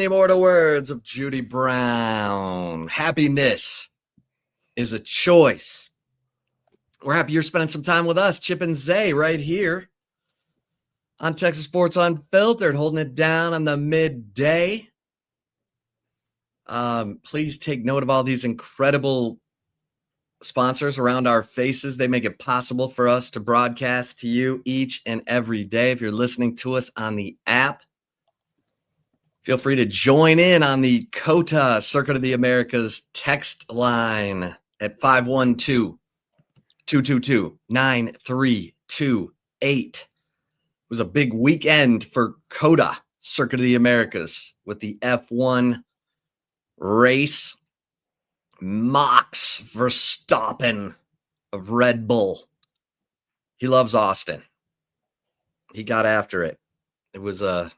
the immortal words of Judy Brown. Happiness is a choice. We're happy you're spending some time with us, Chip and Zay, right here on Texas Sports Unfiltered, holding it down on the midday. Please take note of all these incredible sponsors around our faces. They make it possible for us to broadcast to you each and every day. If you're listening to us on the app, feel free to join in on the COTA Circuit of the Americas text line at 512-222-9328. It was a big weekend for COTA Circuit of the Americas with the F1 race. Max Verstappen of Red Bull. He loves Austin. He got after it. It was a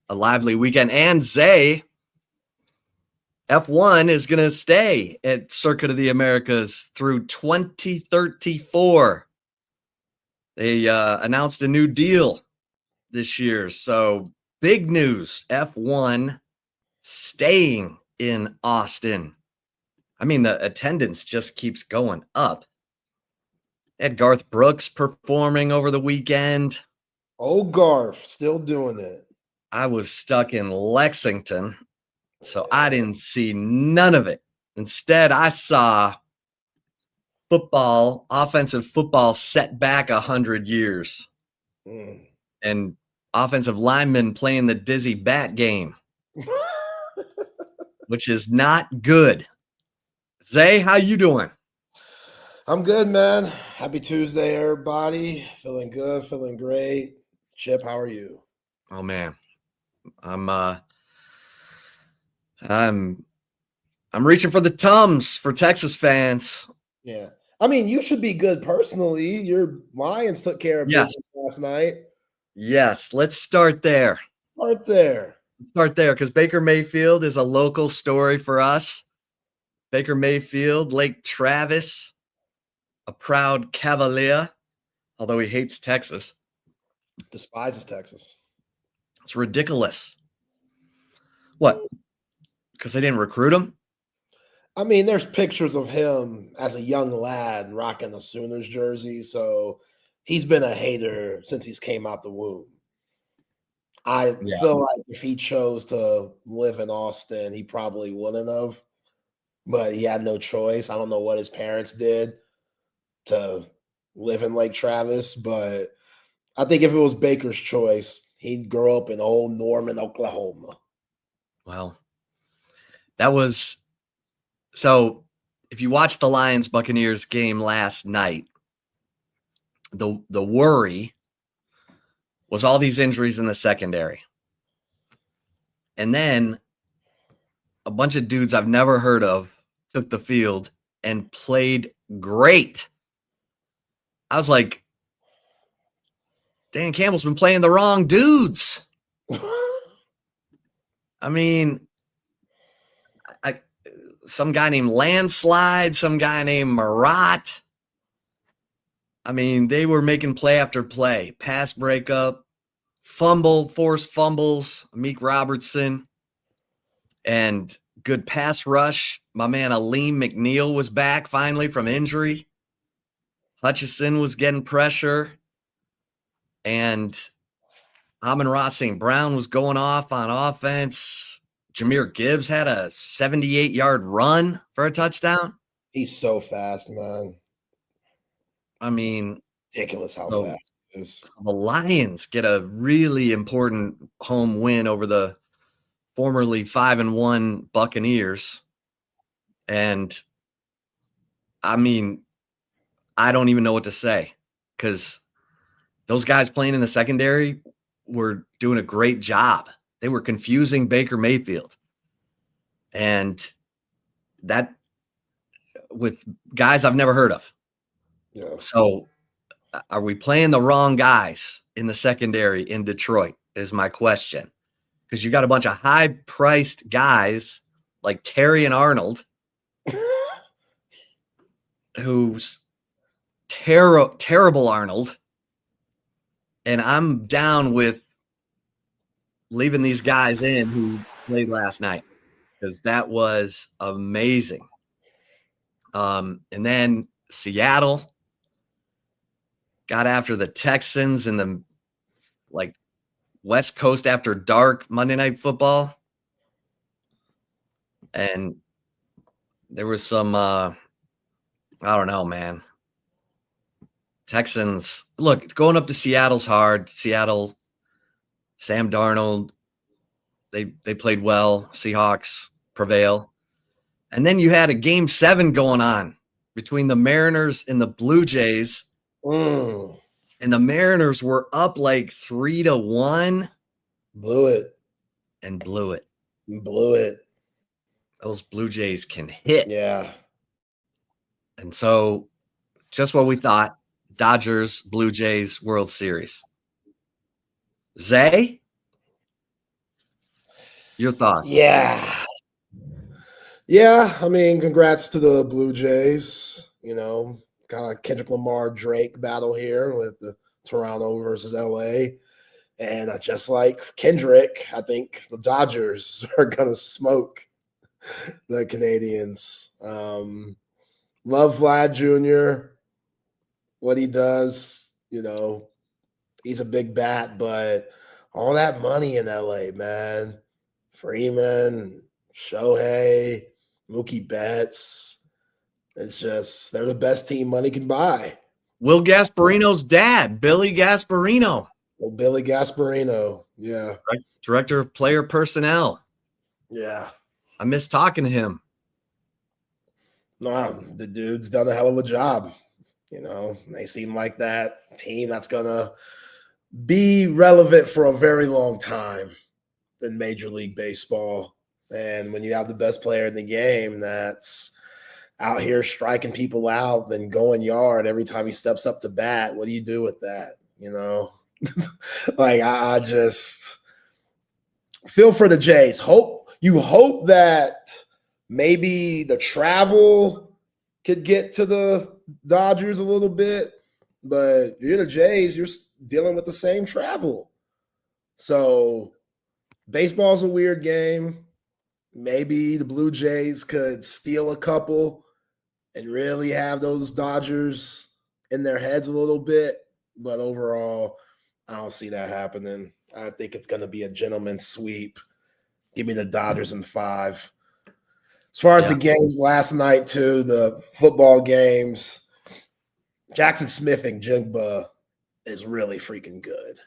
lively weekend. And Zay, F1 is going to stay at Circuit of the Americas through 2034. They announced a new deal this year. So big news, F1 staying in Austin. I mean, the attendance just keeps going up. Had Garth Brooks performing over the weekend. Oh, Garth, still doing it. I was stuck in Lexington, so I didn't see none of it. Instead, I saw football, offensive football set back 100 years. And offensive linemen playing the dizzy bat game, which is not good. Zay, how you doing? I'm good, man. Happy Tuesday, everybody. Feeling good, feeling great. Chip, how are you? Oh man, I'm reaching for the Tums for Texas fans. Yeah, I mean, you should be good personally. Your Lions took care of business last night. Yes, let's start there. Start there, because Baker Mayfield is a local story for us. Baker Mayfield, Lake Travis, a proud Cavalier, although he hates Texas. Despises Texas. It's ridiculous. What? Because they didn't recruit him? I mean, there's pictures of him as a young lad rocking a Sooners jersey, so he's been a hater since he's came out the womb. I feel like if he chose to live in Austin, he probably wouldn't have. But he had no choice. I don't know what his parents did to live in Lake Travis, but I think if it was Baker's choice, he'd grow up in old Norman, Oklahoma. Well, that was – so if you watched the Lions-Buccaneers game last night, the worry was all these injuries in the secondary. And then a bunch of dudes I've never heard of took the field and played great. I was like, Dan Campbell's been playing the wrong dudes. I mean, some guy named Landslide, some guy named Marat. I mean, they were making play after play. Pass breakup, fumble, forced fumbles, Meek Robertson, and good pass rush. My man Aleem McNeil was back finally from injury. Hutchison was getting pressure. And Amon-Ra St. Brown was going off on offense. Jahmyr Gibbs had a 78-yard run for a touchdown. He's so fast, man. I mean, ridiculous how fast he is. The Lions get a really important home win over the formerly 5-1 Buccaneers. And I mean, I don't even know what to say because those guys playing in the secondary were doing a great job. They were confusing Baker Mayfield. And that with guys I've never heard of. Yeah. So are we playing the wrong guys in the secondary in Detroit is my question. Because you got a bunch of high-priced guys like Terry and Arnold who's terrible Arnold. And I'm down with leaving these guys in who played last night because that was amazing. And then Seattle got after the Texans in the like West Coast after dark Monday Night Football. And there was some I don't know, man. Texans, look, going up to Seattle's hard. Seattle, Sam Darnold, they played well. Seahawks prevail. And then you had a game 7 going on between the Mariners and the Blue Jays. Mm. And the Mariners were up like 3-1. Blew it. And blew it. Blew it. Those Blue Jays can hit. Yeah. And so just what we thought, Dodgers, Blue Jays, World Series. Zay, your thoughts? Yeah. Yeah, I mean, congrats to the Blue Jays. You know, kind of Kendrick Lamar Drake battle here with the Toronto versus LA. And just like Kendrick, I think the Dodgers are going to smoke the Canadians. Love Vlad Jr., what he does, you know, he's a big bat, but all that money in LA, man. Freeman, Shohei, Mookie Betts. It's just, they're the best team money can buy. Will Gasparino's dad, Billy Gasparino. Well, Billy Gasparino, yeah. Director of Player Personnel. Yeah. I miss talking to him. No, the dude's done a hell of a job. You know, they seem like that team that's going to be relevant for a very long time in Major League Baseball. And when you have the best player in the game that's out here striking people out, then going yard every time he steps up to bat, what do you do with that? You know, like I just feel for the Jays. Hope that maybe the travel could get to the Dodgers a little bit, but you're the Jays, you're dealing with the same travel. So baseball's a weird game. Maybe the Blue Jays could steal a couple and really have those Dodgers in their heads a little bit. But overall, I don't see that happening. I think it's going to be a gentleman's sweep. Give me the Dodgers in 5. As far as the games last night, too, the football games, Jackson Smith and Jigba is really freaking good.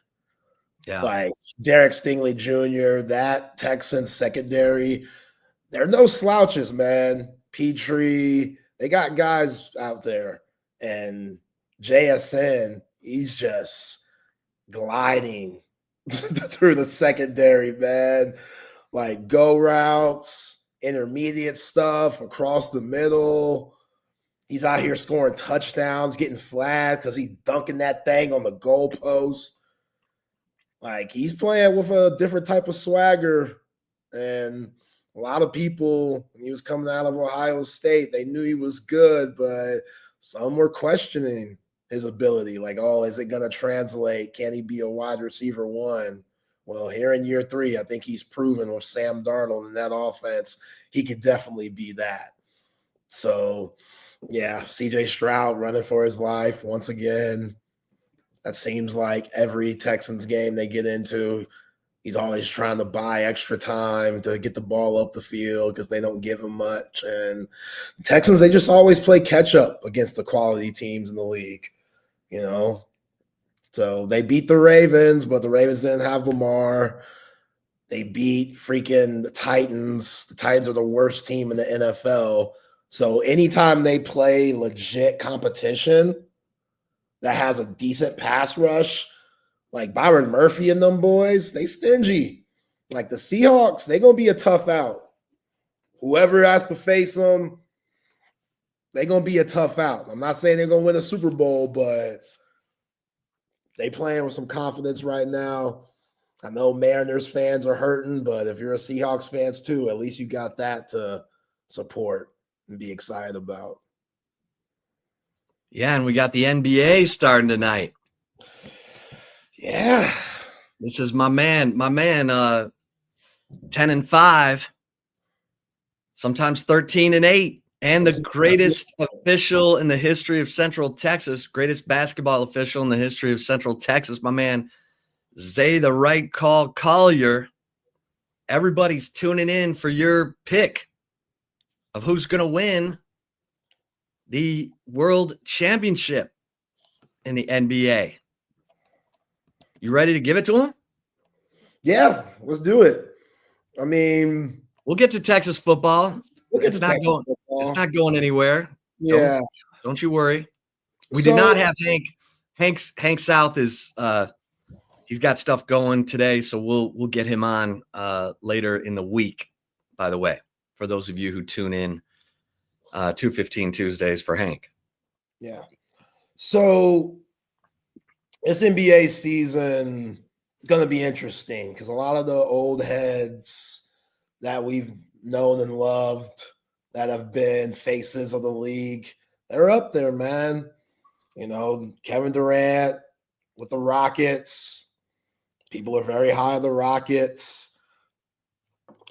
Yeah. Like Derek Stingley Jr., that Texans secondary, they're no slouches, man. Petrie, they got guys out there. And JSN, he's just gliding through the secondary, man. Like go routes, intermediate stuff across the middle. He's out here scoring touchdowns, getting flagged because he's dunking that thing on the goalpost. Like he's playing with a different type of swagger. And a lot of people, when he was coming out of Ohio State, they knew he was good, but some were questioning his ability. Like, oh, is it going to translate? Can he be a wide receiver 1? Well, here in year 3, I think he's proven with Sam Darnold in that offense, he could definitely be that. So, yeah, CJ Stroud running for his life once again. That seems like every Texans game they get into, he's always trying to buy extra time to get the ball up the field because they don't give him much. And the Texans, they just always play catch up against the quality teams in the league, you know. So they beat the Ravens, but the Ravens didn't have Lamar. They beat freaking the Titans. The Titans are the worst team in the NFL. So anytime they play legit competition that has a decent pass rush, like Byron Murphy and them boys, they stingy. Like the Seahawks, they're going to be a tough out. Whoever has to face them, they're going to be a tough out. I'm not saying they're going to win a Super Bowl, but they playing with some confidence right now. I know Mariners fans are hurting, but if you're a Seahawks fans too, at least you got that to support and be excited about. Yeah, and we got the NBA starting tonight. Yeah. This is my man, 10-5, sometimes 13-8, and the greatest official in the history of Central Texas, greatest basketball official in the history of Central Texas, my man Zay the Right Call Collier. Everybody's tuning in for your pick of who's going to win the World Championship in the NBA. You ready to give it to him? Yeah, let's do it. I mean, we'll get to Texas football. It's not going anywhere. Yeah. Don't you worry. We did not have Hank South is he's got stuff going today, so we'll get him on later in the week, by the way, for those of you who tune in 2:15 Tuesdays for Hank. Yeah. So this NBA season going to be interesting because a lot of the old heads that we've known and loved that have been faces of the league, they're up there, man. You know, Kevin Durant with the Rockets. People are very high on the Rockets.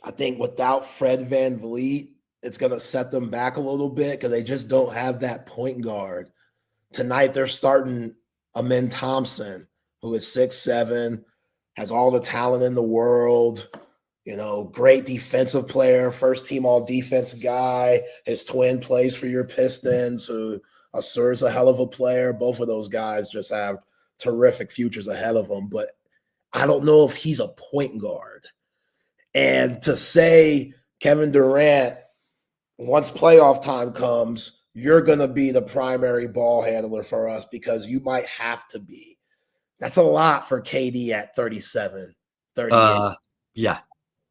I think without Fred VanVleet, it's going to set them back a little bit because they just don't have that point guard. Tonight, they're starting Amen Thompson, who is 6'7", has all the talent in the world, you know, great defensive player, first team all defense guy. His twin plays for your Pistons, who Asur's a hell of a player. Both of those guys just have terrific futures ahead of them. But I don't know if he's a point guard. And to say Kevin Durant, once playoff time comes, you're going to be the primary ball handler for us because you might have to be. That's a lot for KD at 37, 38. Yeah.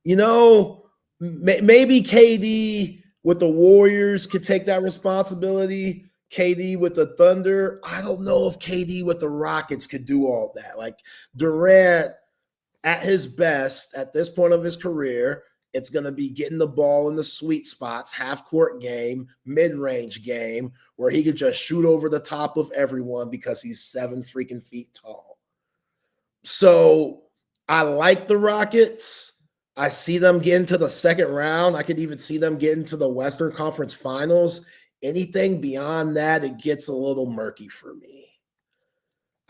You know, maybe KD with the Warriors could take that responsibility. KD with the Thunder. I don't know if KD with the Rockets could do all that. Like Durant at his best at this point of his career, it's going to be getting the ball in the sweet spots, half-court game, mid-range game, where he could just shoot over the top of everyone because he's 7 freaking feet tall. So I like the Rockets. I see them getting to the second round. I could even see them getting to the Western Conference Finals. Anything beyond that, it gets a little murky for me.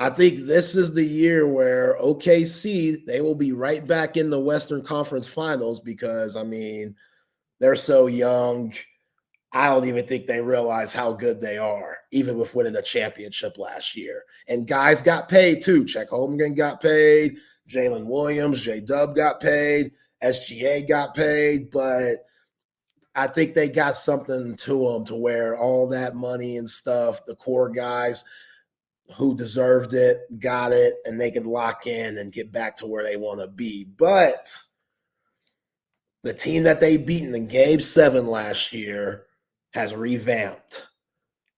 I think this is the year where OKC, they will be right back in the Western Conference Finals because, I mean, they're so young. I don't even think they realize how good they are, even with winning the championship last year. And guys got paid too. Chet Holmgren got paid. Jalen Williams, J-Dub got paid. SGA got paid. But I think they got something to them to where all that money and stuff, the core guys who deserved it, got it, and they can lock in and get back to where they want to be. But the team that they beat in the Game 7 last year has revamped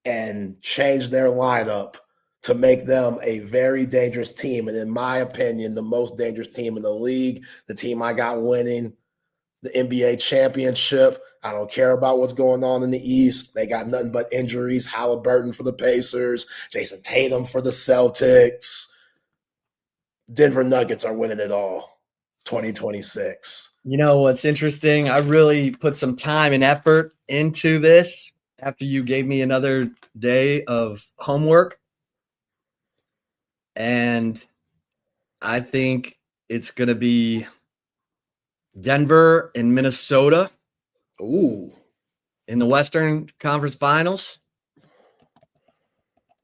and changed their lineup to make them a very dangerous team. And in my opinion, the most dangerous team in the league, the team I got winning the NBA championship. I don't care about what's going on in the East. They got nothing but injuries. Halliburton for the Pacers, Jason Tatum for the Celtics. Denver Nuggets are winning it all 2026. You know what's interesting? I really put some time and effort into this after you gave me another day of homework. And I think it's going to be Denver and Minnesota. Ooh. In the Western Conference Finals.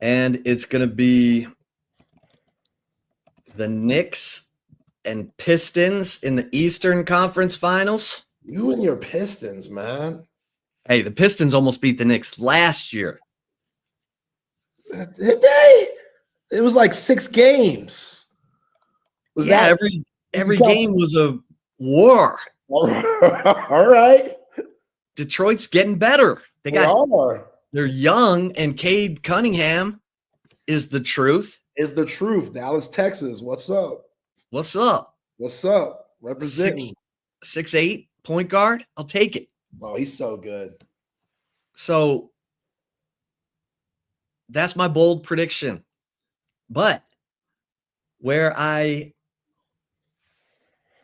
And it's going to be the Knicks and Pistons in the Eastern Conference Finals. You and your Pistons, man. Hey, the Pistons almost beat the Knicks last year. Did they? It was like 6 games. Every game was a war. All right. Detroit's getting better. They're young, and Cade Cunningham is the truth. Dallas, Texas. What's up? What's up? Representing 6'8" point guard. I'll take it. Oh, he's so good. So that's my bold prediction. But where I'm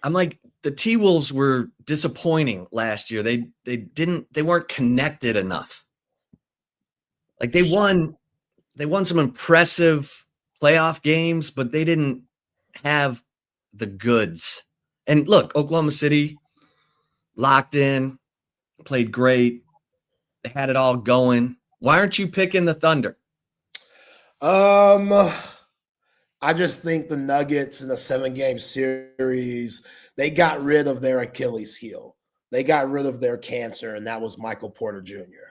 like, the T-Wolves were disappointing last year. They weren't connected enough. Like they won some impressive playoff games, but they didn't have the goods. And look, Oklahoma City locked in, played great. They had it all going. Why aren't you picking the Thunder? I just think the Nuggets in a 7-game series, they got rid of their Achilles heel. They got rid of their cancer, and that was Michael Porter Jr.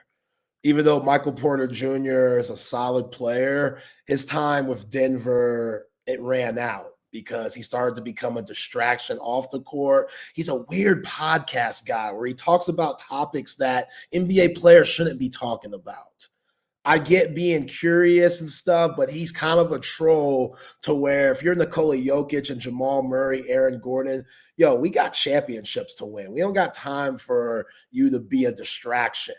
Even though Michael Porter Jr. is a solid player, his time with Denver, it ran out because he started to become a distraction off the court. He's a weird podcast guy where he talks about topics that NBA players shouldn't be talking about. I get being curious and stuff, but he's kind of a troll to where if you're Nikola Jokic and Jamal Murray, Aaron Gordon, we got championships to win. We don't got time for you to be a distraction.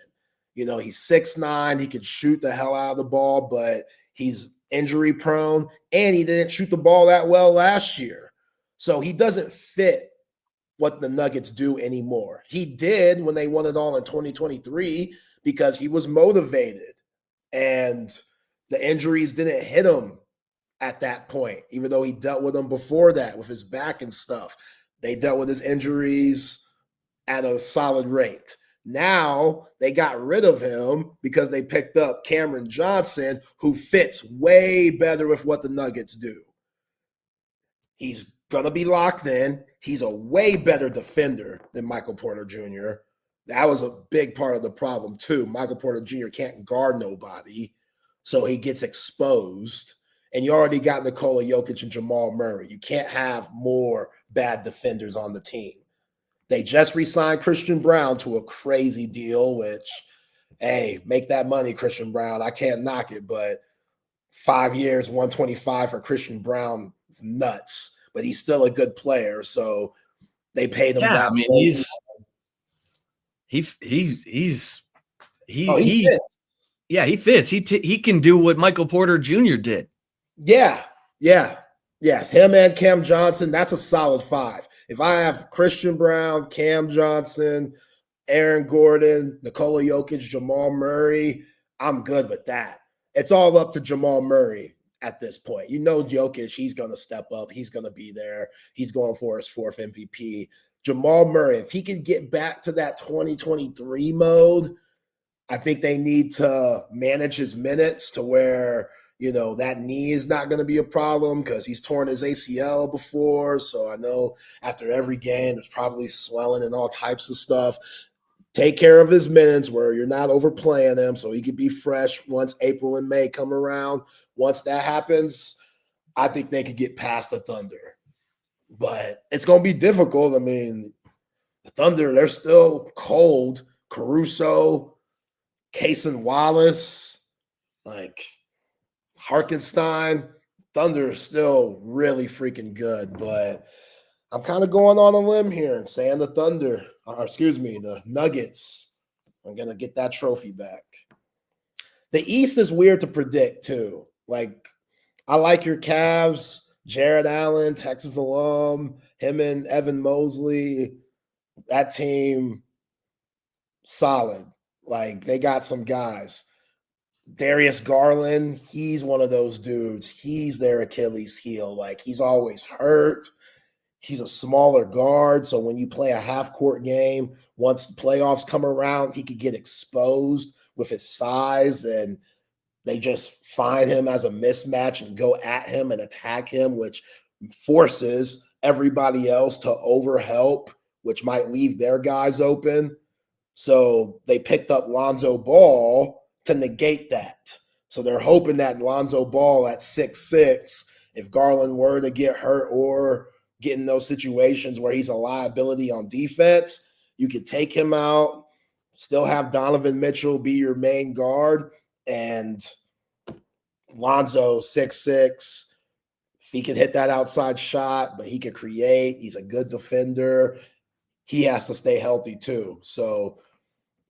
He's 6'9", he can shoot the hell out of the ball, but he's injury prone, and he didn't shoot the ball that well last year. So he doesn't fit what the Nuggets do anymore. He did when they won it all in 2023 because he was motivated. And the injuries didn't hit him at that point, even though he dealt with them before that with his back and stuff. They dealt with his injuries at a solid rate. Now they got rid of him because they picked up Cameron Johnson, who fits way better with what the Nuggets do. He's going to be locked in. He's a way better defender than Michael Porter Jr. That was a big part of the problem, too. Michael Porter Jr. can't guard nobody, so he gets exposed. And you already got Nikola Jokic and Jamal Murray. You can't have more bad defenders on the team. They just re-signed Christian Brown to a crazy deal, which, hey, make that money, Christian Brown. I can't knock it, but 5 years, 125 for Christian Brown is nuts. But he's still a good player, so they paid him that. I mean, he fits. Yeah, he fits. He can do what Michael Porter Jr. did. Yeah. Yes, him and Cam Johnson, that's a solid 5. If I have Christian Brown, Cam Johnson, Aaron Gordon, Nikola Jokic, Jamal Murray, I'm good with that. It's all up to Jamal Murray at this point. Jokic, he's going to step up. He's going to be there. He's going for his 4th MVP. Jamal Murray, if he can get back to that 2023 mode, I think they need to manage his minutes to where, that knee is not going to be a problem because he's torn his ACL before. So I know after every game, there's probably swelling and all types of stuff. Take care of his minutes where you're not overplaying him so he could be fresh once April and May come around. Once that happens, I think they could get past the Thunder. But it's going to be difficult. I mean, the Thunder, they're still cold. Caruso, Cason Wallace, Harkenstein. Thunder is still really freaking good. But I'm kind of going on a limb here and saying the Nuggets are going to get that trophy back. The East is weird to predict, too. I like your Cavs. Jared Allen, Texas alum, him and Evan Mosley, that team, solid. They got some guys. Darius Garland, he's one of those dudes. He's their Achilles heel. He's always hurt. He's a smaller guard, so when you play a half-court game, once the playoffs come around, he could get exposed with his size, and they just find him as a mismatch and go at him and attack him, which forces everybody else to overhelp, which might leave their guys open. So they picked up Lonzo Ball to negate that. So they're hoping that Lonzo Ball at 6'6", if Garland were to get hurt or get in those situations where he's a liability on defense, you could take him out, still have Donovan Mitchell be your main guard, and Lonzo, 6'6", he can hit that outside shot, but he can create. He's a good defender. He has to stay healthy too. So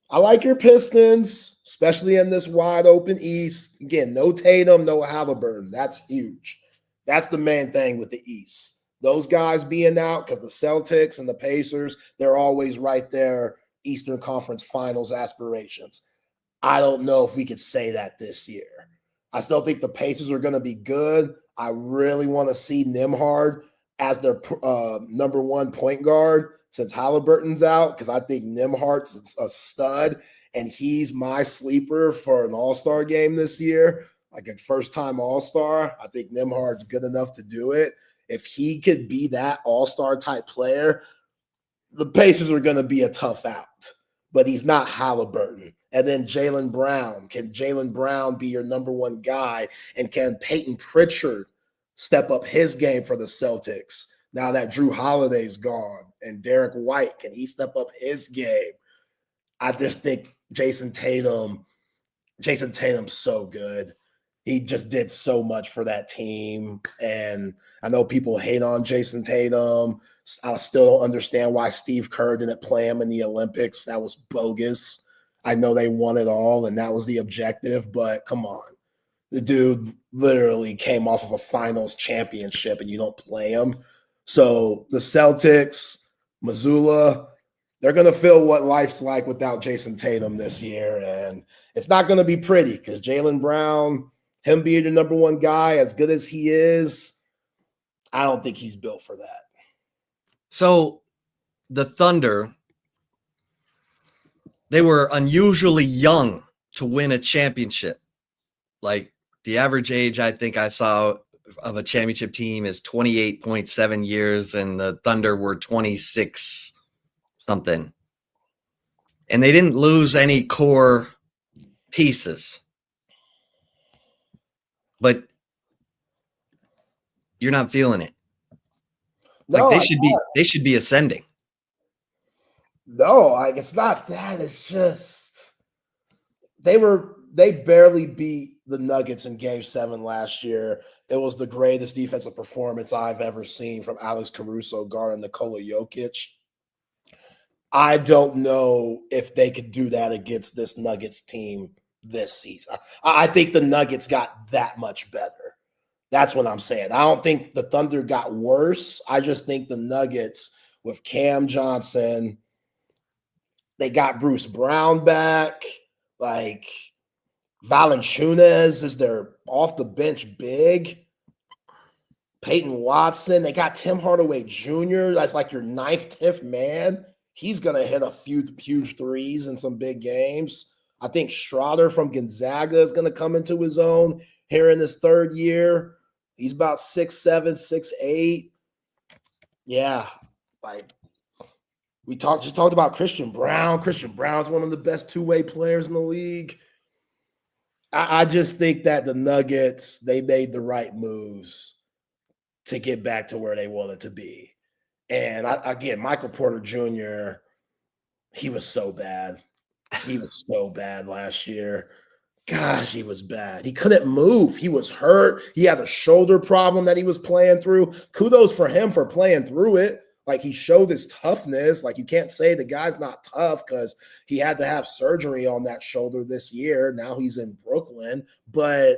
I like your Pistons, especially in this wide open East. Again, no Tatum, no Halliburton. That's huge. That's the main thing with the East. those guys being out, because the Celtics and the Pacers, they're always right there, Eastern Conference Finals aspirations. I don't know if we could say that this year. I still think the Pacers are going to be good. I really want to see Nembhard as their number one point guard since Halliburton's out, because I think Nembhard's a stud, and he's my sleeper for an all-star game this year, like a first-time all-star. I think Nembhard's good enough to do it. If he could be that all-star type player, the Pacers are going to be a tough out, but he's not Halliburton. And then Jaylen Brown. Can Jaylen Brown be your number one guy? And can Peyton Pritchard step up his game for the Celtics now that Drew Holiday's gone? And Derek White, can he step up his game? I just think Jason Tatum's so good. He just did so much for that team. And I know people hate on Jason Tatum. I still don't understand why Steve Kerr didn't play him in the Olympics. That was bogus. I know they won it all, and that was the objective, but come on. The dude literally came off of a finals championship, and you don't play him. So the Celtics, Missoula, they're going to feel what life's like without Jason Tatum this year, and it's not going to be pretty because Jaylen Brown, him being your number one guy, as good as he is, I don't think he's built for that. So the Thunder, they were unusually young to win a championship. Like the average age I think I saw of a championship team is 28.7 years, and the Thunder were 26 something. And they didn't lose any core pieces. But you're not feeling it. No, like they should be ascending. No, like it's not that. It's just they barely beat the Nuggets in Game 7 last year. It was the greatest defensive performance I've ever seen from Alex Caruso guarding Nikola Jokic. I don't know if they could do that against this Nuggets team this season. I think the Nuggets got that much better. That's what I'm saying. I don't think the Thunder got worse. I just think the Nuggets with Cam Johnson, they got Bruce Brown back. Like Valanciunas is their off the bench big. Peyton Watson. They got Tim Hardaway Jr. That's like your 9th, 10th man. He's going to hit a few huge threes in some big games. I think Schroeder from Gonzaga is going to come into his own here in his 3rd year. He's about 6'7", 6'8". Yeah, like we just talked about Christian Brown. Christian Brown's one of the best two-way players in the league. I just think that the Nuggets, they made the right moves to get back to where they wanted to be. And again, Michael Porter Jr., he was so bad. He was so bad last year. Gosh, he was bad. He couldn't move. He was hurt. He had a shoulder problem that he was playing through. Kudos for him for playing through it. Like, he showed his toughness. Like, you can't say the guy's not tough because he had to have surgery on that shoulder this year. Now he's in Brooklyn. But,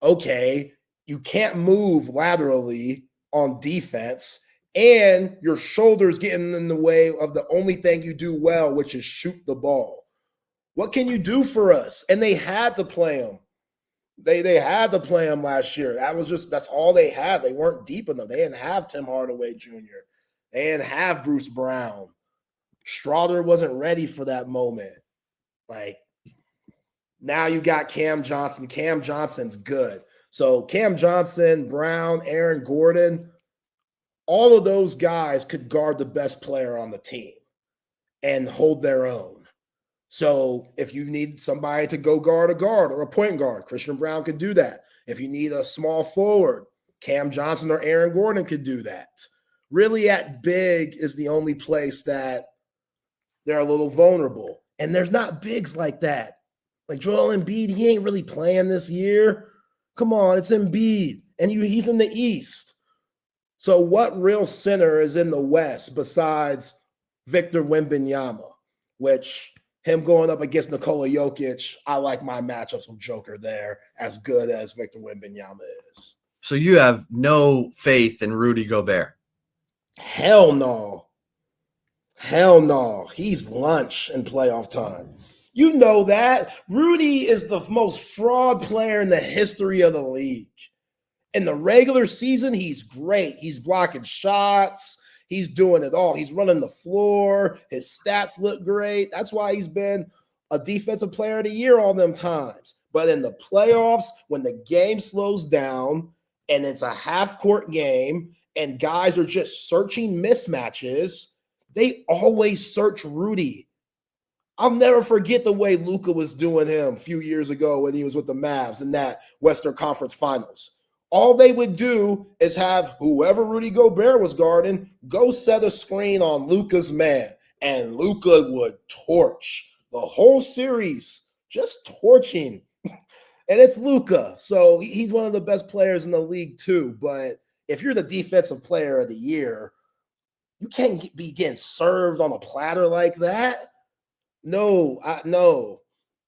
okay, you can't move laterally on defense, and your shoulder's getting in the way of the only thing you do well, which is shoot the ball. What can you do for us? And they had to play him. They had to play him last year. That's all they had. They weren't deep enough. They didn't have Tim Hardaway Jr. They didn't have Bruce Brown. Schroeder wasn't ready for that moment. Like, now you got Cam Johnson. Cam Johnson's good. So Cam Johnson, Brown, Aaron Gordon, all of those guys could guard the best player on the team and hold their own. So if you need somebody to go guard a guard or a point guard, Christian Brown could do that. If you need a small forward, Cam Johnson or Aaron Gordon could do that. Really, at big is the only place that they're a little vulnerable. And there's not bigs like that. Like Joel Embiid, he ain't really playing this year. Come on, it's Embiid. And he's in the East. So what real center is in the West besides Victor Wembanyama, which him going up against Nikola Jokic, I like my matchups with Joker there, as good as Victor Wembanyama is. So you have no faith in Rudy Gobert? Hell no. Hell no. He's lunch in playoff time. You know that. Rudy is the most fraud player in the history of the league. In the regular season, he's great. He's blocking shots. He's doing it all. He's running the floor. His stats look great. That's why he's been a defensive player of the year all them times. But in the playoffs, when the game slows down and it's a half-court game and guys are just searching mismatches, they always search Rudy. I'll never forget the way Luka was doing him a few years ago when he was with the Mavs in that Western Conference Finals. All they would do is have whoever Rudy Gobert was guarding go set a screen on Luka's man, and Luka would torch the whole series, just torching. And it's Luka, so he's one of the best players in the league too. But if you're the defensive player of the year, you can't be getting served on a platter like that. No.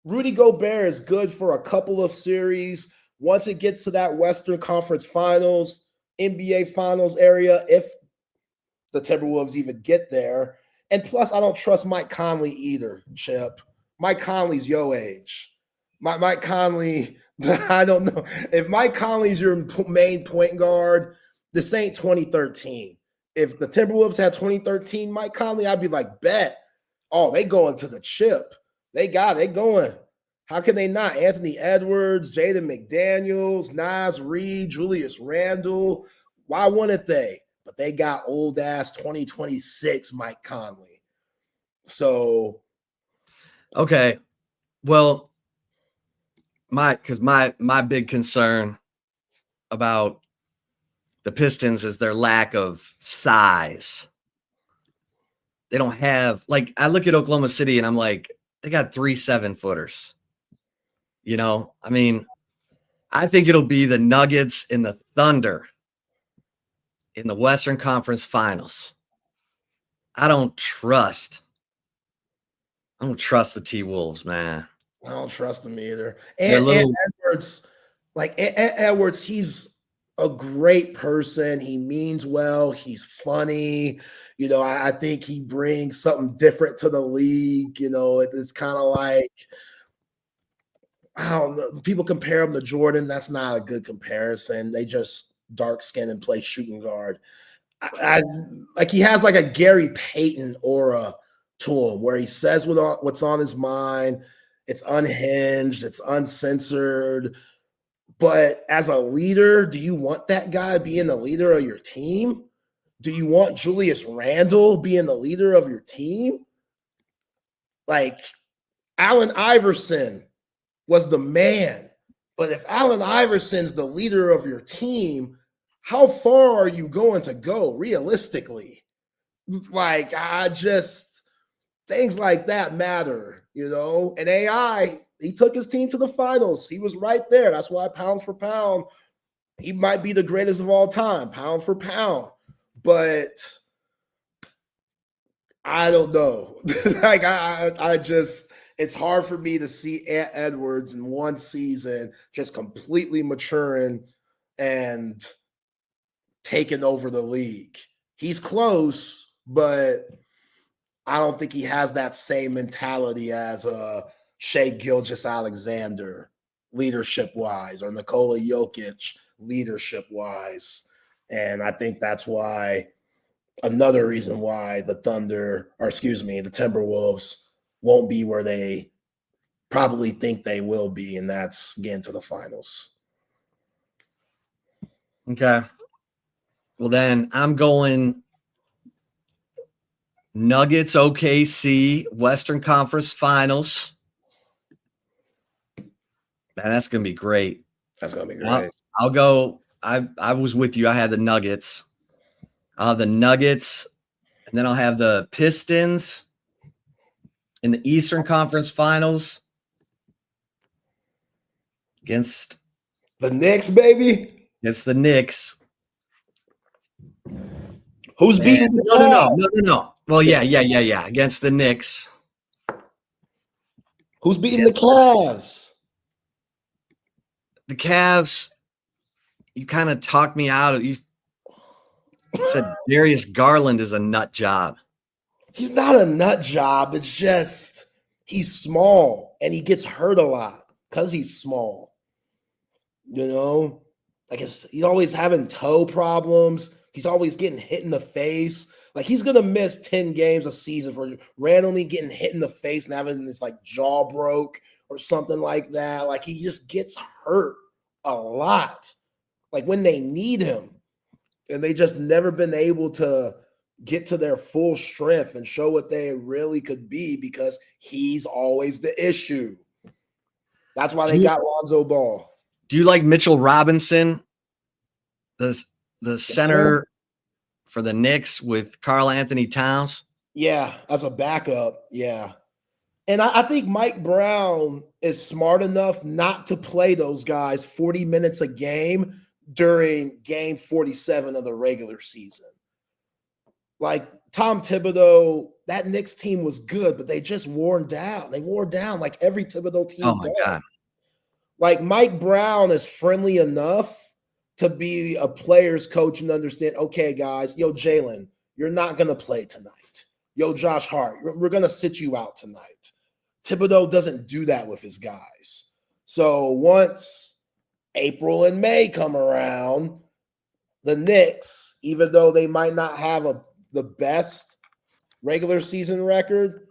Rudy Gobert is good for a couple of series. Once it gets to that Western Conference Finals, NBA Finals area, if the Timberwolves even get there. And plus, I don't trust Mike Conley either, Chip. Mike Conley's your age. Mike Conley, I don't know. If Mike Conley's your main point guard, this ain't 2013. If the Timberwolves had 2013 Mike Conley, I'd be like, bet. Oh, they going to the chip. They going. How can they not? Anthony Edwards, Jaden McDaniels, Nas Reed, Julius Randle. Why wouldn't they? But they got old ass 2026 Mike Conley. So, okay. Well, my big concern about the Pistons is their lack of size. They don't have, like, I look at Oklahoma City and I'm like, they got 3 7-footers. You know, I mean, I think it'll be the Nuggets and the Thunder in the Western Conference Finals. I don't trust the T-Wolves, man. I don't trust them either. And Edwards, Edwards, he's a great person. He means well. He's funny. You know, I think he brings something different to the league. You know, it's kind of like, I don't know. People compare him to Jordan. That's not a good comparison. They just dark skin and play shooting guard. I like he has like a Gary Payton aura to him, where he says what's on his mind. It's unhinged. It's uncensored. But as a leader, do you want that guy being the leader of your team? Do you want Julius Randle being the leader of your team? Like Allen Iverson was the man. But if Allen Iverson's the leader of your team, how far are you going to go realistically? Like, things like that matter, you know? And AI, he took his team to the finals. He was right there. That's why pound for pound, he might be the greatest of all time, pound for pound. But I don't know. Like, I just, it's hard for me to see Edwards in one season just completely maturing and taking over the league. He's close, but I don't think he has that same mentality as Shai Gilgeous-Alexander leadership-wise, or Nikola Jokic leadership-wise. And I think that's why, another reason why the Timberwolves won't be where they probably think they will be, and that's getting to the finals. Okay. Well, then I'm going Nuggets, OKC, Western Conference Finals. Man, that's going to be great. That's going to be great. I'll go. I was with you. I had the Nuggets. I'll have the Nuggets, and then I'll have the Pistons in the Eastern Conference Finals against the Knicks, baby. Against the Knicks. Who's beating the No. Well, yeah. Against the Knicks. Who's beating the Cavs? The Cavs, you kind of talked me out of you. said Darius Garland is a nut job. He's not a nut job. It's just he's small and he gets hurt a lot because he's small. You know, like he's always having toe problems. He's always getting hit in the face. Like he's gonna miss 10 games a season for randomly getting hit in the face and having this like jaw broke or something like that. Like he just gets hurt a lot. Like when they need him, and they just never been able to get to their full strength and show what they really could be because he's always the issue. That's why they got Lonzo Ball. Do you like Mitchell Robinson, the center for the Knicks with Karl Anthony Towns? Yeah, as a backup, yeah. And I think Mike Brown is smart enough not to play those guys 40 minutes a game during game 47 of the regular season. Like Tom Thibodeau, that Knicks team was good, but they just wore down. They wore down like every Thibodeau team does. God. Like Mike Brown is friendly enough to be a player's coach and understand, okay, guys, yo, Jalen, you're not going to play tonight. Yo, Josh Hart, we're going to sit you out tonight. Thibodeau doesn't do that with his guys. So once April and May come around, the Knicks, even though they might not have the best regular season record,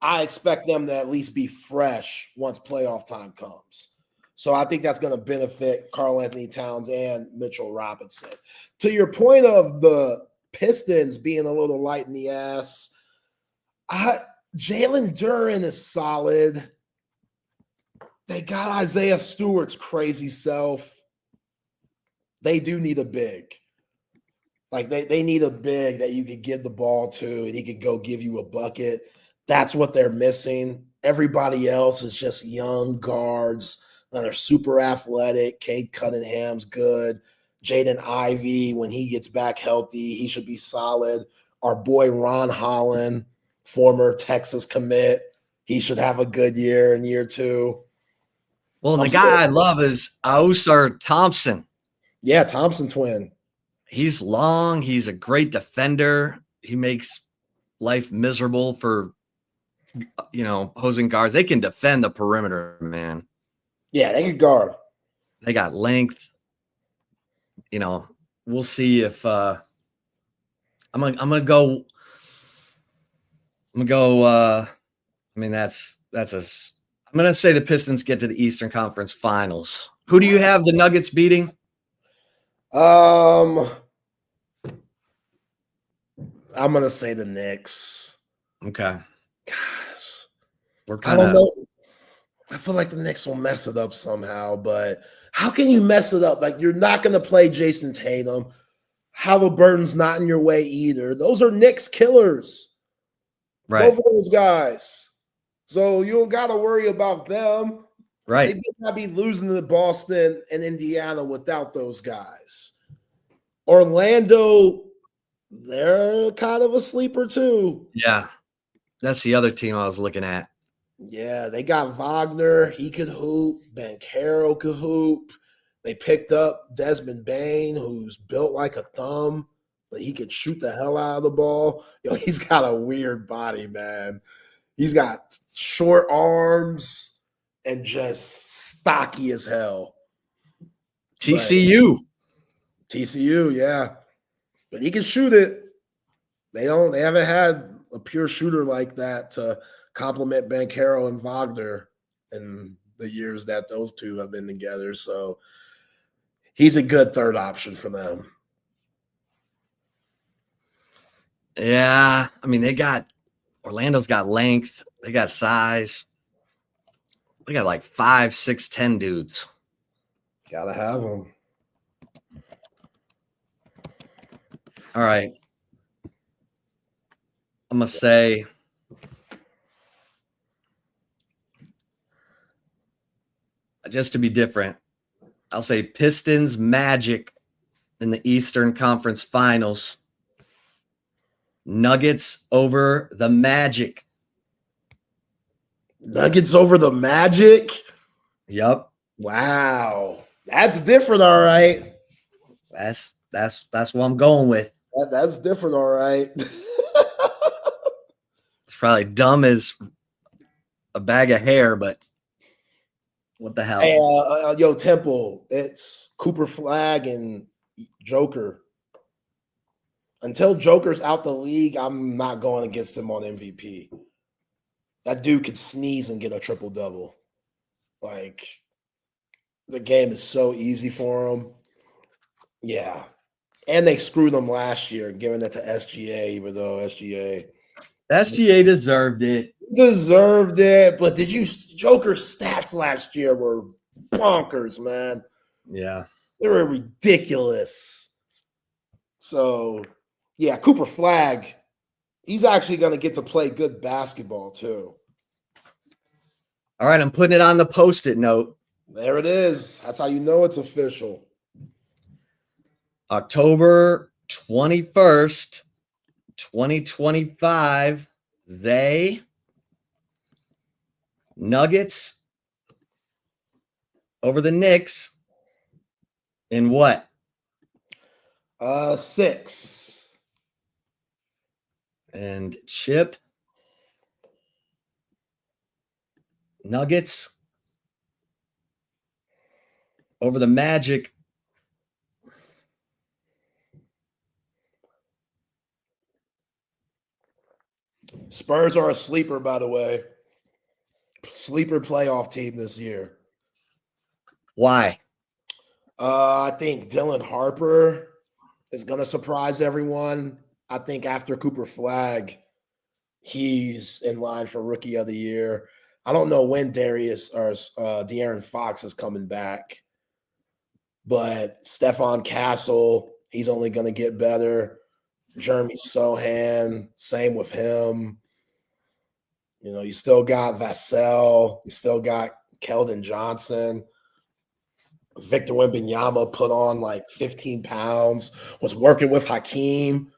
I expect them to at least be fresh once playoff time comes. So I think that's going to benefit Karl Anthony Towns and Mitchell Robinson. To your point of the Pistons being a little light in the ass, Jalen Duren is solid. They got Isaiah Stewart's crazy self. They do need a big. Like they need a big that you could give the ball to and he could go give you a bucket. That's what they're missing. Everybody else is just young guards that are super athletic. Cade Cunningham's good. Jaden Ivey, when he gets back healthy, he should be solid. Our boy Ron Holland, former Texas commit, he should have a good year in year 2. Well, the guy I love is Ausar Thompson. Yeah, Thompson twin. He's long. He's a great defender. He makes life miserable for, opposing guards. They can defend the perimeter, man. Yeah, they can guard. They got length. We'll see if I'm gonna go. I'm gonna say the Pistons get to the Eastern Conference Finals. Who do you have the Nuggets beating? I'm gonna say the Knicks. Okay. Gosh, I don't know. I feel like the Knicks will mess it up somehow, but how can you mess it up? Like you're not gonna play Jason Tatum. Halliburton's not in your way either. Those are Knicks killers. Right. Both of those guys. So you don't gotta worry about them. Right. They may not be losing to Boston and Indiana without those guys. Orlando, they're kind of a sleeper too. Yeah. That's the other team I was looking at. Yeah, they got Wagner. He could hoop. Banchero could hoop. They picked up Desmond Bane, who's built like a thumb, but he could shoot the hell out of the ball. Yo, he's got a weird body, man. He's got short arms and just stocky as hell. TCU, yeah. But he can shoot it. They haven't had a pure shooter like that to complement Banchero and Wagner in the years that those two have been together. So he's a good third option for them. Yeah. I mean, Orlando's got length. They got size. They got like 5, 6, 10 dudes. Gotta have them. All right. I'm going to say just to be different, I'll say Pistons Magic in the Eastern Conference Finals. Nuggets over the Magic. Nuggets over the Magic? Yep. Wow. That's different, all right. That's That's what I'm going with. That's different, all right. It's probably dumb as a bag of hair, but what the hell? Hey, yo, Temple, it's Cooper Flag and Joker. Until Joker's out the league, I'm not going against him on MVP. That dude could sneeze and get a triple-double. Like, the game is so easy for him. Yeah. And they screwed him last year, giving it to SGA, even though SGA deserved it. Deserved it. But Joker's stats last year were bonkers, man. Yeah. They were ridiculous. So, yeah, Cooper Flag, he's actually going to get to play good basketball, too. All right, I'm putting it on the Post-it note. There it is. That's how you know it's official. October 21st, 2025, Nuggets over the Knicks in what? 6. And Chip, Nuggets over the Magic. Spurs are a sleeper, by the way. Sleeper playoff team this year. Why? I think Dylan Harper is going to surprise everyone. I think after Cooper Flag, he's in line for Rookie of the Year. I don't know when De'Aaron Fox is coming back, but Stephon Castle, he's only going to get better. Jeremy Sohan, same with him. You know, you still got Vassell. You still got Keldon Johnson. Victor Wembanyama put on like 15 pounds, was working with Hakeem.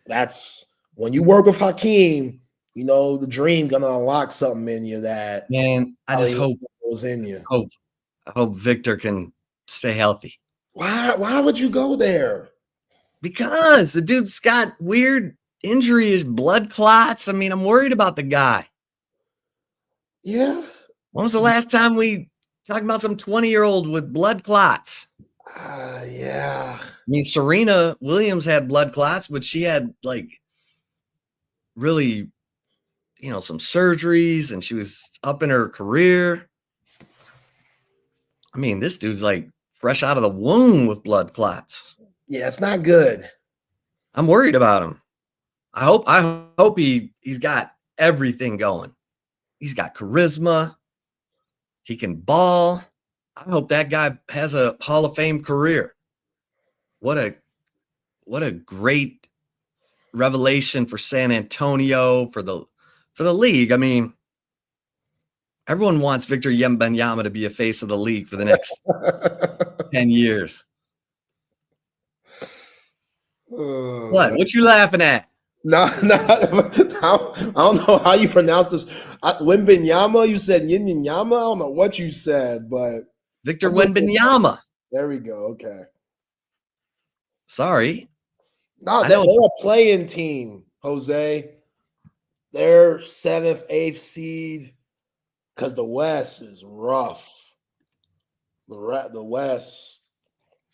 That's when you work with Hakeem, you know, the dream going to unlock something in you that. Man, I just hope was in you. I hope Victor can stay healthy. Why would you go there? Because the dude's got weird injuries, blood clots. I mean, I'm worried about the guy. Yeah. When was the last time we talked about some 20-year-old with blood clots? Yeah. I mean, Serena Williams had blood clots, but she had like really, you know, some surgeries and she was up in her career. I mean, this dude's like fresh out of the womb with blood clots. Yeah, it's not good. I'm worried about him. I hope he's got everything going. He's got charisma. He can ball. I hope that guy has a Hall of Fame career. What a great revelation for San Antonio, for the league. I mean, everyone wants Victor Wembanyama to be a face of the league for the next 10 years. What you laughing at? No, I don't know how you pronounce this. Wembanyama, you said Wembanyama. I don't know what you said, but Victor Wembanyama. There we go. Okay. Sorry. No, they're a playing team, Jose. They're 7th, 8th seed because the West is rough. The West.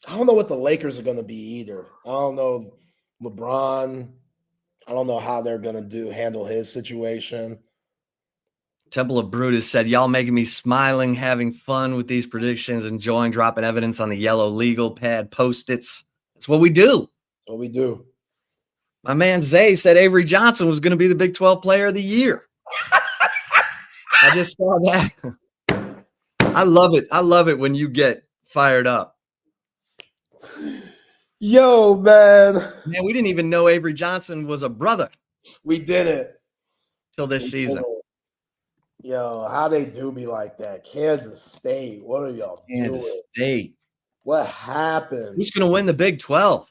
I don't know what the Lakers are going to be either. I don't know LeBron. I don't know how they're going to handle his situation. Temple of Brutus said, y'all making me smiling, having fun with these predictions, enjoying dropping evidence on the yellow legal pad Post-its. That's what we do. That's what we do. My man Zay said Avery Johnson was going to be the Big 12 Player of the Year. I just saw that. I love it. I love it when you get fired up. Yo, man. Man, we didn't even know Avery Johnson was a brother. We didn't. Till this season. Yo, how they do me like that? Kansas State. What are y'all doing? Kansas State. What happened? Who's going to win the Big 12?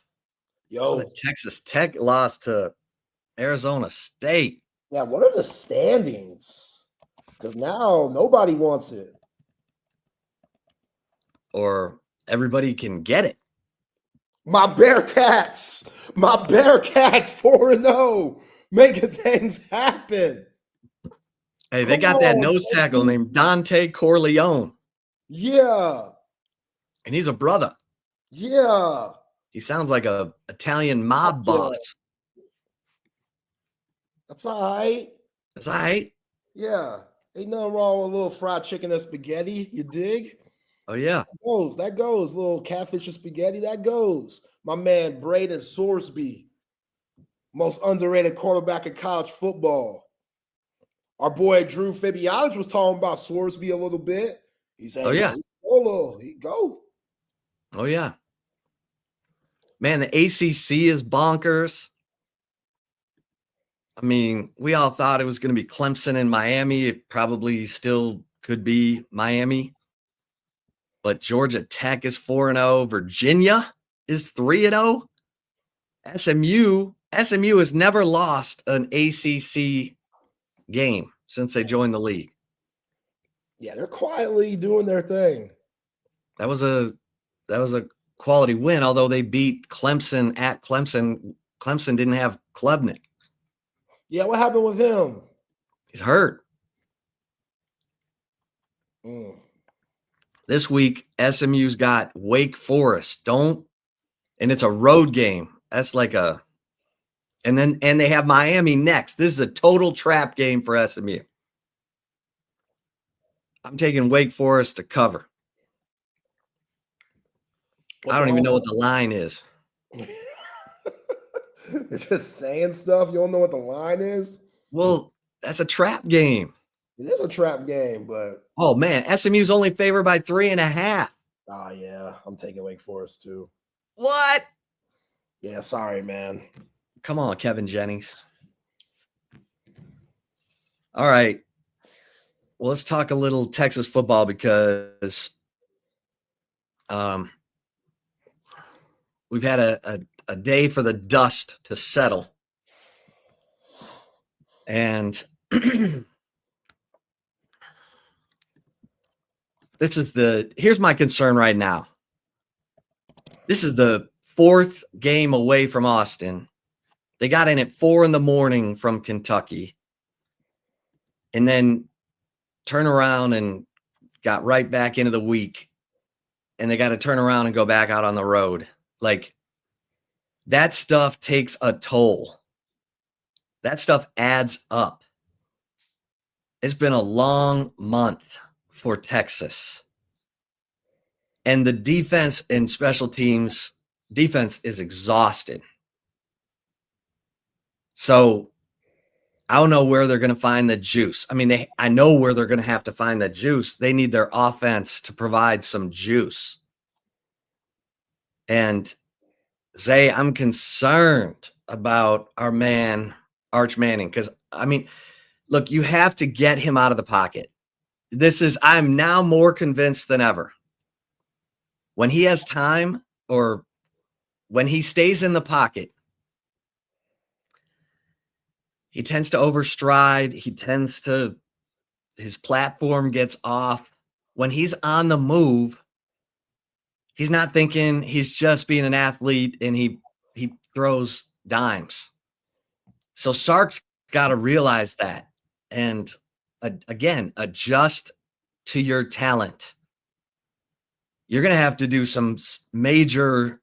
Yo. Texas Tech lost to Arizona State. Yeah, what are the standings? Because now nobody wants it. Or everybody can get it. My Bearcats 4-0, making things happen. Hey, they got that nose tackle named Dante Corleone. Yeah. And he's a brother. Yeah. He sounds like a Italian mob boss. That's all right. That's all right. Yeah. Ain't nothing wrong with a little fried chicken and spaghetti. You dig? Oh, yeah. That goes. Little catfish and spaghetti, that goes. My man, Braden Sorsby, most underrated quarterback in college football. Our boy Drew Fabianich was talking about Sorsby a little bit. He said, oh, yeah. He go. Oh, yeah. Man, the ACC is bonkers. I mean, we all thought it was going to be Clemson and Miami. It probably still could be Miami. But Georgia Tech is 4-0. Virginia is 3-0. SMU has never lost an ACC game since they joined the league. Yeah, they're quietly doing their thing. That was a quality win, although they beat Clemson at Clemson. Clemson didn't have Klubnik. Yeah, what happened with him? He's hurt. This week, SMU's got Wake Forest. And it's a road game. That's like and they have Miami next. This is a total trap game for SMU. I'm taking Wake Forest to cover. I don't even know what the line is. You're just saying stuff. You don't know what the line is? Well, that's a trap game. It is a trap game, but oh man, SMU's only favored by 3.5. Oh yeah, I'm taking Wake Forest too. What? Yeah, sorry, man. Come on, Kevin Jennings. All right. Well, let's talk a little Texas football because we've had a day for the dust to settle. And here's my concern right now. This is the 4th game away from Austin. They got in at 4 a.m. from Kentucky and then turn around and got right back into the week. And they got to turn around and go back out on the road. Like, that stuff takes a toll. That stuff adds up. It's been a long month for Texas. And the defense and special teams, defense is exhausted. So I don't know where they're going to find the juice. I mean, I know where they're going to have to find the juice. They need their offense to provide some juice. And Zay, I'm concerned about our man, Arch Manning, because, I mean, look, you have to get him out of the pocket. I'm now more convinced than ever. When he has time or when he stays in the pocket, he tends to overstride. His platform gets off. When he's on the move, he's not thinking, he's just being an athlete, and he throws dimes. So Sark's got to realize that. And again, adjust to your talent. You're going to have to do some major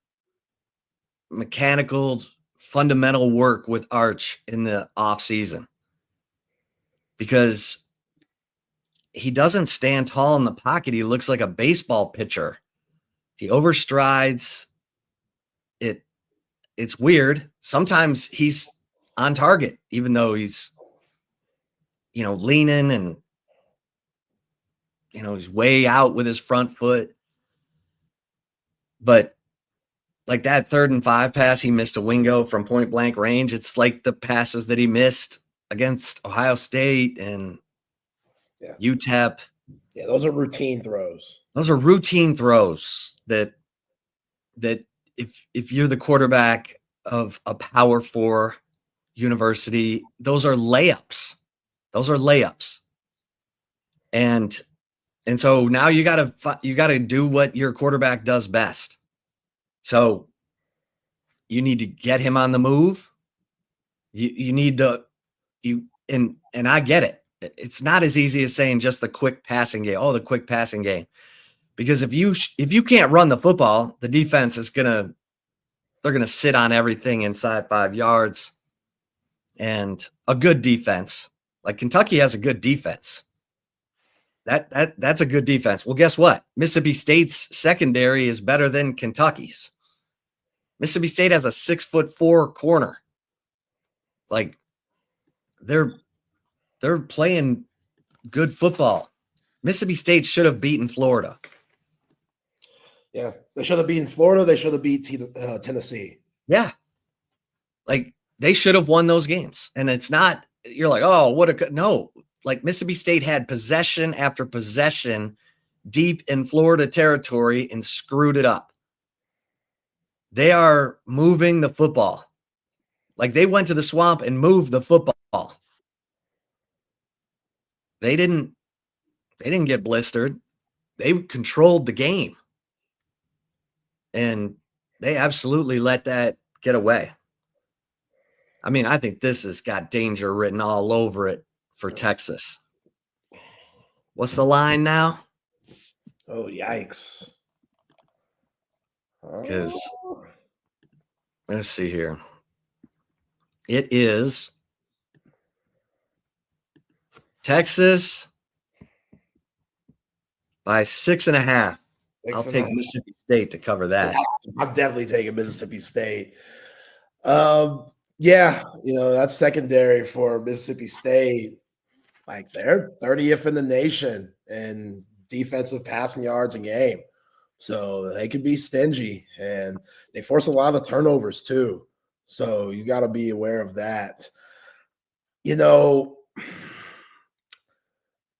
mechanical, fundamental work with Arch in the off season, because he doesn't stand tall in the pocket. He looks like a baseball pitcher. He overstrides. It's weird. Sometimes he's on target, even though he's, leaning and, he's way out with his front foot. But like that 3rd and 5 pass, he missed a wingo from point blank range. It's like the passes that he missed against Ohio State and UTEP. Yeah, those are routine throws. Those are routine throws that if you're the quarterback of a Power 4 university, those are layups. Those are layups. And so now you got to do what your quarterback does best. So you need to get him on the move. You need and I get it. It's not as easy as saying just the quick passing game. Oh, the quick passing game. Because if you can't run the football, the defense is they're gonna sit on everything inside 5 yards. And a good defense, like Kentucky has a good defense. That's a good defense. Well, guess what? Mississippi State's secondary is better than Kentucky's. Mississippi State has a 6'4" corner. Like they're playing good football. Mississippi State should have beaten Florida. Yeah, they should have beaten Florida. They should have beat Tennessee. Yeah, like they should have won those games. And it's not. You're like, oh, no. Like Mississippi State had possession after possession deep in Florida territory and screwed it up. They are moving the football. Like they went to the swamp and moved the football. They didn't get blistered. They controlled the game. And they absolutely let that get away. I mean, I think this has got danger written all over it for Texas. What's the line now? Oh, yikes. Because let's see here. It is Texas by 6.5. I'll take Mississippi State to cover that. I'm definitely taking Mississippi State. Yeah, that's secondary for Mississippi State. Like they're 30th in the nation in defensive passing yards a game. So they could be stingy, and they force a lot of turnovers too. So you got to be aware of that.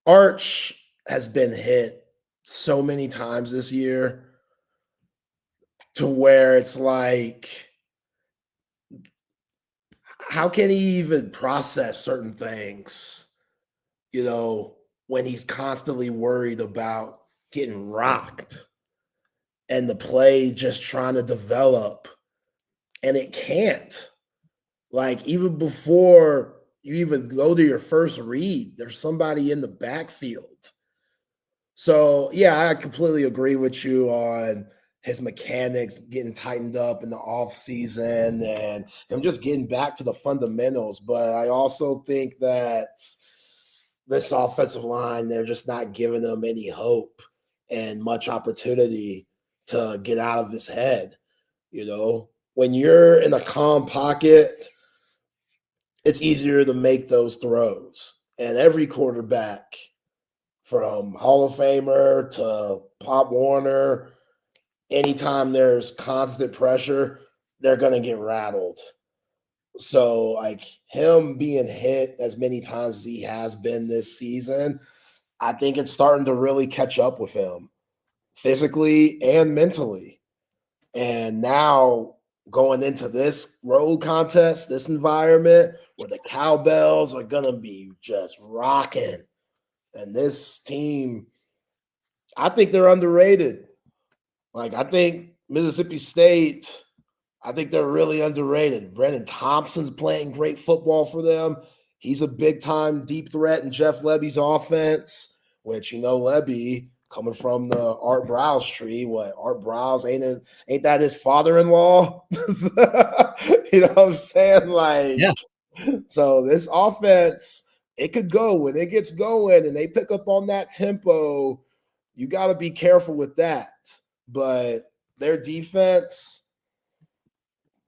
Arch has been hit so many times this year to where it's like, how can he even process certain things, when he's constantly worried about getting rocked and the play just trying to develop, and it can't. Like, even before you even go to your first read, there's somebody in the backfield. So, yeah, I completely agree with you on his mechanics getting tightened up in the offseason and him just getting back to the fundamentals. But I also think that this offensive line, they're just not giving him any hope and much opportunity to get out of his head. When you're in a calm pocket, it's easier to make those throws. And every quarterback, from Hall of Famer to Pop Warner, anytime there's constant pressure, they're going to get rattled. So, like, him being hit as many times as he has been this season, I think it's starting to really catch up with him physically and mentally. And now going into this road contest, this environment where the cowbells are going to be just rocking. And this team, I think they're underrated. Like, I think Mississippi State, I think they're really underrated. Brennan Thompson's playing great football for them. He's a big-time deep threat in Jeff Lebby's offense, which, Lebby, coming from the Art Browse tree, Art Browse, ain't that his father-in-law? You know what I'm saying? Like, yeah. So this offense, it could go. When it gets going and they pick up on that tempo, you got to be careful with that. But their defense,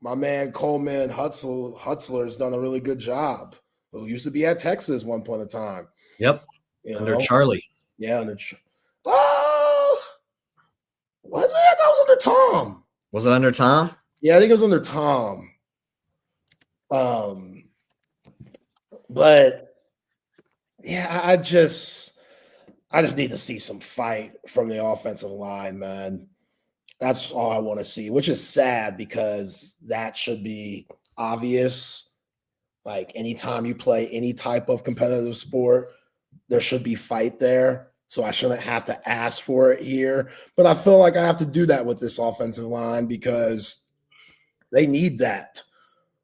my man Coleman Hutzler has done a really good job. Who used to be at Texas one point in time. Yep. Under Charlie. Yeah. Was it? That was under Tom. Was it under Tom? Yeah, I think it was under Tom. But yeah, I just need to see some fight from the offensive line, man. That's all I want to see, which is sad because that should be obvious. Like, anytime you play any type of competitive sport, there should be fight there. So I shouldn't have to ask for it here. But I feel like I have to do that with this offensive line because They need that.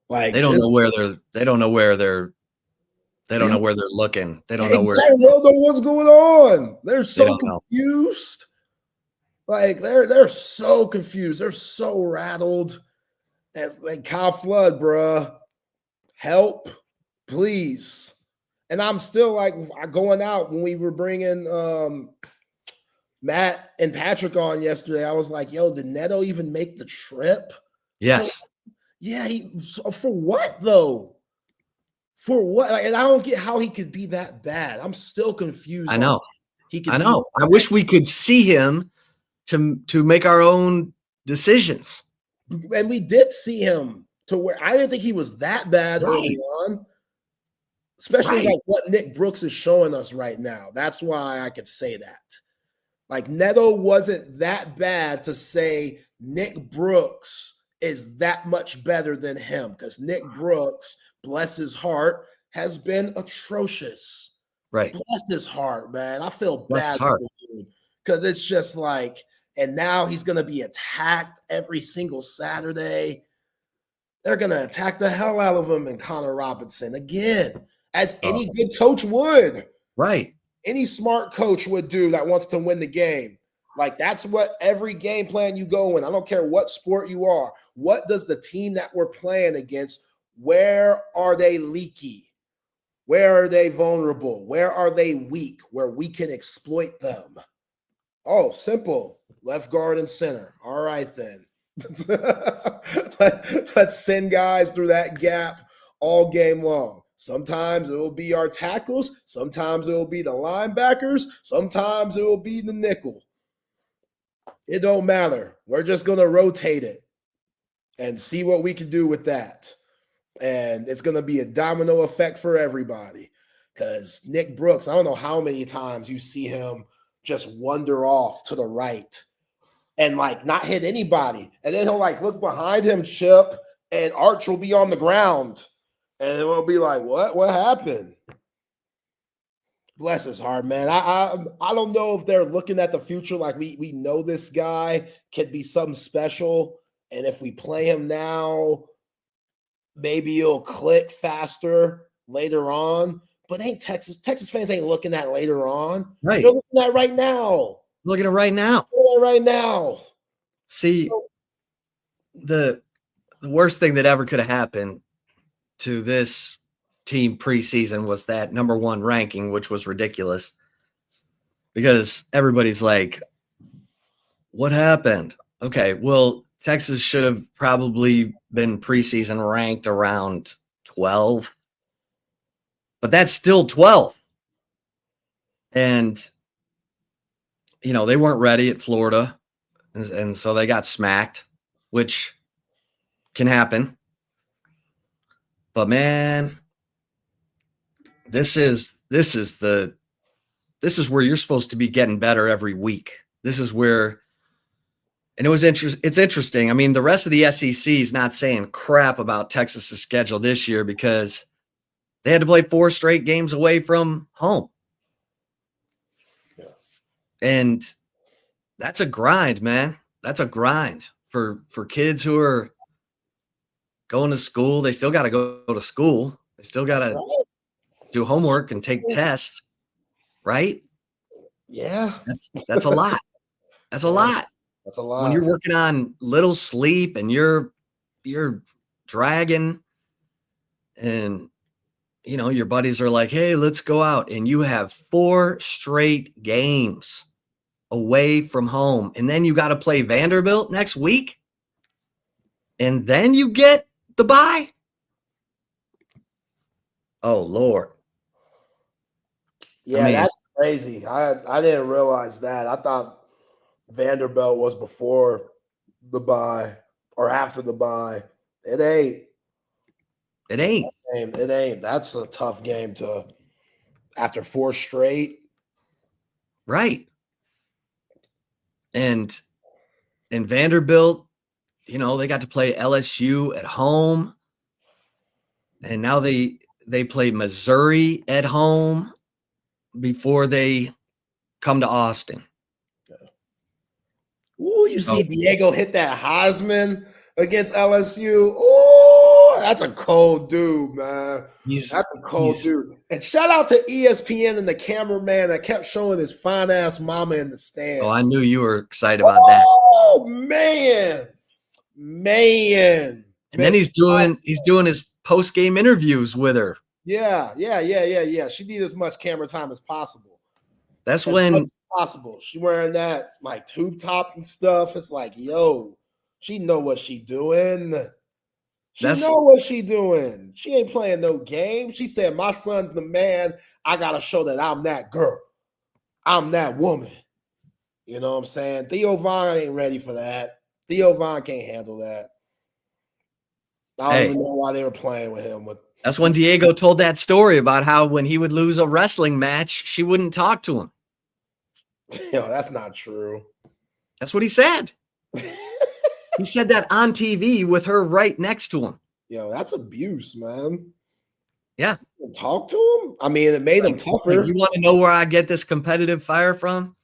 Like they don't know where they're looking. They don't know where they don't know what's going on. They're so confused. Like they're so confused. They're so rattled. And like Kyle Flood, bruh, help, please. And I'm still like going out when we were bringing Matt and Patrick on yesterday. I was like, yo, did Neto even make the trip? Yes. Yeah. For what though? For what? And I don't get how he could be that bad. I'm still confused. I know. I wish we could see him to make our own decisions. And we did see him to where I didn't think he was that bad early on. Especially like what Nick Brooks is showing us right now. That's why I could say that. Like Neto wasn't that bad to say Nick Brooks is that much better than him, because Nick Brooks, bless his heart, has been atrocious. Right. Bless his heart, man. I feel bad because it's just like, and now he's going to be attacked every single Saturday. They're going to attack the hell out of him and Connor Robinson again, as any good coach would. Right. Any smart coach would do that wants to win the game. Like that's what every game plan you go in. I don't care what sport you are. What does the team that we're playing against, where are they leaky? Where are they vulnerable? Where are they weak? Where we can exploit them. Oh, simple. Left guard and center. All right, then. Let's send guys through that gap all game long. Sometimes it will be our tackles. Sometimes it will be the linebackers. Sometimes it will be the nickel. It don't matter. We're just going to rotate it and see what we can do with that. And it's going to be a domino effect for everybody, because Nick Brooks, I don't know how many times you see him just wander off to the right and like not hit anybody. And then he'll like look behind him, Chip, and Arch will be on the ground. And it will be like, what happened? Bless his heart, man. I don't know if they're looking at the future like we know this guy could be something special. And if we play him now, maybe he'll click faster later on. But Texas fans ain't looking at later on. Right. They're looking at right now. Looking at right now. Right now. See, the worst thing that ever could have happened to this team preseason was that number 1 ranking, which was ridiculous, because everybody's like, what happened? Okay, well, Texas should have probably been preseason ranked around 12, but that's still 12. And, you know, they weren't ready at Florida, and so they got smacked, which can happen. But man, this is where you're supposed to be getting better every week. This is where, and it's interesting. I mean, the rest of the SEC is not saying crap about Texas's schedule this year because they had to play 4 straight games away from home. Yeah. And that's a grind, man. That's a grind for kids who are going to school. They still got to go to school. They still got to do homework and take tests, right? Yeah. That's a lot. That's a lot. That's a lot. When you're working on little sleep and you're dragging, and you know your buddies are like, hey, let's go out, and you have 4 straight games away from home, and then you got to play Vanderbilt next week, and then you get the bye. Oh Lord. Yeah, I mean, that's crazy. I didn't realize that. I thought Vanderbilt was before the bye or after the bye. It ain't. It ain't. It ain't. That's a tough game after 4 straight. Right. And Vanderbilt, you know, they got to play LSU at home. And now they play Missouri at home before they come to Austin. Ooh, you see Diego hit that Heisman against LSU. Oh, that's a cold dude, man. That's a cold dude. And shout out to ESPN and the cameraman that kept showing his fine ass mama in the stands. Oh, I knew you were excited about that. Oh man. And then he's doing his post game interviews with her. Yeah. She needs as much camera time as possible. That's when possible. She wearing that like tube top and stuff. It's like, yo, she know what she doing. She know what she doing. She ain't playing no game. She said, my son's the man. I got to show that I'm that girl. I'm that woman. You know what I'm saying? Theo Vaughn ain't ready for that. Theo Vaughn can't handle that. I don't even know why they were playing with him. That's when Diego told that story about how when he would lose a wrestling match, she wouldn't talk to him. Yo, that's not true. That's what he said. He said that on TV with her right next to him. Yo, that's abuse, man. Yeah. Talk to him? I mean, it made him tougher. You want to know where I get this competitive fire from?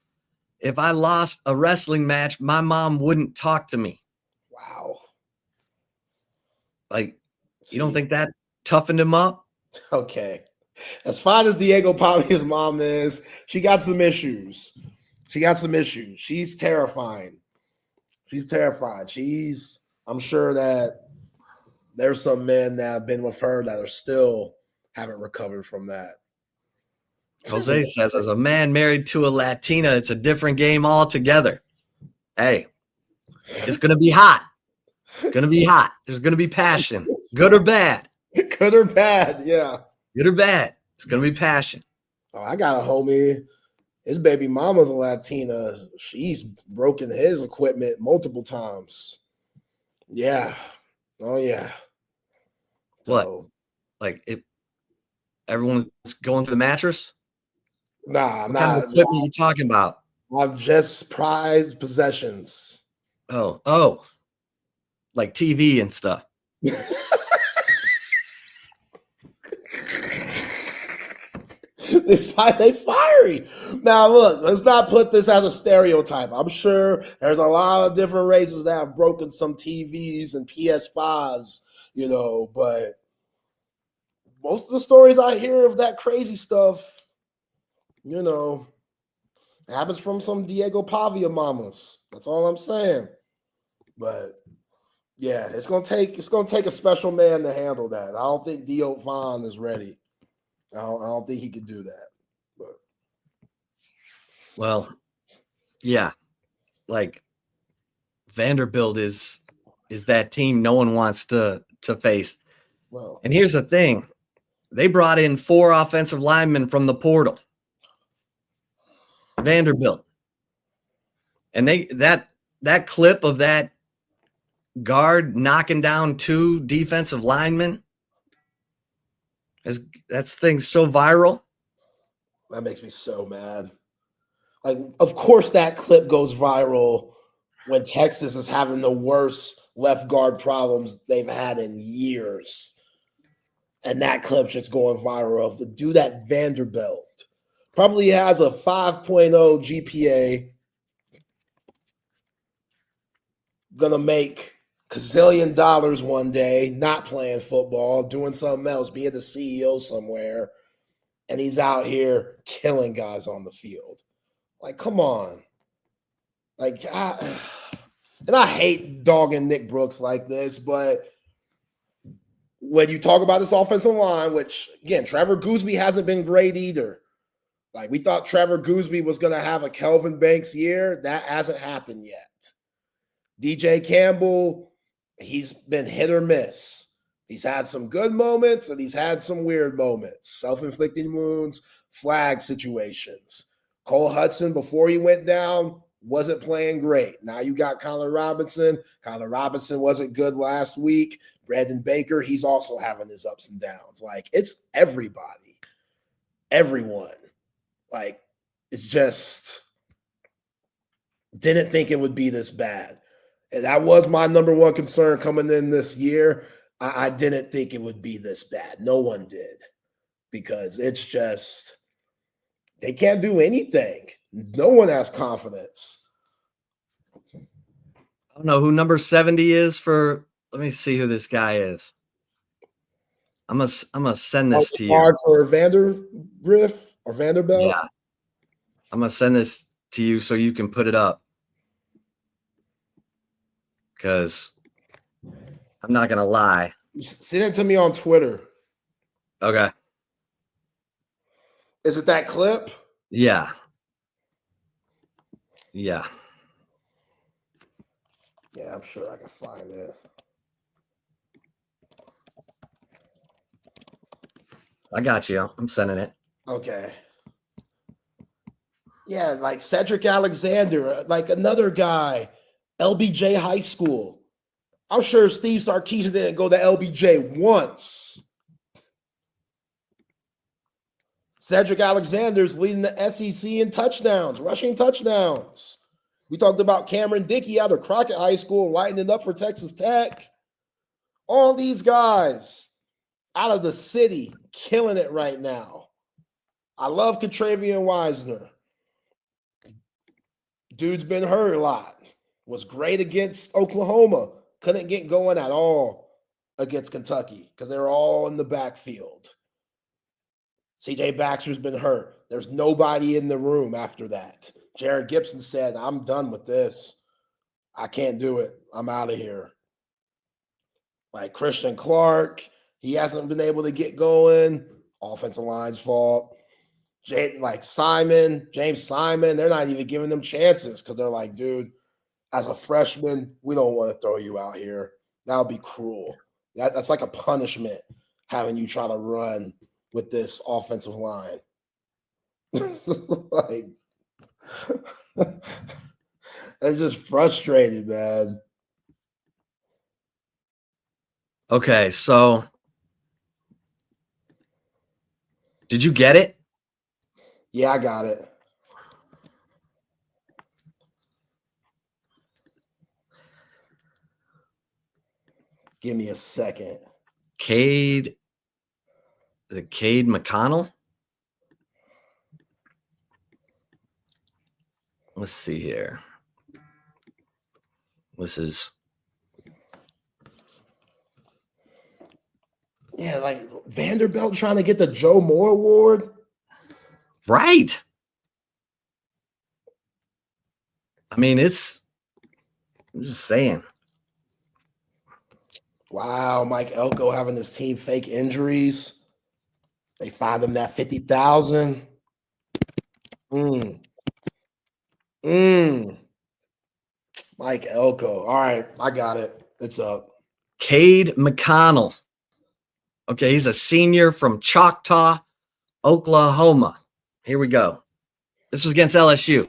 If I lost a wrestling match, my mom wouldn't talk to me. Wow. Like, you don't think that toughened him up? Okay. As fine as Diego Pavia's mom is, she got some issues. She's terrifying. I'm sure that there's some men that have been with her that are still haven't recovered from that. Jose says, as a man married to a Latina, it's a different game altogether. Hey, it's going to be hot. It's going to be hot. There's going to be passion. Good or bad. Good or bad, yeah. Good or bad. It's going to be passion. Oh, I got a homie. His baby mama's a Latina. She's broken his equipment multiple times. Yeah. Oh, yeah. What? Like, everyone's going to the mattress? Nah, what kind of equipment are you talking about? I'm just prized possessions. Oh. Like TV and stuff. They fiery. Now, look, let's not put this as a stereotype. I'm sure there's a lot of different races that have broken some TVs and PS5s, but most of the stories I hear of that crazy stuff, happens from some Diego Pavia mamas. That's all I'm saying. But yeah, it's gonna take a special man to handle that. I don't think Dio Vaughn is ready. I don't think he could do that. But well, yeah, like Vanderbilt is that team no one wants to face. Well, and here's the thing: they brought in 4 offensive linemen from the portal. Vanderbilt, and that clip of that guard knocking down 2 defensive linemen, that thing's so viral. That makes me so mad. Like, of course that clip goes viral when Texas is having the worst left guard problems they've had in years. And that clip's just going viral of the dude at Vanderbilt. Probably has a 5.0 GPA. Gonna make gazillion dollars one day, not playing football, doing something else, being the CEO somewhere, and he's out here killing guys on the field. Like, come on. Like, I hate dogging Nick Brooks like this, but when you talk about this offensive line, which, again, Trevor Gooseby hasn't been great either. Like, we thought Trevor Gooseby was going to have a Kelvin Banks year. That hasn't happened yet. DJ Campbell, he's been hit or miss. He's had some good moments and he's had some weird moments. Self-inflicting wounds, flag situations. Cole Hudson, before he went down, wasn't playing great. Now you got Connor Robinson. Connor Robinson wasn't good last week. Brandon Baker, he's also having his ups and downs. Like, it's everybody. Everyone. Like, it's just didn't think it would be this bad. And that was my number one concern coming in this year. I didn't think it would be this bad. No one did. Because it's just, they can't do anything. No one has confidence. I don't know who number 70 is for. Let me see who this guy is. I'm gonna send this to you. Card for Vandergriff or Vanderbilt. Yeah, I'm gonna send this to you so you can put it up. Because I'm not gonna lie. Send it to me on Twitter. Okay. Is it that clip? Yeah. Yeah. Yeah, I'm sure I can find it. I got you. I'm sending it. Okay. Yeah, like Cedric Alexander, like another guy, LBJ High School. I'm sure Steve Sarkisian didn't go to LBJ once. Cedric Alexander's leading the SEC in touchdowns, rushing touchdowns. We talked about Cameron Dickey out of Crockett High School, lighting it up for Texas Tech. All these guys out of the city, killing it right now. I love Contravian Wisner. Dude's been hurt a lot. Was great against Oklahoma. Couldn't get going at all against Kentucky because they were all in the backfield. CJ Baxter's been hurt. There's nobody in the room after that. Jared Gibson said, I'm done with this. I can't do it. I'm out of here. Like Christian Clark, he hasn't been able to get going. Offensive line's fault. James Simon, they're not even giving them chances because they're like, dude, as a freshman, we don't want to throw you out here. That would be cruel. That's like a punishment, having you try to run with this offensive line. Like, it's just frustrating, man. Okay, so did you get it? Yeah, I got it. Give me a second. Cade McConnell? Let's see here. This is like Vanderbilt trying to get the Joe Moore Award. right. I mean, I'm just saying. Wow, Mike Elko having his team fake injuries. They fined him that $50,000. Mike Elko. All right, I got it. It's up. Cade McConnell. Okay, he's a senior from Choctaw, Oklahoma. Here we go. This was against LSU.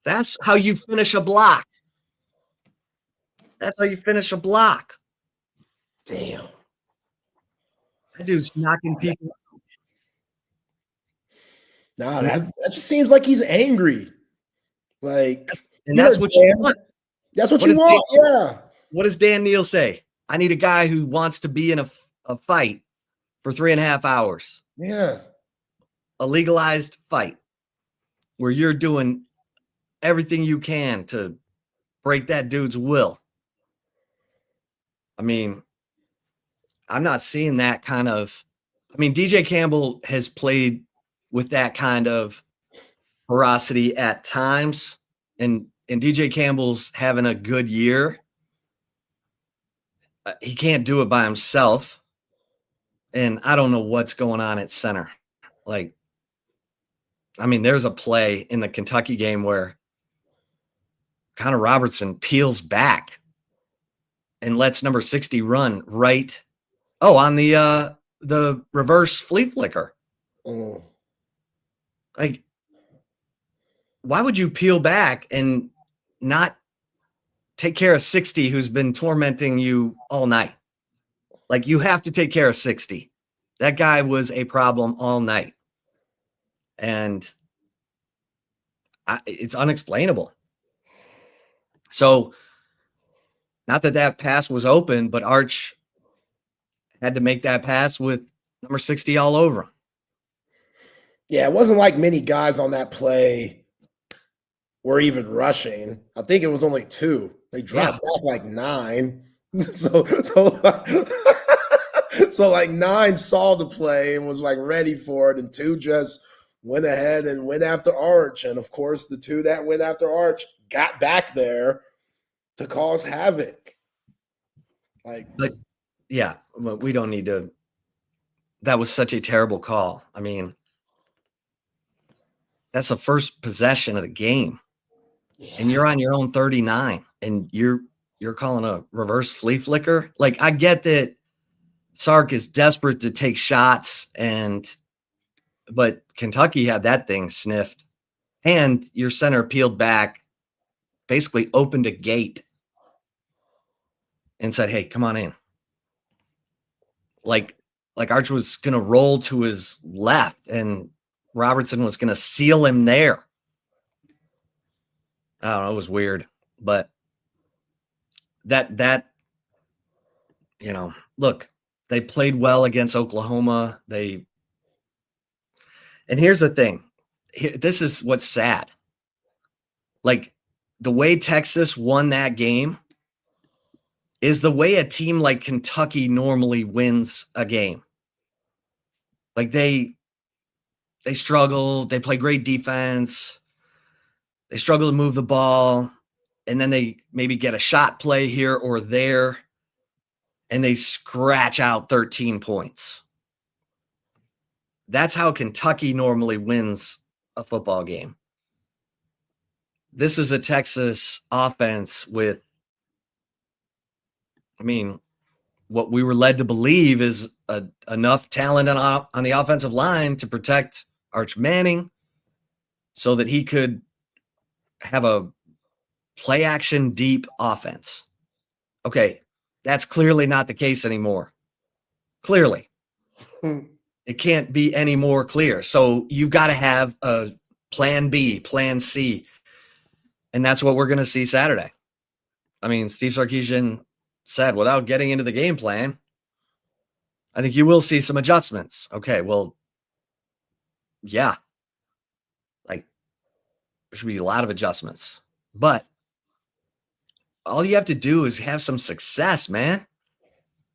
That's how you finish a block. That's how you finish a block. Damn. That dude's knocking people. Nah, that just seems like he's angry. Like, and that's what you want. That's what you want. Yeah. What does Dan Neal say? I need a guy who wants to be in a fight for 3.5 hours. Yeah. A legalized fight where you're doing everything you can to break that dude's will. I mean, I'm not seeing that kind of. I mean, DJ Campbell has played with that kind of ferocity at times, and DJ Campbell's having a good year. He can't do it by himself, and I don't know what's going on at center. Like, I mean, there's a play in the Kentucky game where Connor Robertson peels back and lets number 60 run right. Oh, on the reverse flea flicker. Like, why would you peel back and not take care of 60 who's been tormenting you all night? Like, you have to take care of 60. That guy was a problem all night. And it's unexplainable. So not that pass was open, but Arch had to make that pass with number 60 all over him. Yeah, it wasn't like many guys on that play were even rushing. I think it was only 2. They dropped back like 9. So like 9 saw the play and was like ready for it, and 2 just went ahead and went after Arch. And of course, the 2 that went after Arch got back there to cause havoc. But yeah, we don't need to. That was such a terrible call. I mean, that's the first possession of the game, and you're on your own 39, and you're calling a reverse flea flicker. Like, I get that Sark is desperate to take shots, but Kentucky had that thing sniffed, and your center peeled back, basically opened a gate, and said, "Hey, come on in." Like Arch was going to roll to his left, and Robertson was going to seal him there. I don't know. It was weird, but that look, they played well against Oklahoma. And here's the thing. This is what's sad. Like, the way Texas won that game is the way a team like Kentucky normally wins a game. Like, they struggle. They play great defense. They struggle to move the ball. And then they maybe get a shot play here or there, and they scratch out 13 points. That's how Kentucky normally wins a football game. This is a Texas offense with, what we were led to believe is enough talent on the offensive line to protect Arch Manning so that he could have a play action deep offense. Okay, that's clearly not the case anymore. Clearly. It can't be any more clear. So you've got to have a plan B, plan C. And that's what we're going to see Saturday. Steve Sarkisian said, without getting into the game plan, I think you will see some adjustments. Okay, well, yeah. Like, there should be a lot of adjustments. But all you have to do is have some success, man.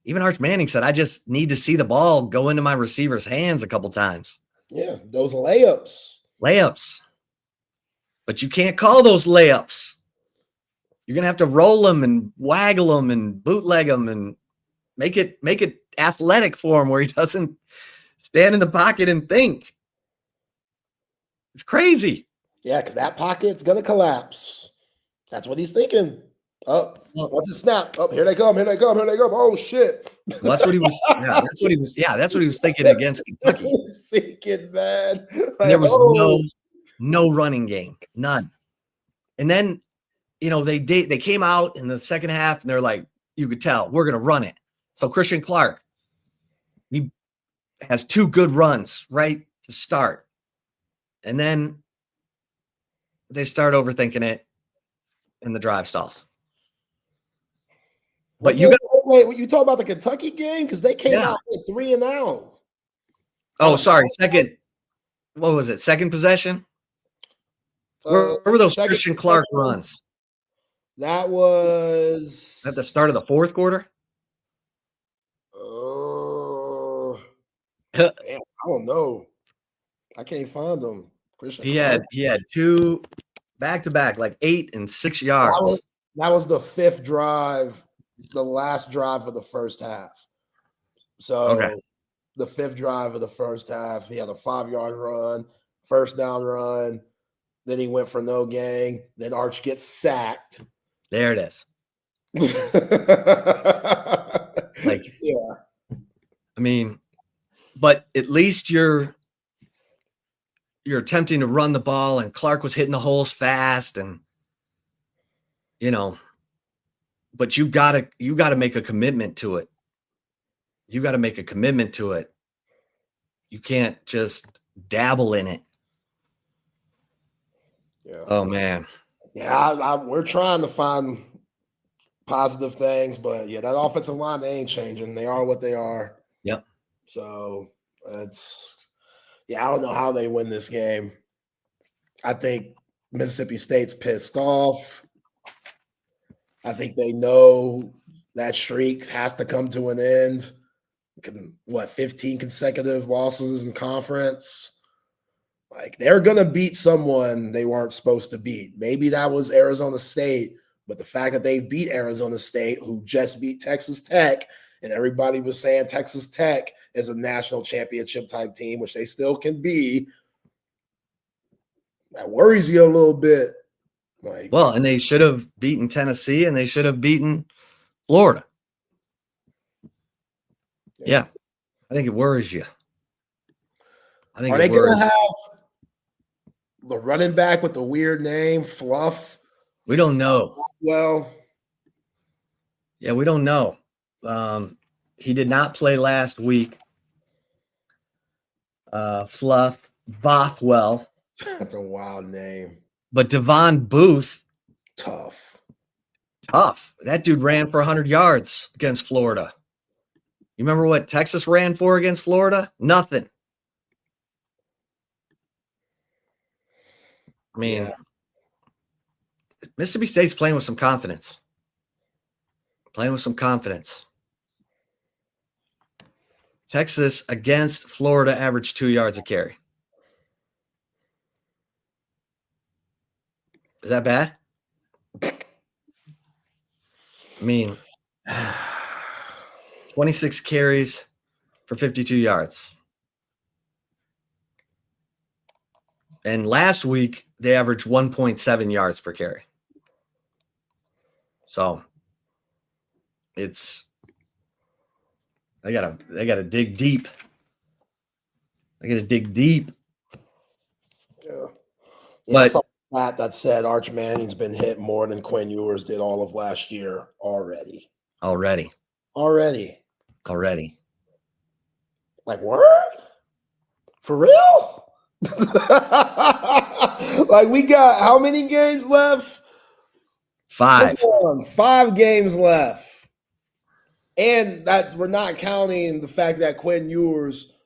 Even Arch Manning said, I just need to see the ball go into my receiver's hands a couple times. Yeah, those layups. But you can't call those layups. You're going to have to roll them and waggle them and bootleg them and make it athletic for him where he doesn't stand in the pocket and think. It's crazy. Yeah, because that pocket's going to collapse. That's what he's thinking. Oh, what's the snap? Oh, here they come. Oh, shit. Well, that's what he was. Yeah, that's what he was thinking against Kentucky. He was thinking, man. Like, there was no running game, none. And then, they came out in the second half and they're like, you could tell we're going to run it. So Christian Clark, he has 2 good runs right to start, and then they start overthinking it, and the drive stalls. But you talk about the Kentucky game because they came out with 3-0. Oh, sorry. Second. What was it? Second possession. Where were those Christian Clark runs? That was at the start of the fourth quarter. I don't know. I can't find them. Christian he had 2 back-to-back, like 8 and 6 yards. That was the 5th drive, the last drive of the first half. So the 5th drive of the first half, he had a 5-yard run, first down run. Then he went for no gain. Then Arch gets sacked. There it is. But at least you're attempting to run the ball, and Clark was hitting the holes fast, and but you gotta make a commitment to it. You can't just dabble in it. Yeah. Oh man. Yeah, we're trying to find positive things, but yeah, that offensive line, they ain't changing. They are what they are. Yep. So I don't know how they win this game. I think Mississippi State's pissed off. I think they know that streak has to come to an end. 15 consecutive losses in conference? Like, they're going to beat someone they weren't supposed to beat. Maybe that was Arizona State, but the fact that they beat Arizona State, who just beat Texas Tech, and everybody was saying Texas Tech is a national championship type team, which they still can be, that worries you a little bit. Well, and they should have beaten Tennessee, and they should have beaten Florida. Yeah. I think it worries you. Are they going to have the running back with the weird name, Fluff? We don't know. Well, yeah, we don't know. He did not play last week. Fluff Bothwell. That's a wild name. But Devon Booth. Tough. That dude ran for 100 yards against Florida. You remember what Texas ran for against Florida? Nothing. I mean, Mississippi State's playing with some confidence. Texas against Florida averaged 2 yards a carry. Is that bad? I mean, 26 carries for 52 yards. And last week, they averaged 1.7 yards per carry. So they gotta dig deep. Yeah. But that said, Arch Manning's been hit more than Quinn Ewers did all of last year already. Like, word? For real? Like, we got how many games left? 5. 5 games left. And we're not counting the fact that Quinn Ewers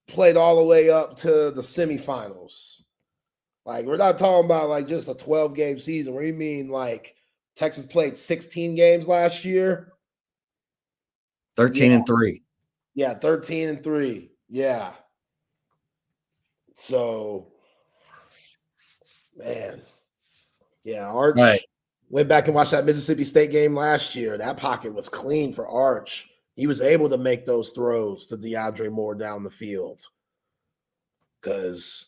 played all the way up to the semifinals. Like, we're not talking about like just a 12-game season. What do you mean, like Texas played 16 games last year? 13-3. Yeah, 13-3. Yeah. So, man. Yeah, Arch went back and watched that Mississippi State game last year. That pocket was clean for Arch. He was able to make those throws to DeAndre Moore down the field. Because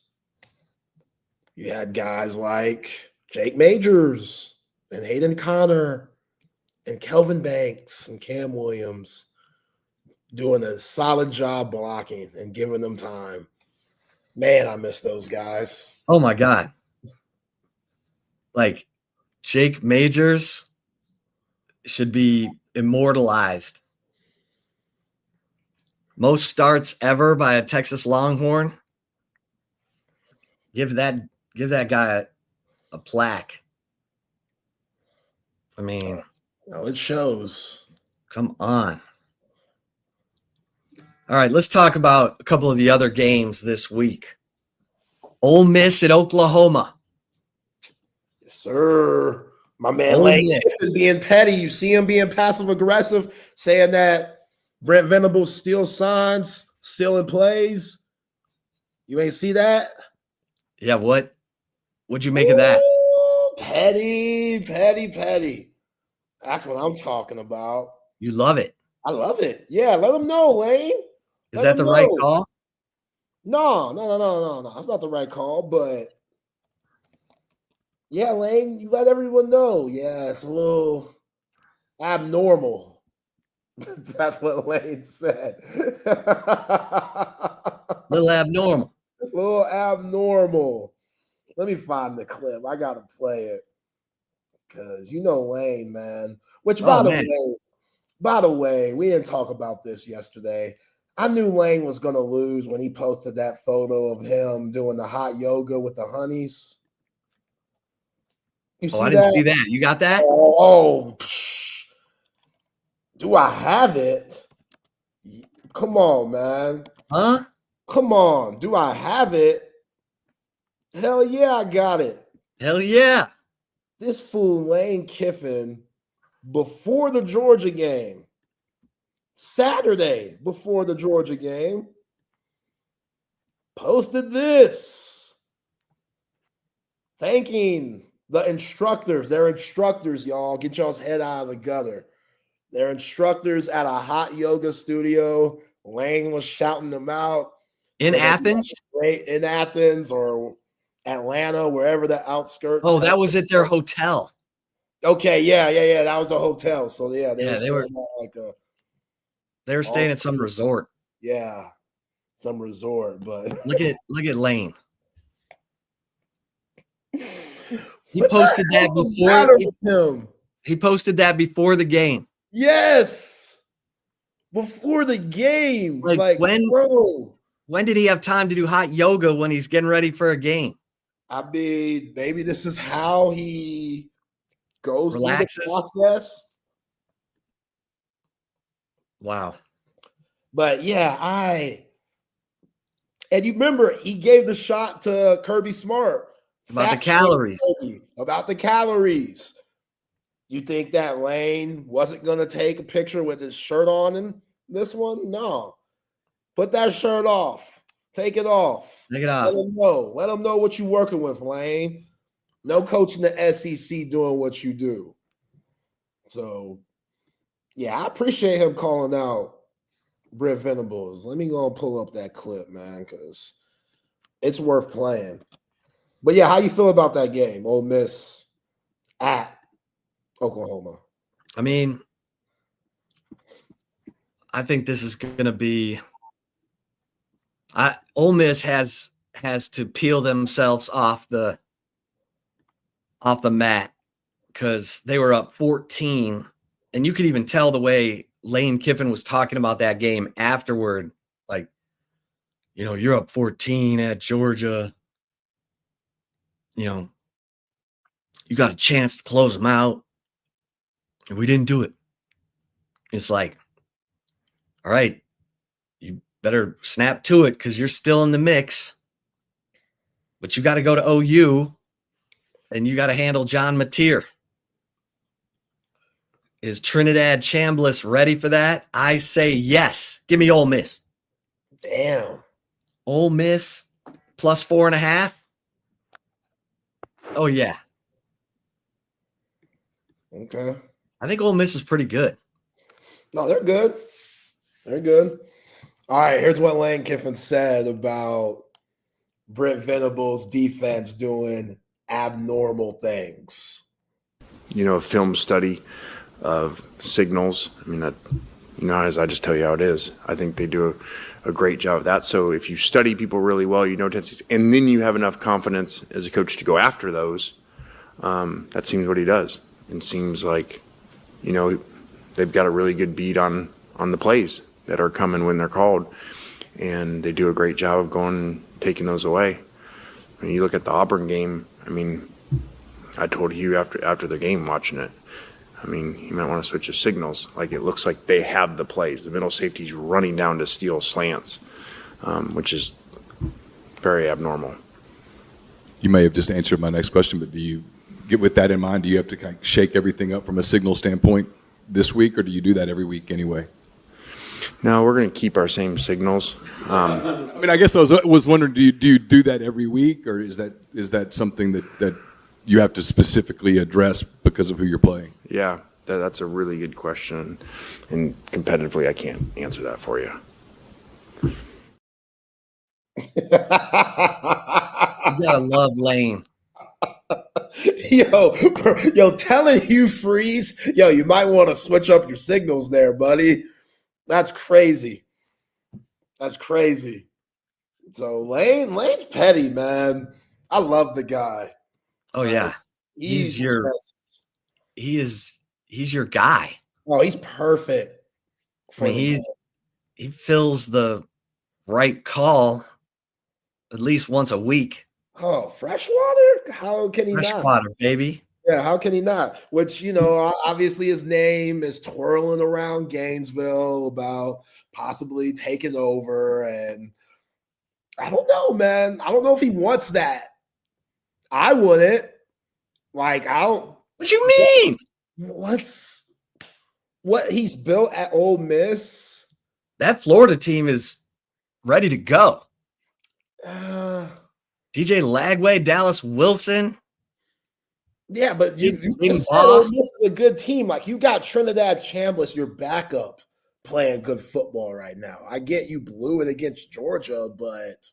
you had guys like Jake Majors and Hayden Connor and Kelvin Banks and Cam Williams doing a solid job blocking and giving them time. Man, I miss those guys. Oh, my God. Like, Jake Majors should be immortalized. Most starts ever by a Texas Longhorn. Give that guy a plaque. I mean, no, it shows. Come on. All right, let's talk about a couple of the other games this week. Ole Miss at Oklahoma. Yes, sir. My man Lane being petty. You see him being passive aggressive, saying that Brent Venables still signs, still in plays. You ain't see that? Yeah, what'd you make of that? Petty. That's what I'm talking about. You love it. I love it. Yeah, let them know, Lane. Is that the right call? No. That's not the right call, but yeah, Lane, you let everyone know. Yeah, it's a little abnormal. That's what Lane said. Little abnormal. A little abnormal. Let me find the clip. I gotta play it. Because you know Lane, man. Which by the way, we didn't talk about this yesterday. I knew Lane was gonna lose when he posted that photo of him doing the hot yoga with the honeys. You Oh, see I didn't that? see that. You got that? Oh, do I have it? Come on, man. Huh? Come on. Do I have it? Hell yeah, I got it. Hell yeah. This fool Lane Kiffin, before the Georgia game, Saturday before the Georgia game, posted this, thanking the instructors. They're instructors, y'all. Get y'all's head out of the gutter. They're instructors at a hot yoga studio. Lane was shouting them out. In Athens? In Athens or Atlanta, wherever the outskirts. Oh, that was at their hotel. Okay, yeah. That was the hotel. So yeah, They were staying at some resort. Yeah, some resort. But look at Lane. He posted that before. He posted that before the game. Yes, before the game. Like when did he have time to do hot yoga when he's getting ready for a game? I mean, maybe this is how he goes Relaxes. Through the process. Wow. But yeah, and you remember he gave the shot to Kirby Smart about the calories. About the calories. You think that Lane wasn't going to take a picture with his shirt on in this one? No. Put that shirt off. Take it off. Take it off. Let him know. Let him know what you're working with, Lane. No coach in the SEC doing what you do. So, yeah, I appreciate him calling out Brent Venables. Let me go and pull up that clip, man, because it's worth playing. But, yeah, how you feel about that game, Ole Miss at Oklahoma? I mean, I think this is going to be Ole Miss has to peel themselves off the mat because they were up 14, and you could even tell the way Lane Kiffin was talking about that game afterward, like, you know, you're up 14 at Georgia, you know, you got a chance to close them out, and we didn't do it. It's like, all right, you better snap to it because you're still in the mix, but you got to go to OU and you got to handle John Mateer. Is Trinidad Chambliss ready for that? I say yes. Give me Ole Miss. Damn. Ole Miss plus 4.5. Oh, yeah. Okay. I think Ole Miss is pretty good. No, they're good. They're good. All right, here's what Lane Kiffin said about Brent Venables' defense doing abnormal things. You know, a film study of signals. I mean, as I just tell you how it is. I think they do a great job of that. So if you study people really well, you know tendencies, and then you have enough confidence as a coach to go after those, that seems what he does. It seems like, you know, they've got a really good beat on the plays that are coming when they're called, and they do a great job of going and taking those away. When you look at the Auburn game, I mean, I told Hugh after the game watching it, I mean, you might want to switch the signals. Like, it looks like they have the plays. The middle safety's running down to steal slants, which is very abnormal. You may have just answered my next question, but do you get with that in mind? Do you have to kind of shake everything up from a signal standpoint this week, or do you do that every week anyway? No, we're going to keep our same signals. I mean, I guess I was wondering, do you do that every week, or is that something that you have to specifically address because of who you're playing? Yeah, that's a really good question, and competitively, I can't answer that for you. You gotta love Lane. Yo, telling Hugh Freeze, you might want to switch up your signals there, buddy. That's crazy. That's crazy. So Lane's petty, man. I love the guy. Oh yeah. He's your guy. Oh, he's perfect. I mean, he fills the right call at least once a week. Oh, freshwater? How can he not? Freshwater, baby. Yeah, how can he not? Which, you know, obviously his name is twirling around Gainesville about possibly taking over. And I don't know, man. I don't know if he wants that. I wouldn't. Like, I don't. What you mean? What he's built at Ole Miss? That Florida team is ready to go. DJ Lagway, Dallas Wilson. Yeah, but you just said Ole Miss is a good team. Like, you got Trinidad Chambliss, your backup, playing good football right now. I get you blew it against Georgia, but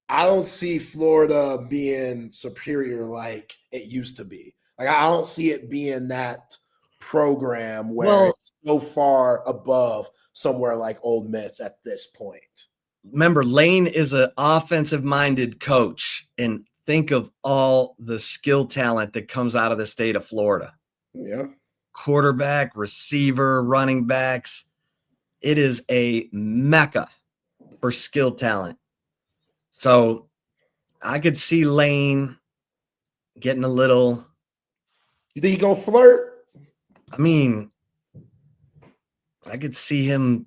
I don't see Florida being superior like it used to be. Like, I don't see it being that program where it's so far above somewhere like Ole Miss at this point. Remember, Lane is an offensive-minded coach, and think of all the skill talent that comes out of the state of Florida. Yeah. Quarterback, receiver, running backs. It is a mecca for skill talent. So I could see Lane getting a little. You think he gonna flirt? I mean, I could see him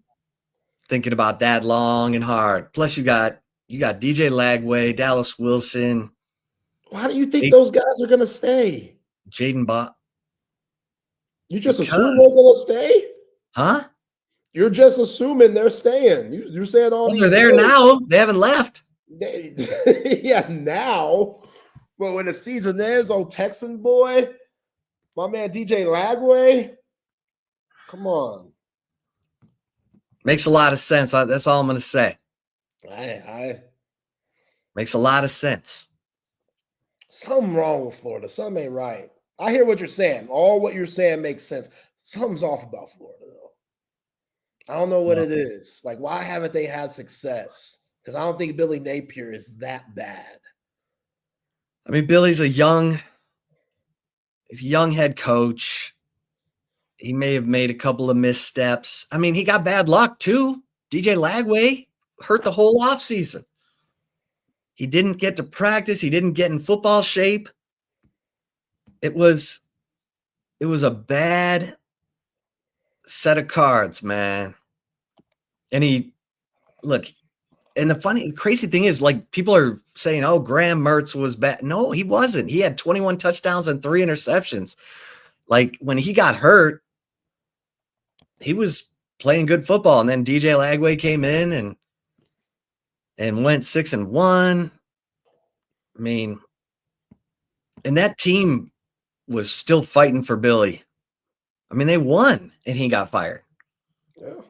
thinking about that long and hard. Plus, you got DJ Lagway, Dallas Wilson. Why do you think those guys are gonna stay? Jaden Bott. You just assume they're gonna stay? Huh? You're just assuming they're staying. You're saying all these. They're there now. They haven't left. Yeah, now. But when the season ends, old Texan boy, my man DJ Lagway, come on. Makes a lot of sense. That's all I'm going to say. Makes a lot of sense. Something wrong with Florida. Something ain't right. I hear what you're saying. All what you're saying makes sense. Something's off about Florida, though. I don't know what it is. Like, why haven't they had success? Because I don't think Billy Napier is that bad. I mean, Billy's a young head coach. He may have made a couple of missteps. I mean, he got bad luck too. DJ Lagway hurt the whole offseason. He didn't get to practice. He didn't get in football shape. It was a bad set of cards, man. And the crazy thing is, like, people are saying, oh, Graham Mertz was bad. No, he wasn't. He had 21 touchdowns and 3 interceptions. Like, when he got hurt, he was playing good football. And then DJ Lagway came in and went 6-1. I mean, and that team was still fighting for Billy. I mean, they won and he got fired. Yeah.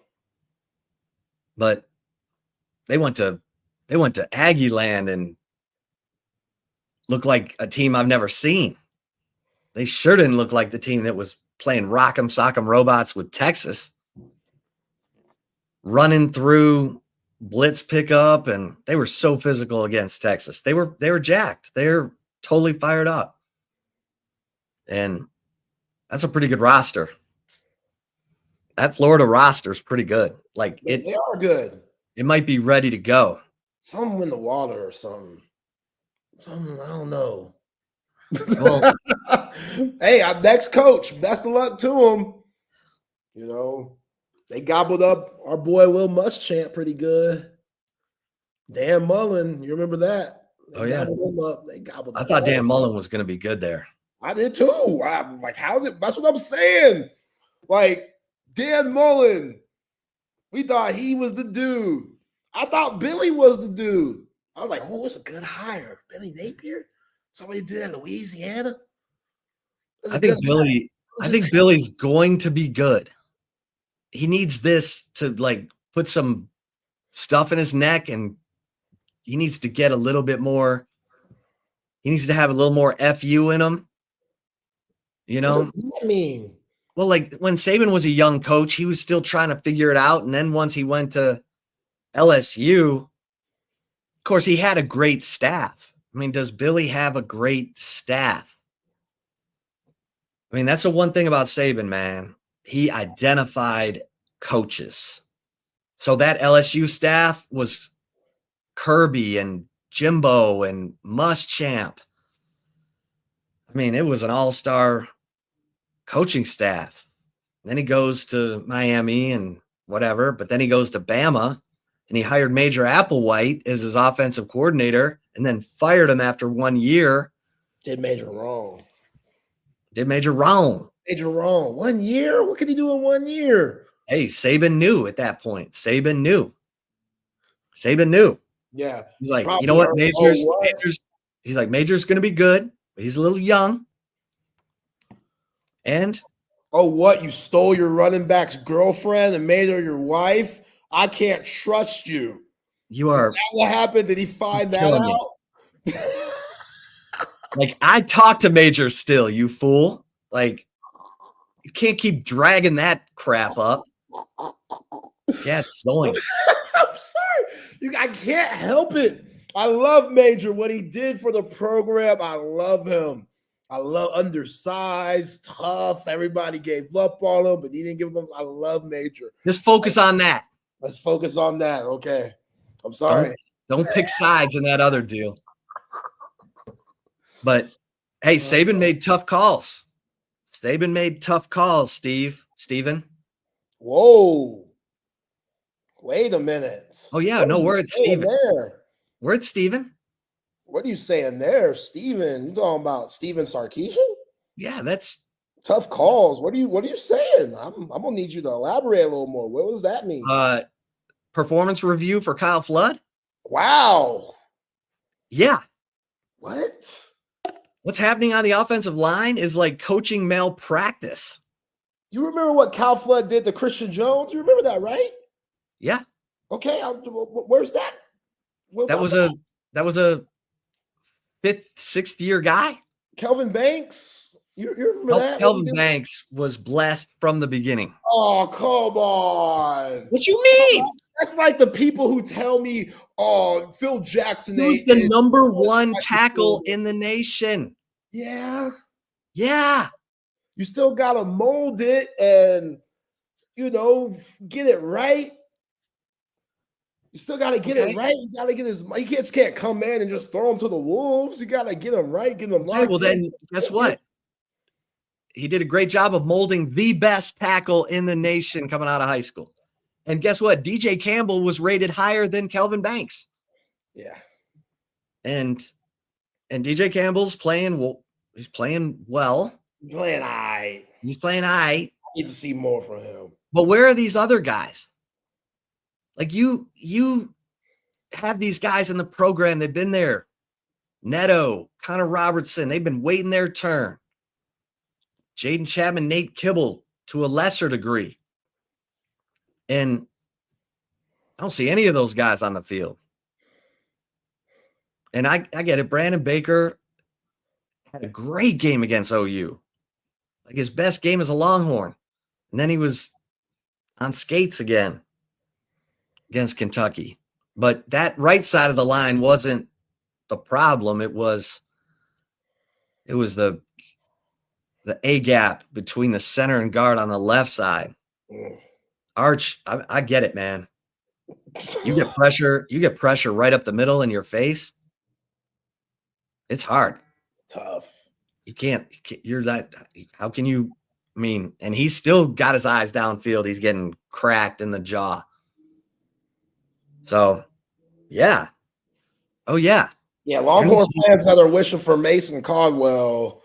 But they went to Aggie land and looked like a team I've never seen. They sure didn't look like the team that was playing rock'em sock'em robots with Texas, running through blitz pickup, and they were so physical against Texas. They were jacked. They're totally fired up, and that's a pretty good roster. That Florida roster is pretty good. Like, they are good. It might be ready to go. Something in the water or something. Something, I don't know. Well, hey, our next coach, best of luck to him. You know, they gobbled up our boy Will Muschamp pretty good. Dan Mullen, you remember that? Oh, yeah. They gobbled I thought Dan Mullen was going to be good there. I did too. I'm like, that's what I'm saying. Like, Dan Mullen, we thought he was the dude. I thought Billy was the dude. I was like, oh, it's a good hire. Billy Napier? Somebody did in Louisiana? I think Billy's going to be good. He needs this to, like, put some stuff in his neck, and he needs to get a little bit more. He needs to have a little more FU in him. You know? What does that mean? Well, like, when Saban was a young coach, he was still trying to figure it out. And then once he went to LSU, of course, he had a great staff. I mean, does Billy have a great staff? I mean, that's the one thing about Saban, man. He identified coaches. So that LSU staff was Kirby and Jimbo and Muschamp. I mean, it was an all-star coaching staff. Then he goes to Miami and whatever, but then he goes to Bama and he hired Major Applewhite as his offensive coordinator and then fired him after 1 year. Did Major wrong. Major wrong. 1 year? What could he do in 1 year? Hey, Saban knew at that point. Saban knew. Yeah. He's like, you know what, he's like, Major's going to be good, but he's a little young. And oh, what? You stole your running back's girlfriend and made her your wife? I can't trust you. You are. Is that what happened? Did he find that out? Like, I talk to Major still, you fool. Like, you can't keep dragging that crap up. Yeah, zoinks. I'm sorry. I can't help it. I love Major. What he did for the program, I love him. I love undersized, tough. Everybody gave up on him, but he didn't give up. I love Major. Just focus on that. Let's focus on that. Okay. I'm sorry. Don't pick sides in that other deal. But, hey, Saban made tough calls. Steven. Whoa. Wait a minute. Oh, yeah. No, we're at Steven. We're at Steven. What are you saying there, Steven? You talking about Steven Sarkisian? Yeah, that's tough calls. What are you saying? I'm gonna need you to elaborate a little more. What does that mean? Performance review for Kyle Flood. Wow. Yeah. What? What's happening on the offensive line is like coaching malpractice. You remember what Kyle Flood did to Christian Jones? You remember that, right? Yeah. Okay. Where's that? That was a fifth, sixth year guy. Kelvin Banks. You remember that? Kelvin Banks was blessed from the beginning. Oh, come on. What you mean? That's like the people who tell me, oh, Phil Jackson. Who's the number one tackle in the nation? Yeah. Yeah. You still got to mold it and, get it right. You still got to get it right. You got to get you just can't come in and just throw him to the wolves. You got to get him right, get him right. Well, then guess what? He did a great job of molding the best tackle in the nation coming out of high school. And guess what? DJ Campbell was rated higher than Kelvin Banks. Yeah. And DJ Campbell's playing well. He's playing well. He's playing all right. I need to see more from him. But where are these other guys? Like you have these guys in the program. They've been there. Neto, Connor Robertson, they've been waiting their turn. Jaden Chapman, Nate Kibble to a lesser degree. And I don't see any of those guys on the field. And I get it. Brandon Baker had a great game against OU. Like his best game as a Longhorn. And then he was on skates again against Kentucky. But that right side of the line wasn't the problem. It was the A gap between the center and guard on the left side. Arch, I get it, man. You get pressure right up the middle in your face. It's hard. Tough. How can you, and he's still got his eyes downfield. He's getting cracked in the jaw. So, yeah. Oh, yeah. Yeah, Longhorn fans that are wishing for Mason Caldwell,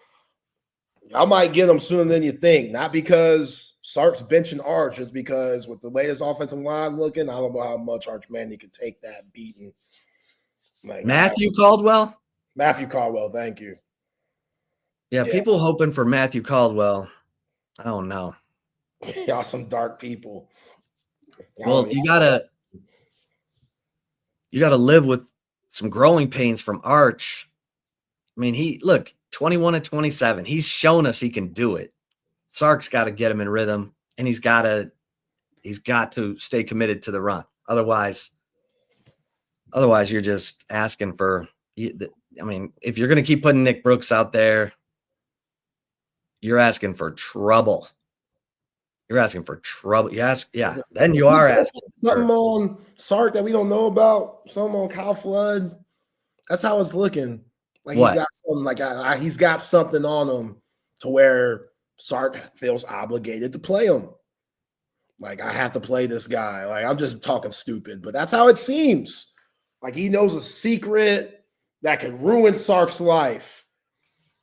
I might get him sooner than you think. Not because Sark's benching Arch, just because with the way his offensive line looking, I don't know how much Arch Manning could take that beating. Matthew Caldwell? Matthew Caldwell, thank you. Yeah, people hoping for Matthew Caldwell. I don't know. Y'all some dark people. Well, you gotta live with some growing pains from Arch. 21 and 27. He's shown us he can do it. Sark's got to get him in rhythm, and he's got to stay committed to the run. Otherwise you're just asking for. If you're going to keep putting Nick Brooks out there, you're asking for trouble. You're asking for trouble. Then you are asking something on Sark that we don't know about. Something on Kyle Flood. That's how it's looking. Like What? he's got something like he's got something on him to where Sark feels obligated to play him. Like, I have to play this guy. Like, I'm just talking stupid, but that's how it seems. Like, he knows a secret that can ruin Sark's life.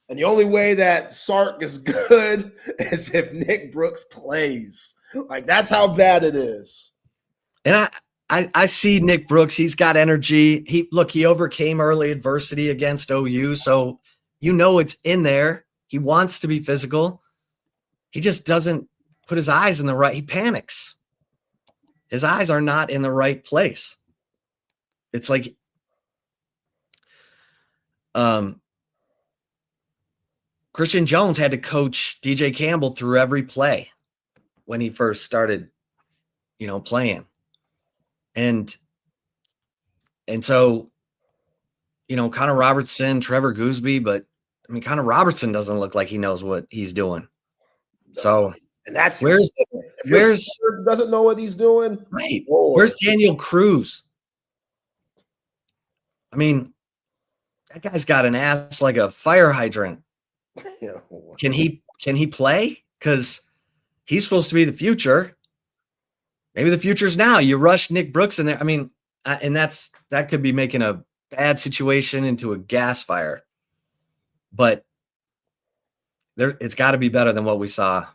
And the only way that Sark is good is if Nick Brooks plays. Like, that's how bad it is. And I see Nick Brooks. He's got energy. He overcame early adversity against OU. So, it's in there. He wants to be physical. He just doesn't put his eyes in the right. He panics. His eyes are not in the right place. It's like, Christian Jones had to coach DJ Campbell through every play when he first started, playing. And so, Connor Robertson, Trevor Gooseby, but I mean, Connor Robertson doesn't look like he knows what he's doing. So, and that's where's doesn't know what he's doing. Right. Where's Daniel Cruz? I mean, that guy's got an ass like a fire hydrant. Yeah. Can he play? Because he's supposed to be the future. Maybe the future's now. You rush Nick Brooks in there. I mean, and that could be making a bad situation into a gas fire. But it's got to be better than what we saw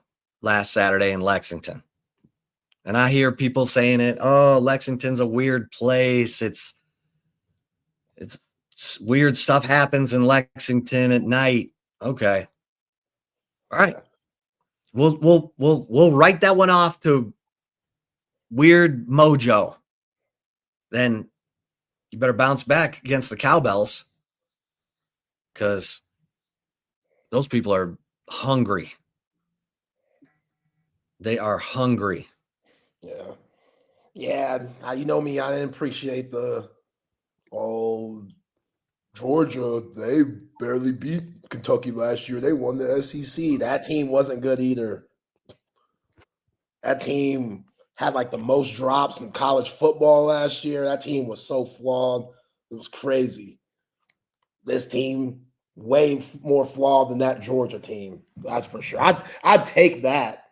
last Saturday in Lexington. And I hear people saying it, oh, Lexington's a weird place. It's weird stuff happens in Lexington at night. Okay. All right. We'll write that one off to weird mojo. Then you better bounce back against the Cowbells, because those people are hungry. They are hungry. Yeah. Yeah. You know me, I didn't appreciate Georgia, they barely beat Kentucky last year. They won the SEC. That team wasn't good either. That team had like the most drops in college football last year. That team was so flawed. It was crazy. This team, way more flawed than that Georgia team. That's for sure. I'd take that.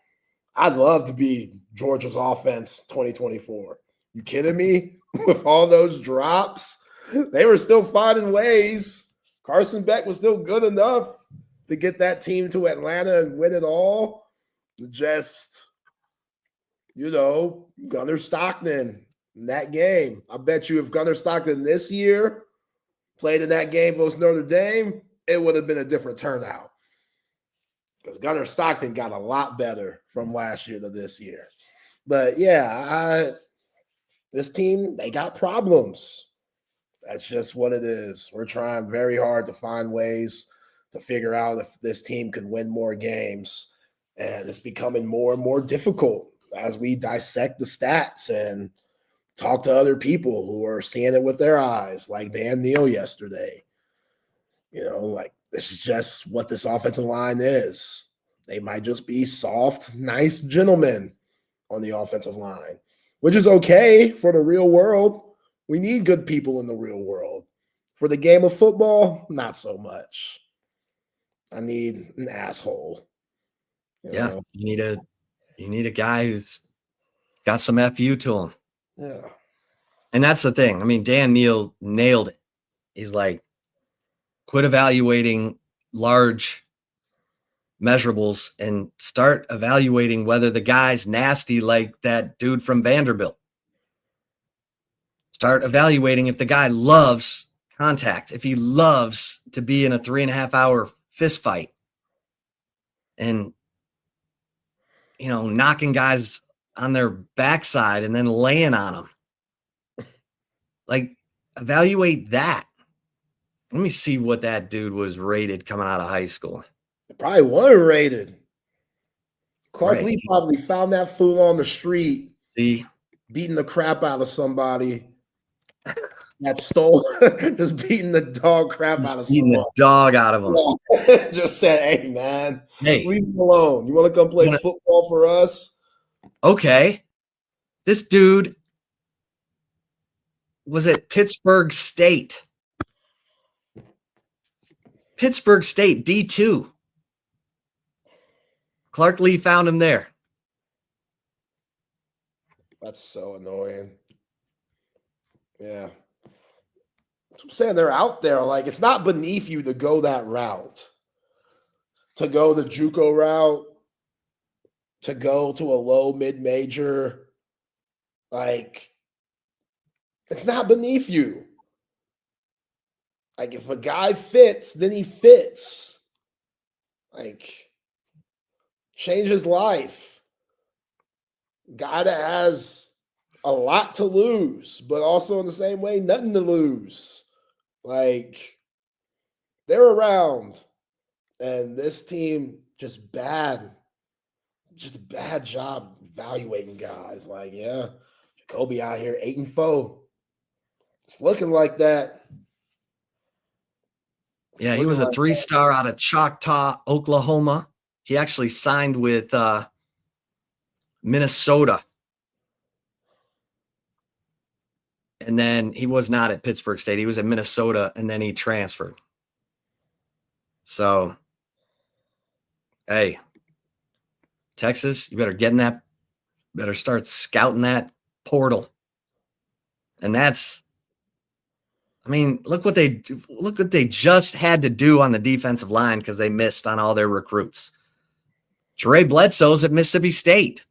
I'd love to be Georgia's offense 2024. You kidding me? With all those drops, they were still finding ways. Carson Beck was still good enough to get that team to Atlanta and win it all. Just, Gunnar Stockton in that game. I bet you if Gunnar Stockton this year played in that game versus Notre Dame, it would have been a different turnout. Because Gunnar Stockton got a lot better from last year to this year. But yeah, this team, they got problems. That's just what it is. We're trying very hard to find ways to figure out if this team can win more games. And it's becoming more and more difficult as we dissect the stats and talk to other people who are seeing it with their eyes, like Dan Neal yesterday. This is just what this offensive line is. They might just be soft, nice gentlemen on the offensive line, which is okay for the real world. We need good people in the real world. For the game of football, not so much. I need an asshole. You need a guy who's got some FU to him. Yeah. And that's the thing. I mean, Dan Neal nailed it. He's like, quit evaluating large measurables and start evaluating whether the guy's nasty like that dude from Vanderbilt. Start evaluating if the guy loves contact, if he loves to be in a 3.5 hour fist fight and, knocking guys on their backside and then laying on them. Like, evaluate that. Let me see what that dude was rated coming out of high school. It probably wasn't rated. Clark Right. Lee probably found that fool on the street. See? Beating the crap out of somebody that stole, just beating the dog crap out of Beating someone. the dog out of him. Just said, hey, man, Hey. leave him alone. You want to come play football for us? Okay. This dude was at Pittsburgh State. Pittsburgh State, D2. Clark Lee found him there. That's so annoying. Yeah. I'm saying they're out there. Like, it's not beneath you to go that route, to go the JUCO route, to go to a low mid-major. Like, it's not beneath you. Like, if a guy fits, then he fits. Like, change his life. Guy that has a lot to lose, but also in the same way, nothing to lose. Like, they're around, and this team just a bad job evaluating guys. Like, yeah, Jacoby out here 8-4. It's looking like that. Yeah, he was a 3-star out of Choctaw, Oklahoma. He actually signed with Minnesota. And then he was not at Pittsburgh State. He was at Minnesota, and then he transferred. So, hey, Texas, you better get in that, better start scouting that portal. And that's, I mean, look what they just had to do on the defensive line because they missed on all their recruits. Dre Bledsoe's at Mississippi State.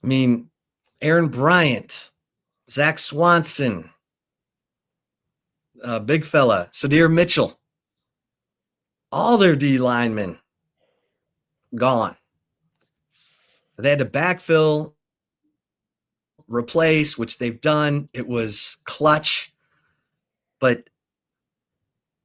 I mean, Aaron Bryant, Zach Swanson, big fella, Sadir Mitchell, all their D linemen gone. They had to backfill, replace, which they've done. It was clutch. But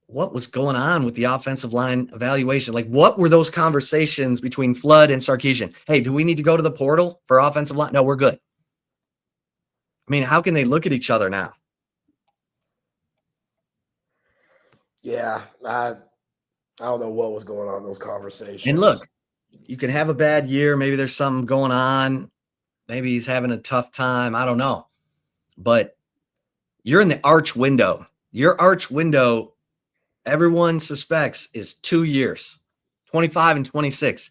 what was going on with the offensive line evaluation? Like, what were those conversations between Flood and Sarkisian? Hey, do we need to go to the portal for offensive line? No, we're good. I mean, how can they look at each other now? Yeah, I don't know what was going on in those conversations. And look, you can have a bad year. Maybe there's something going on. Maybe he's having a tough time. I don't know. But you're in the arch window. Your arch window, everyone suspects, is 2 years, 25 and 26.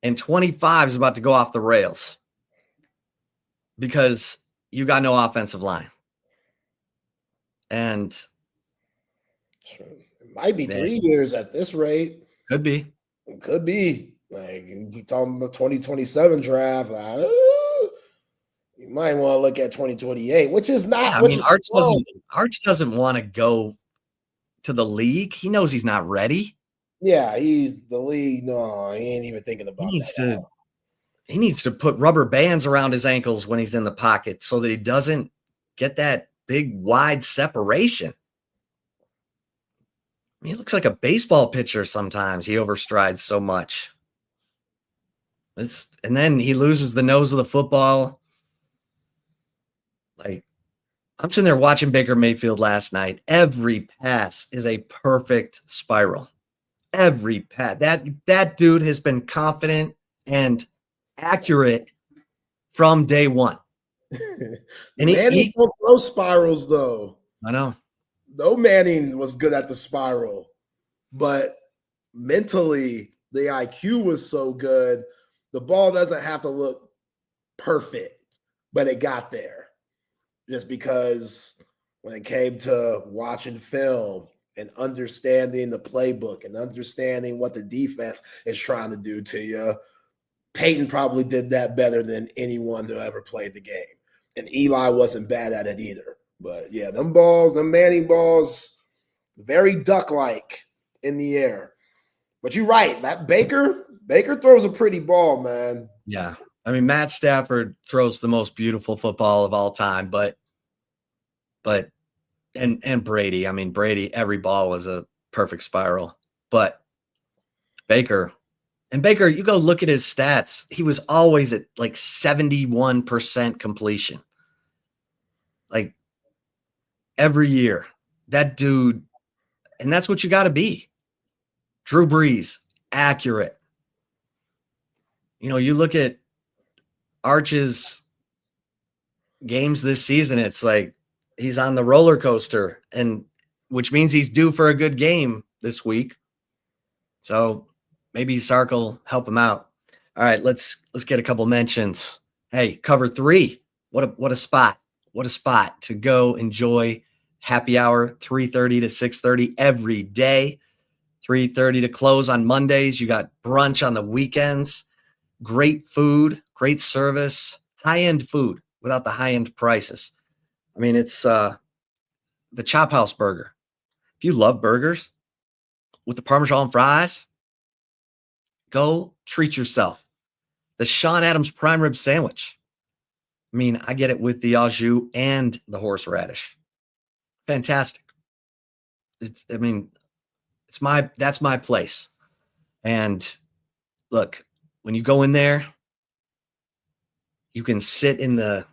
And 25 is about to go off the rails because you got no offensive line. And it might be 3 years at this rate. Could be. It could be. Like, you talking about 2027 draft. You might want to look at 2028, which is not. Yeah, I mean, Arch doesn't want to go to the league. He knows he's not ready. Yeah, he's the league. No, he ain't even thinking about that. He needs to put rubber bands around his ankles when he's in the pocket so that he doesn't get that big wide separation. I mean, he looks like a baseball pitcher sometimes. He overstrides so much. And then he loses the nose of the football. Like, I'm sitting there watching Baker Mayfield last night. Every pass is a perfect spiral. Every pass. That dude has been confident and accurate from day one. And he don't throw spirals, though. I know. Though Manning was good at the spiral, but mentally the IQ was so good, the ball doesn't have to look perfect, but it got there. Just because when it came to watching film and understanding the playbook and understanding what the defense is trying to do to you, Peyton probably did that better than anyone who ever played the game. And Eli wasn't bad at it either. But yeah, them Manning balls, very duck-like in the air. But you're right, that Baker throws a pretty ball, man. Yeah. I mean, Matt Stafford throws the most beautiful football of all time, but Brady, I mean, Brady, every ball was a perfect spiral. But Baker, you go look at his stats. He was always at like 71% completion. Like every year, that dude, and that's what you got to be. Drew Brees, accurate. You know, you look at Arch's games this season, it's like he's on the roller coaster. And which means he's due for a good game this week. So maybe Sark will help him out. All right, let's get a couple mentions. Hey, cover 3. What a spot. What a spot to go enjoy happy hour, 3:30 to 6:30 every day. 3:30 to close on Mondays. You got brunch on the weekends. Great food, great service, high-end food without the high-end prices. I mean, it's the Chop House Burger. If you love burgers with the Parmesan fries, go treat yourself. The Sean Adams Prime Rib Sandwich. I mean, I get it with the au jus and the horseradish. Fantastic. That's my place. And look, when you go in there, you can sit they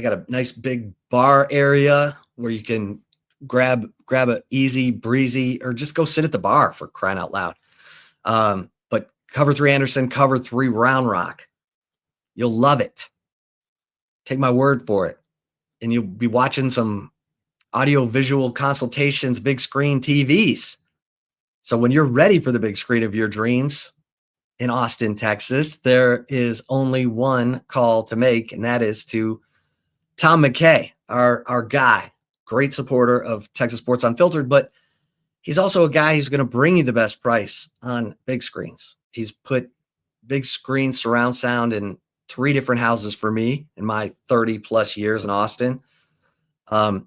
got a nice big bar area where you can grab a easy breezy, or just go sit at the bar, for crying out loud. But cover 3 Anderson, cover 3 Round Rock. You'll love it. Take my word for it. And you'll be watching some audio visual consultations, big screen TVs. So when you're ready for the big screen of your dreams in Austin, Texas, there is only one call to make, and that is to Tom McKay, our guy, great supporter of Texas Sports Unfiltered, but he's also a guy who's going to bring you the best price on big screens. He's put big screen surround sound in 3 different houses for me in my 30 plus years in Austin.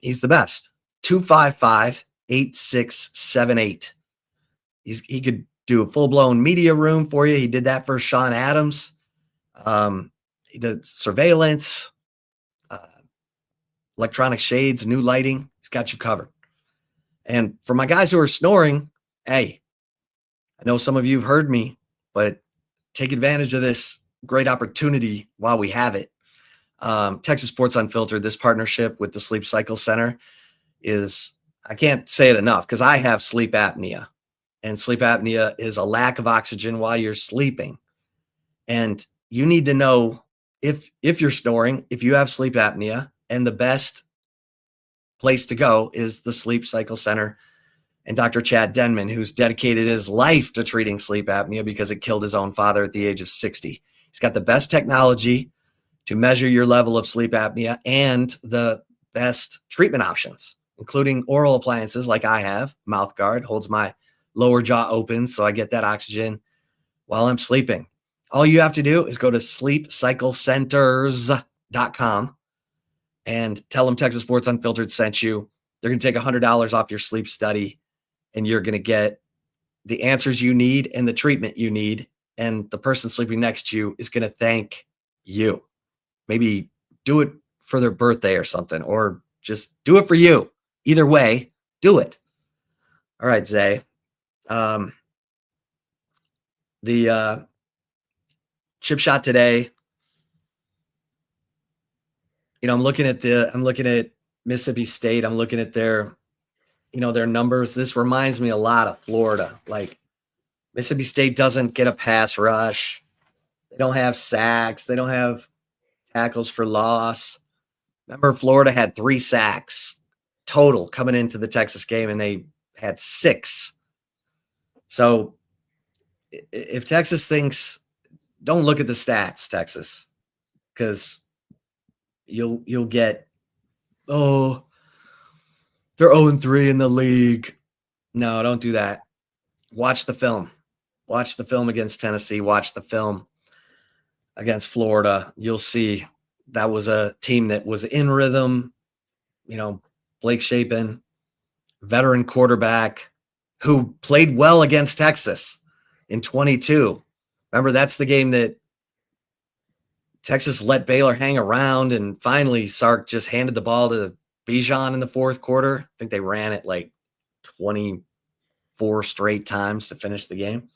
He's the best. 255-8678. He could do a full-blown media room for you. He did that for Sean Adams. He did surveillance, electronic shades, new lighting. He's got you covered. And for my guys who are snoring, hey, I know some of you have heard me, but take advantage of this great opportunity while we have it. Texas Sports Unfiltered, this partnership with the Sleep Cycle Center is, I can't say it enough, because I have sleep apnea. And sleep apnea is a lack of oxygen while you're sleeping. And you need to know if you're snoring, if you have sleep apnea, and the best place to go is the Sleep Cycle Center and Dr. Chad Denman, who's dedicated his life to treating sleep apnea because it killed his own father at the age of 60. He's got the best technology to measure your level of sleep apnea and the best treatment options, including oral appliances like I have. Mouth guard holds my lower jaw open so I get that oxygen while I'm sleeping. All you have to do is go to sleepcyclecenters.com and tell them Texas Sports Unfiltered sent you. They're going to take $100 off your sleep study, and you're going to get the answers you need and the treatment you need. And the person sleeping next to you is going to thank you. Maybe do it for their birthday or something, or just do it for you. Either way, do it. All right, Zay. The chip shot today. You know, I'm looking at Mississippi State. I'm looking at their numbers. This reminds me a lot of Florida. Like, Mississippi State doesn't get a pass rush. They don't have sacks. They don't have tackles for loss. Remember, Florida had 3 sacks total coming into the Texas game, and they had 6. So if Texas thinks, don't look at the stats, Texas, because you'll get, oh, they're 0-3 in the league. No, don't do that. Watch the film. Watch the film against Tennessee. Watch the film against Florida. You'll see that was a team that was in rhythm. You know, Blake Shapen, veteran quarterback who played well against Texas in 22. Remember, that's the game that Texas let Baylor hang around, and finally Sark just handed the ball to Bijan in the 4th quarter. I think they ran it like 24 straight times to finish the game.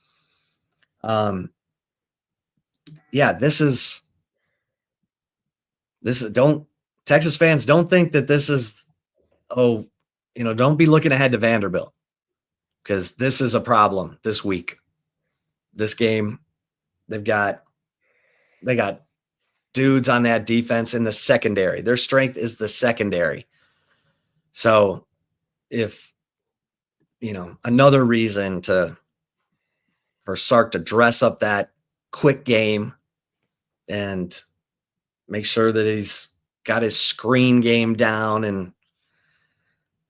Texas fans, don't think that this is, don't be looking ahead to Vanderbilt, because this is a problem this week. This game, they got dudes on that defense in the secondary. Their strength is the secondary. So if, another reason for Sark to dress up that quick game and make sure that he's got his screen game down and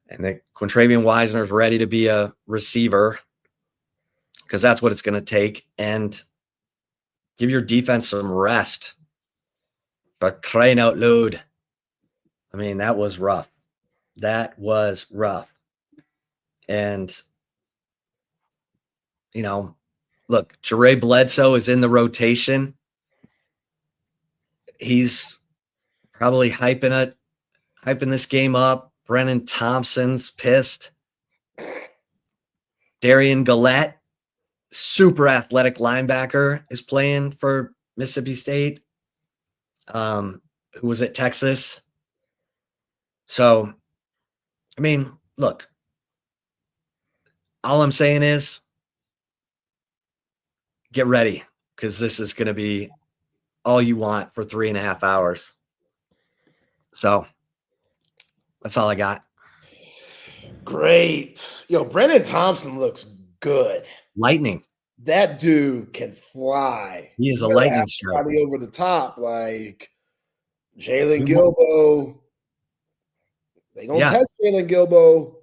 that Quintravian Wisner's ready to be a receiver, because that's what it's going to take, and give your defense some rest. For crying out loud. I mean, that was rough. And, look, Jere Bledsoe is in the rotation. He's probably hyping this game up. Brennan Thompson's pissed. Darian Gillette, super athletic linebacker, is playing for Mississippi State, who was at Texas. So, I mean, look, all I'm saying is get ready, because this is going to be all you want for 3.5 hours. So that's all I got. Great. Brennan Thompson looks good. Lightning. That dude can fly. He is a lightning strike. Over the top, like Jalen Gilbo. They gonna test Jalen Gilbo.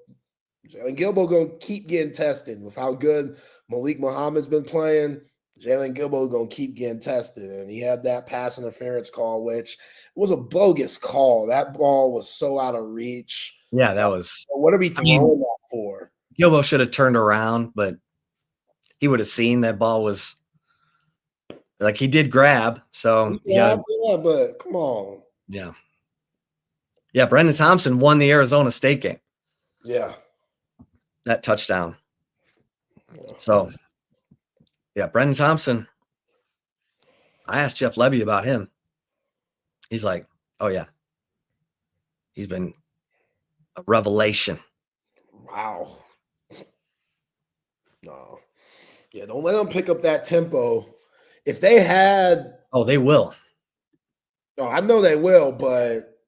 Jalen Gilbo gonna keep getting tested with how good Malik Muhammad's been playing. Jalen Gilbo gonna keep getting tested, and he had that pass interference call, which was a bogus call. That ball was so out of reach. Yeah, that was. What are we throwing that for? Gilbo should have turned around, but he would have seen that ball was like he did grab. So yeah, but come on. Yeah. Brendan Thompson won the Arizona State game. Yeah. That touchdown. So, Brendan Thompson. I asked Jeff Lebby about him. He's like, oh, yeah. He's been a revelation. Wow. No. Yeah, don't let them pick up that tempo. If they had... Oh, they will. No, I know they will, but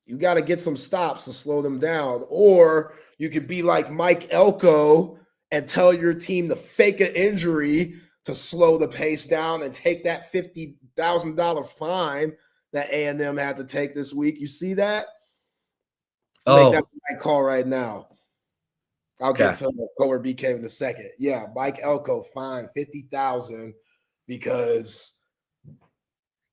you got to get some stops to slow them down. Or you could be like Mike Elko and tell your team to fake an injury to slow the pace down and take that $50,000 fine that A&M had to take this week. You see that? Make that right call right now. I'll get to the Collier BK in a second. Yeah, Mike Elko fined $50,000 because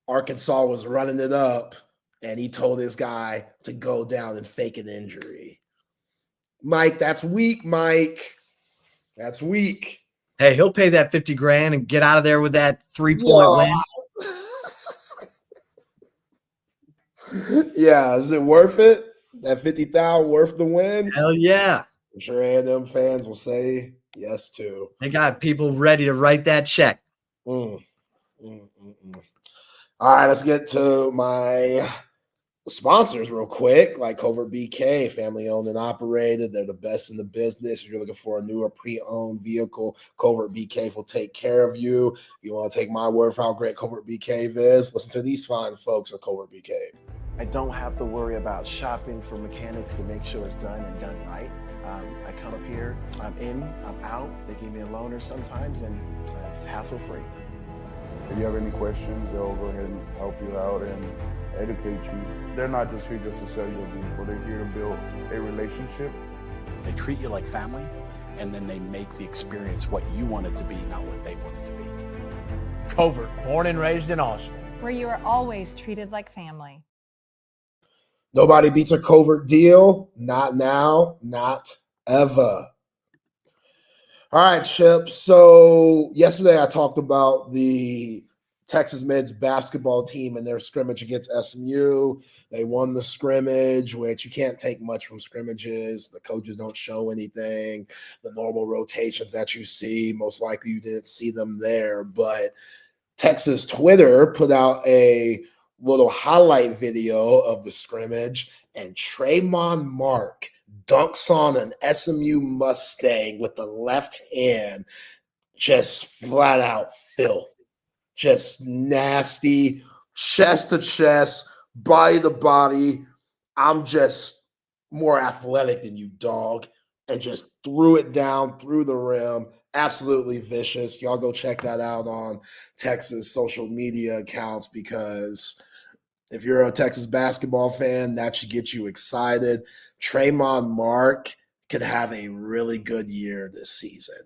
Arkansas was running it up, and he told this guy to go down and fake an injury. Mike, that's weak, Mike. That's weak. Hey, he'll pay that $50,000 and get out of there with that 3-point win. Yeah, is it worth it? That $50,000 worth the win? Hell yeah. I'm sure A&M fans will say yes, too. They got people ready to write that check. All right, let's get to my sponsors real quick, like Covert BK, family owned and operated. They're the best in the business. If you're looking for a new or pre-owned vehicle, Covert BK will take care of you. If you want to take my word for how great Covert BK is, listen to these fine folks at Covert BK. I don't have to worry about shopping for mechanics to make sure it's done and done right. I come up here, I'm in, I'm out. They give me a loaner sometimes, and it's hassle-free. If you have any questions, they'll go ahead and help you out and educate you. They're not just here just to sell you a vehicle. They're here to build a relationship. They treat you like family, and then they make the experience what you want it to be, not what they want it to be. Covert, born and raised in Austin, where you are always treated like family. Nobody beats a Covert deal. Not now, not ever. All right, Chip. So yesterday I talked about the Texas men's basketball team and their scrimmage against SMU. They won the scrimmage, which you can't take much from scrimmages. The coaches don't show anything. The normal rotations that you see, most likely you didn't see them there. But Texas Twitter put out a little highlight video of the scrimmage, and Trayvon Mark dunks on an SMU Mustang with the left hand, just flat out filth. Just nasty, chest to chest, body to body. I'm just more athletic than you, dog. and just threw it down through the rim. Absolutely vicious. Y'all go check that out on Texas social media accounts, because if you're a Texas basketball fan, that should get you excited. Tremont Mark could have a really good year this season.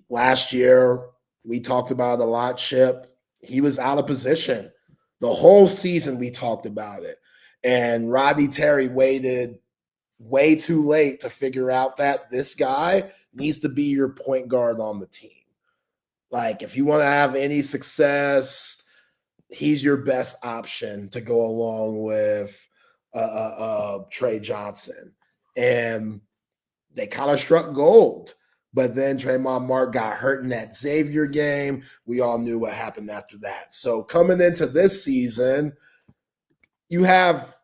Last year, we talked about it a lot, Chip. He was out of position. The whole season we talked about it. And Rodney Terry waited way too late to figure out that this guy needs to be your point guard on the team. Like, if you want to have any success, he's your best option to go along with Trey Johnson. And they kind of struck gold. But then Tremont Mark got hurt in that Xavier game. We all knew what happened after that. So coming into this season, you have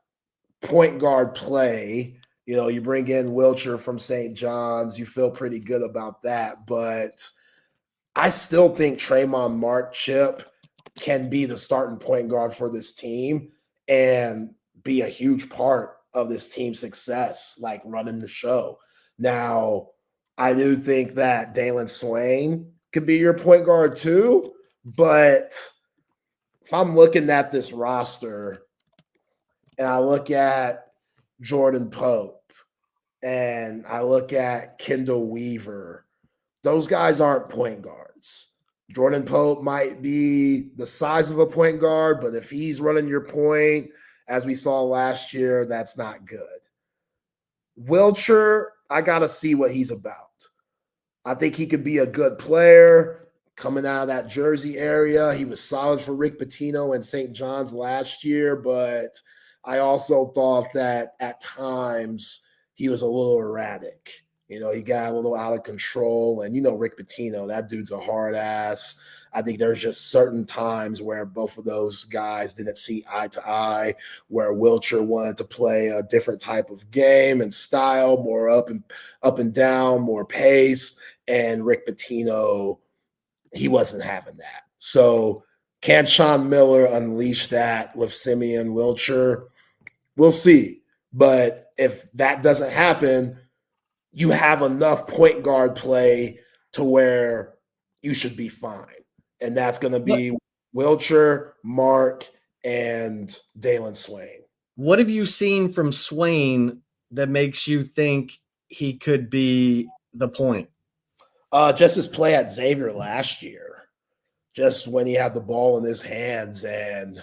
point guard play. You know, you bring in Wilcher from St. John's. You feel pretty good about that. But I still think Tremont Mark, Chip, can be the starting point guard for this team and be a huge part of this team's success, like running the show. Now, I do think that Dalen Swain could be your point guard too, but if I'm looking at this roster and I look at Jordan Pope and I look at Kendall Weaver, those guys aren't point guards. Jordan Pope might be the size of a point guard, but if he's running your point, as we saw last year, that's not good. Wilcher, I got to see what he's about. I think he could be a good player coming out of that Jersey area. He was solid for Rick Pitino and St. John's last year, but I also thought that at times he was a little erratic. You know, he got a little out of control. And, you know, Rick Pitino, that dude's a hard ass. I think there's just certain times where both of those guys didn't see eye to eye, where Wilcher wanted to play a different type of game and style, more up and down, more pace. And Rick Pitino, he wasn't having that. So can Sean Miller unleash that with Simeon Wilcher? We'll see. But if that doesn't happen, you have enough point guard play to where you should be fine. And that's going to be Wilcher, Mark, and Dalen Swain. What have you seen from Swain that makes you think he could be the point? Just his play at Xavier last year, just when he had the ball in his hands and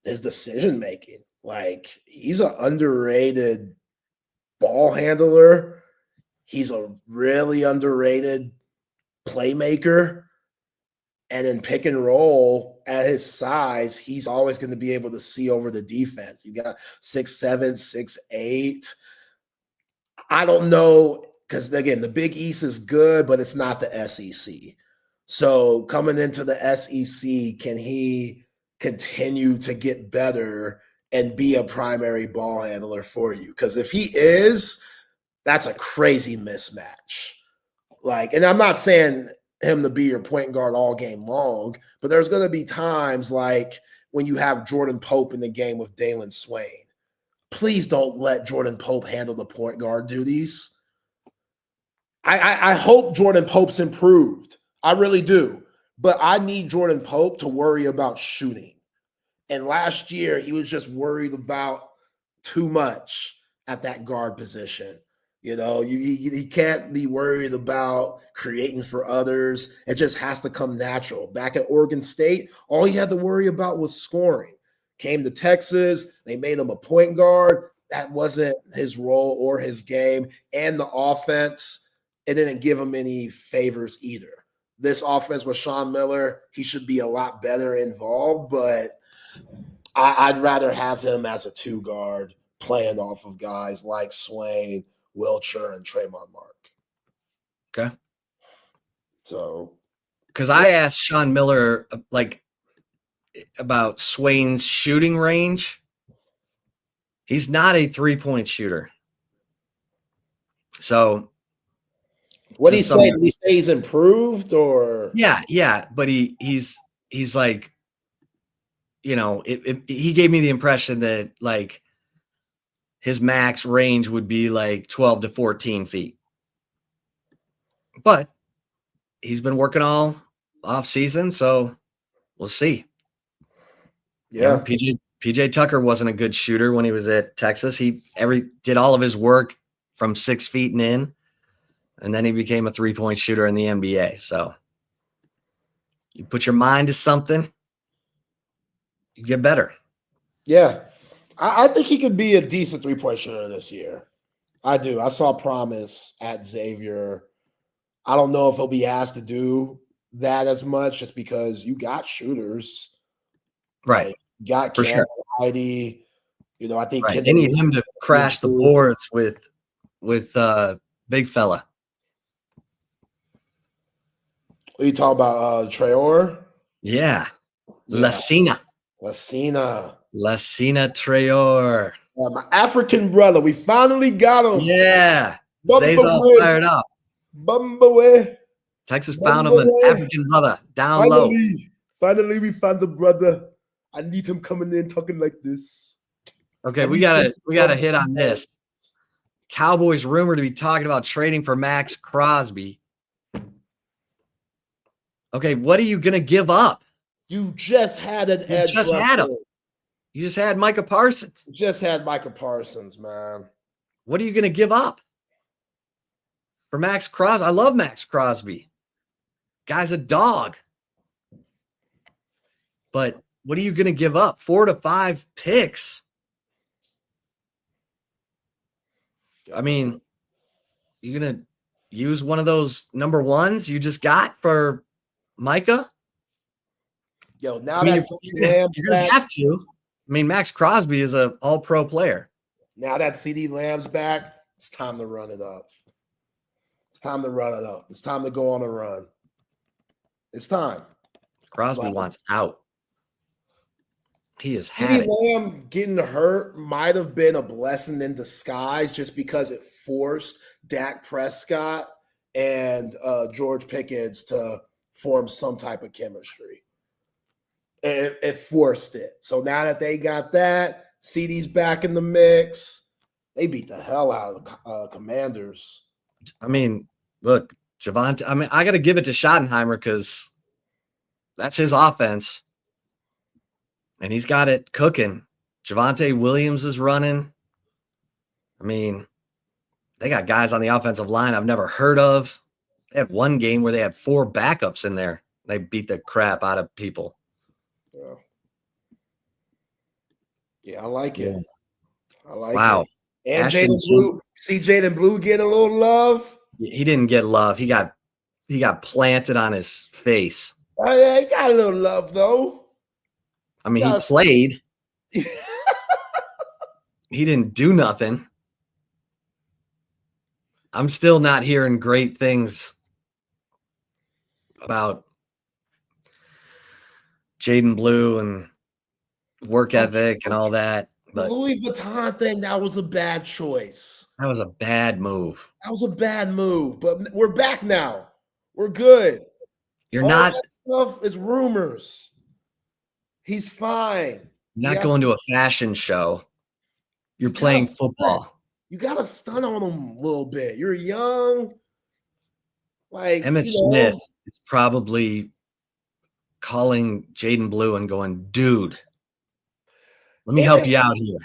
his decision making. Like, he's an underrated ball handler. He's a really underrated playmaker. And in pick and roll, at his size, he's always going to be able to see over the defense. You got 6'7", 6'8". I don't know, because, again, the Big East is good, but it's not the SEC. So coming into the SEC, can he continue to get better and be a primary ball handler for you? Because if he is, that's a crazy mismatch. Like, and I'm not saying him to be your point guard all game long, but there's going to be times like when you have Jordan Pope in the game with Dalen Swain. Please don't let Jordan Pope handle the point guard duties. I hope Jordan Pope's improved. I really do. But I need Jordan Pope to worry about shooting. And last year, he was just worried about too much at that guard position. You know, you can't be worried about creating for others. It just has to come natural. Back at Oregon State, all he had to worry about was scoring. Came to Texas, they made him a point guard. That wasn't his role or his game. And the offense, it didn't give him any favors either. This offense with Sean Miller, he should be a lot better involved, but I'd rather have him as a two guard playing off of guys like Swain, Wilcher, and Tremont Mark. Okay. So, because I asked Sean Miller like about Swain's shooting range. He's not a 3-point shooter. So what did he say? Did he say he's improved or? Yeah. But he's like, you know, he gave me the impression that like his max range would be like 12 to 14 feet. but he's been working all off season, so we'll see. Yeah. You know, PJ Tucker wasn't a good shooter when he was at Texas. He did all of his work from 6 feet and in, and then he became a 3-point shooter in the NBA. So you put your mind to something, you get better. Yeah. I think he could be a decent 3-point shooter this year. I do. I saw promise at Xavier. I don't know if he'll be asked to do that as much just because you got shooters. Right. Like, you got For sure. Heidi. You know, I think Right. They need him to crash the boards with big fella. What you talking about? Traore? Yeah. Lassina Traore. My African brother. We finally got him. Yeah. Zay's all fired up. Bumbawe. Texas found him an African brother down low. Finally, we found the brother. I need him coming in talking like this. Okay, we gotta hit on this. Cowboys rumored to be talking about trading for Max Crosby. Okay, what are you gonna give up? You just had an edge. You just had him. You just had Micah Parsons. You just had Micah Parsons, man. What are you gonna give up for Max Crosby? I love Max Crosby. Guy's a dog. But what are you gonna give up? 4 to 5 picks. I mean, you're going to use one of those number ones you just got for Micah? Yo, now you're going to have to. I mean, Max Crosby is an all-pro player. Now that CD Lamb's back, it's time to run it up. It's time to run it up. It's time to go on a run. It's time. Crosby wants out. He has had it. Lamb getting hurt might have been a blessing in disguise just because it forced Dak Prescott and George Pickens to form some type of chemistry. It forced it. So now that they got that, CD's back in the mix. They beat the hell out of the Commanders. I mean, look, Javonte. I mean, I got to give it to Schottenheimer because that's his offense. And he's got it cooking. Javonte Williams is running. I mean, they got guys on the offensive line I've never heard of. They had one game where they had 4 backups in there. They beat the crap out of people. Yeah, I like it. I like wow. it. And Jaden Blue. See Jaden Blue get a little love? He didn't get love. He got planted on his face. Yeah, he got a little love, though. I mean, he played. He didn't do nothing. I'm still not hearing great things about Jaden Blue and work ethic and all that. But the Louis Vuitton thing, that was a bad choice. That was a bad move. That was a bad move. But we're back now. We're good. You're all not. That stuff is rumors. He's fine. You're not going to a fashion show. You're playing football. You got to stun on him a little bit. You're young. Like Emmitt Smith is probably calling Jaden Blue and going, dude, let me help you out here.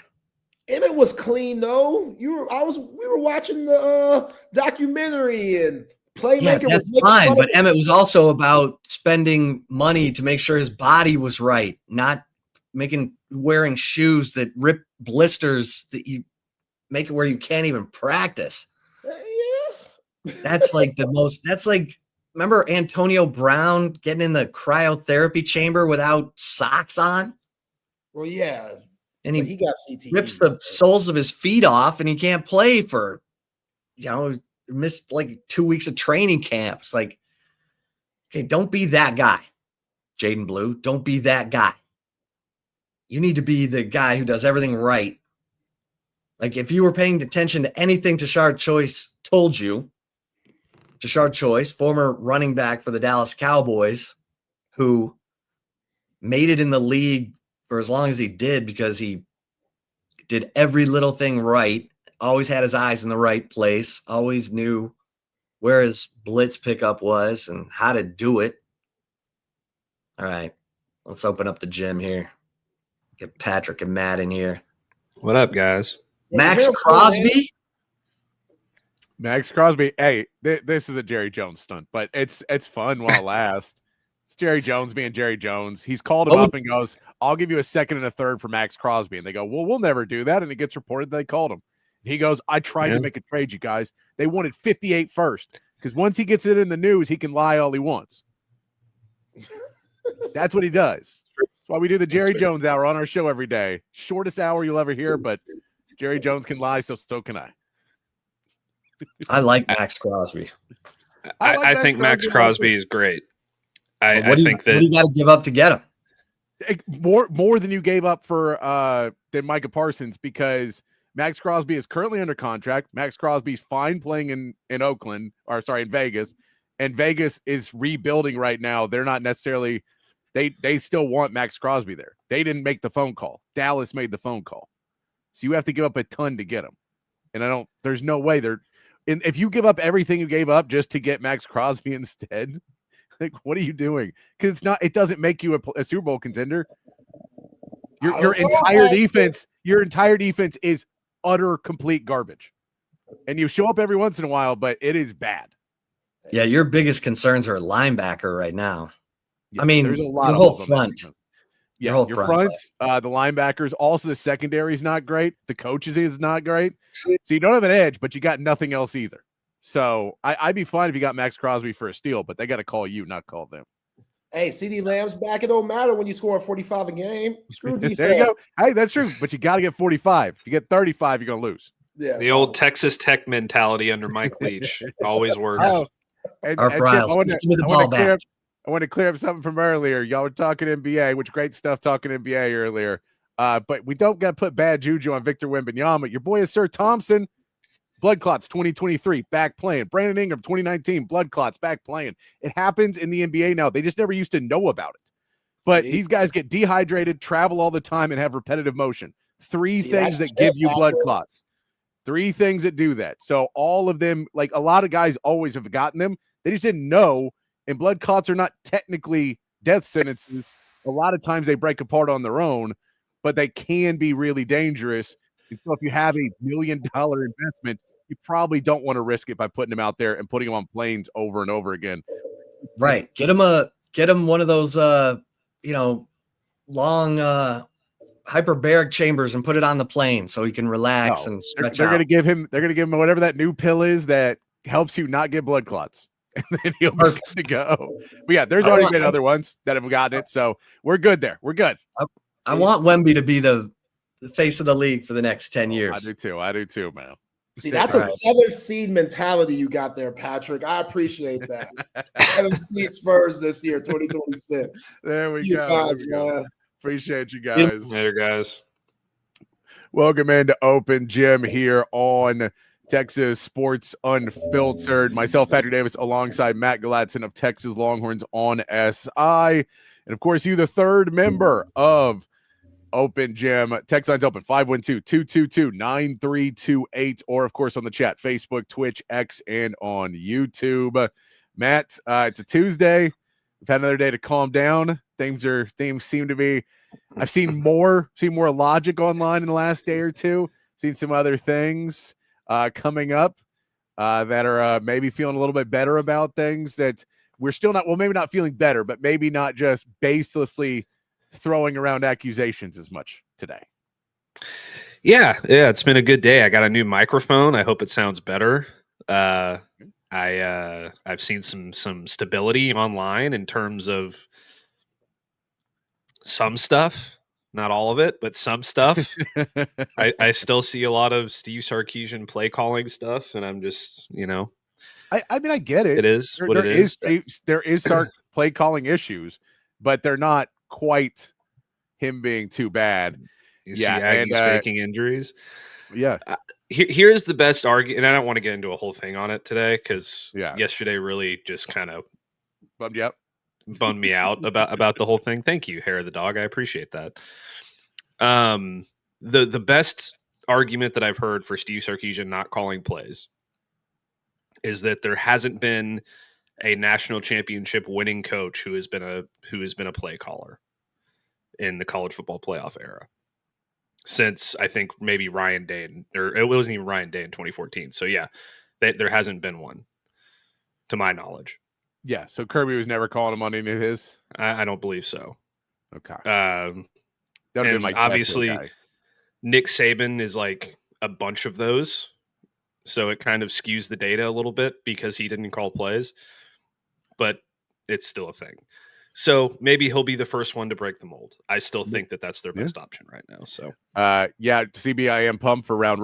Emmitt was clean though. We were watching the documentary and Playmaker. Yeah, that's fine. But Emmitt was also about spending money to make sure his body was right, not wearing shoes that rip blisters that you make it where you can't even practice. Yeah. That's like remember Antonio Brown getting in the cryotherapy chamber without socks on? Well, yeah. And he got CTE. Rips the soles of his feet off and he can't play for, missed like 2 weeks of training camp. It's like, okay, don't be that guy, Jaden Blue. Don't be that guy. You need to be the guy who does everything right. Like if you were paying attention to anything Tashard Choice told you, Tashard Choice, former running back for the Dallas Cowboys, who made it in the league for as long as he did because he did every little thing right, always had his eyes in the right place, always knew where his blitz pickup was and how to do it. All right, let's open up the gym here. Get Patrick and Matt in here. What up, guys? Max Crosby? Max Crosby. Hey, this is a Jerry Jones stunt, but it's fun while it lasts. It's Jerry Jones being Jerry Jones. He's called him up and goes, I'll give you a second and a third for Max Crosby. And they go, well, we'll never do that. And it gets reported they called him. And he goes, I tried to make a trade, you guys. They wanted 58 first. Because once he gets it in the news, he can lie all he wants. That's what he does. That's why we do the Jerry Jones hour on our show every day. Shortest hour you'll ever hear, but Jerry Jones can lie, so can I. I like Max Crosby. I think Max Crosby is great. I think that what do you got to give up to get him? More than you gave up for than Micah Parsons, because Max Crosby is currently under contract. Max Crosby's fine playing in Vegas, and Vegas is rebuilding right now. They're not necessarily they still want Max Crosby there. They didn't make the phone call. Dallas made the phone call. So you have to give up a ton to get him. And there's no way if you give up everything you gave up just to get Max Crosby instead, like, what are you doing? Because it doesn't make you a Super Bowl contender. Your entire defense is utter complete garbage. And you show up every once in a while, but it is bad. Yeah, your biggest concerns are linebacker right now. Yeah, I mean, there's a lot your of whole front. Yeah, your front, the linebackers, also the secondary is not great. The coaches is not great. So you don't have an edge, but you got nothing else either. So I'd be fine if you got Max Crosby for a steal, but they got to call you, not call them. Hey, CD Lamb's back. It don't matter when you score 45 a game. Screw defense. There you go. Hey, that's true, but you got to get 45. If you get 35, you're going to lose. Yeah. The old Texas Tech mentality under Mike Leach always works. And Chip, I want to clear up something from earlier. Y'all were talking NBA, which great stuff talking NBA earlier. But we don't got to put bad juju on Victor Wembanyama. Your boy is Sir Thompson. Blood clots 2023, back playing. Brandon Ingram 2019, blood clots, back playing. It happens in the NBA now. They just never used to know about it. But these guys get dehydrated, travel all the time, and have repetitive motion. Three things that give you blood clots. 3 things that do that. So all of them, like a lot of guys always have gotten them. They just didn't know. And blood clots are not technically death sentences. A lot of times they break apart on their own, but they can be really dangerous. And so if you have $1 million investment, you probably don't want to risk it by putting them out there and putting them on planes over and over again. Right. Get them one of those long hyperbaric chambers and put it on the plane so he can relax and stretch they're out. They're going to give him whatever that new pill is that helps you not get blood clots. And then he'll be good to go. But yeah, there's already been other ones that have gotten it. So we're good there. We're good. I want Wemby to be the face of the league for the next 10 years. I do too, man. See, that's a 7th seed mentality you got there, Patrick. I appreciate that. 7th seed Spurs this year, 2026. There we go. Guys, man. Appreciate you guys. Later, guys. Welcome into Open Gym here on Texas Sports Unfiltered. Myself, Patrick Davis, alongside Matt Galatzan of Texas Longhorns on SI. And, of course, you, the third member of Open Gym. Text line's open, 512-222-9328, or, of course, on the chat, Facebook, Twitch, X, and on YouTube. Matt, it's a Tuesday. We've had another day to calm down. Things seem to be – I've seen more logic online in the last day or two. Seen some other things coming up that are maybe feeling a little bit better about things that we're still not – well, maybe not feeling better, but maybe not just baselessly throwing around accusations as much today. Yeah, it's been a good day. I got a new microphone. I hope it sounds better. I've seen some stability online in terms of some stuff, not all of it, but some stuff. I still see a lot of Steve Sarkisian play calling stuff, and I'm just, I mean, I get it. It is what it is. There is Sark play calling issues, but they're not quite him being too bad. You see Aggies faking injuries. Yeah. Here's the best argument, and I don't want to get into a whole thing on it today because yesterday really just kind of bummed me out about the whole thing. Thank you, Hair of the Dog. I appreciate that. The best argument that I've heard for Steve Sarkisian not calling plays is that there hasn't been a national championship winning coach who has been a play caller in the college football playoff era since I think maybe Ryan Day, or it wasn't even Ryan Day in 2014. So yeah, there hasn't been one to my knowledge. Yeah. So Kirby was never calling him on any of his. I don't believe so. Okay. That would have been my obviously Nick Saban is like a bunch of those. So it kind of skews the data a little bit because he didn't call plays, but it's still a thing. So maybe he'll be the first one to break the mold. I still think that that's their best option right now. So, yeah, CB, I am pumped for Round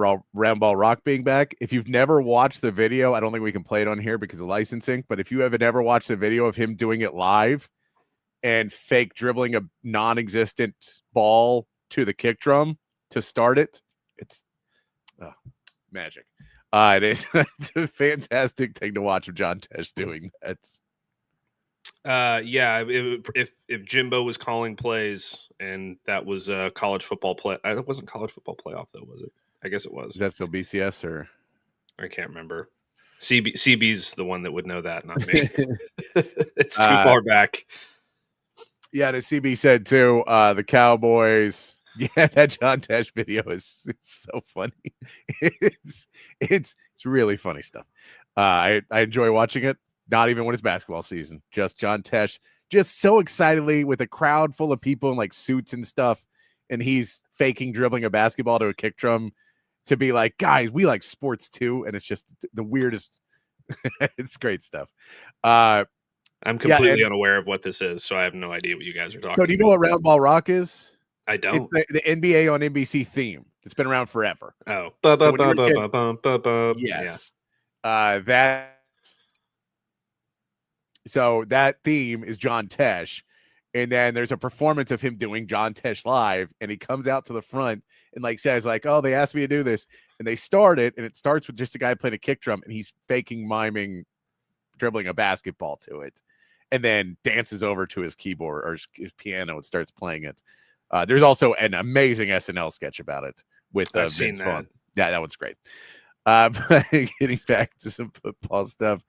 Ball Rock being back. If you've never watched the video, I don't think we can play it on here because of licensing, but if you have never watched the video of him doing it live and fake dribbling a non-existent ball to the kick drum to start it, it's magic. It is. It's a fantastic thing to watch of John Tesh doing that. Yeah, if Jimbo was calling plays and that was a college football play, it wasn't college football playoff though, was it? I guess it was. Is that still BCS or? I can't remember. CB's the one that would know that, not me. It's too far back. Yeah, the CB said too. The Cowboys. Yeah, that John Tesh video is so funny. It's really funny stuff. I enjoy watching it. Not even when it's basketball season. Just John Tesh, just so excitedly with a crowd full of people in like suits and stuff, and he's faking dribbling a basketball to a kick drum to be like, guys, we like sports too, and it's just the weirdest. It's great stuff. I'm completely unaware of what this is, so I have no idea what you guys are talking about. So do you know what Round Ball Rock is? I don't. It's the NBA on NBC theme. It's been around forever. Oh. Yes. That. So that theme is John Tesh. And then there's a performance of him doing John Tesh live. And he comes out to the front and like says like, oh, they asked me to do this. And they start it. And it starts with just a guy playing a kick drum. And he's miming dribbling a basketball to it. And then dances over to his keyboard or his piano and starts playing it. There's also an amazing SNL sketch about it with Vince Vaughn. Yeah, that one's great. But getting back to some football stuff.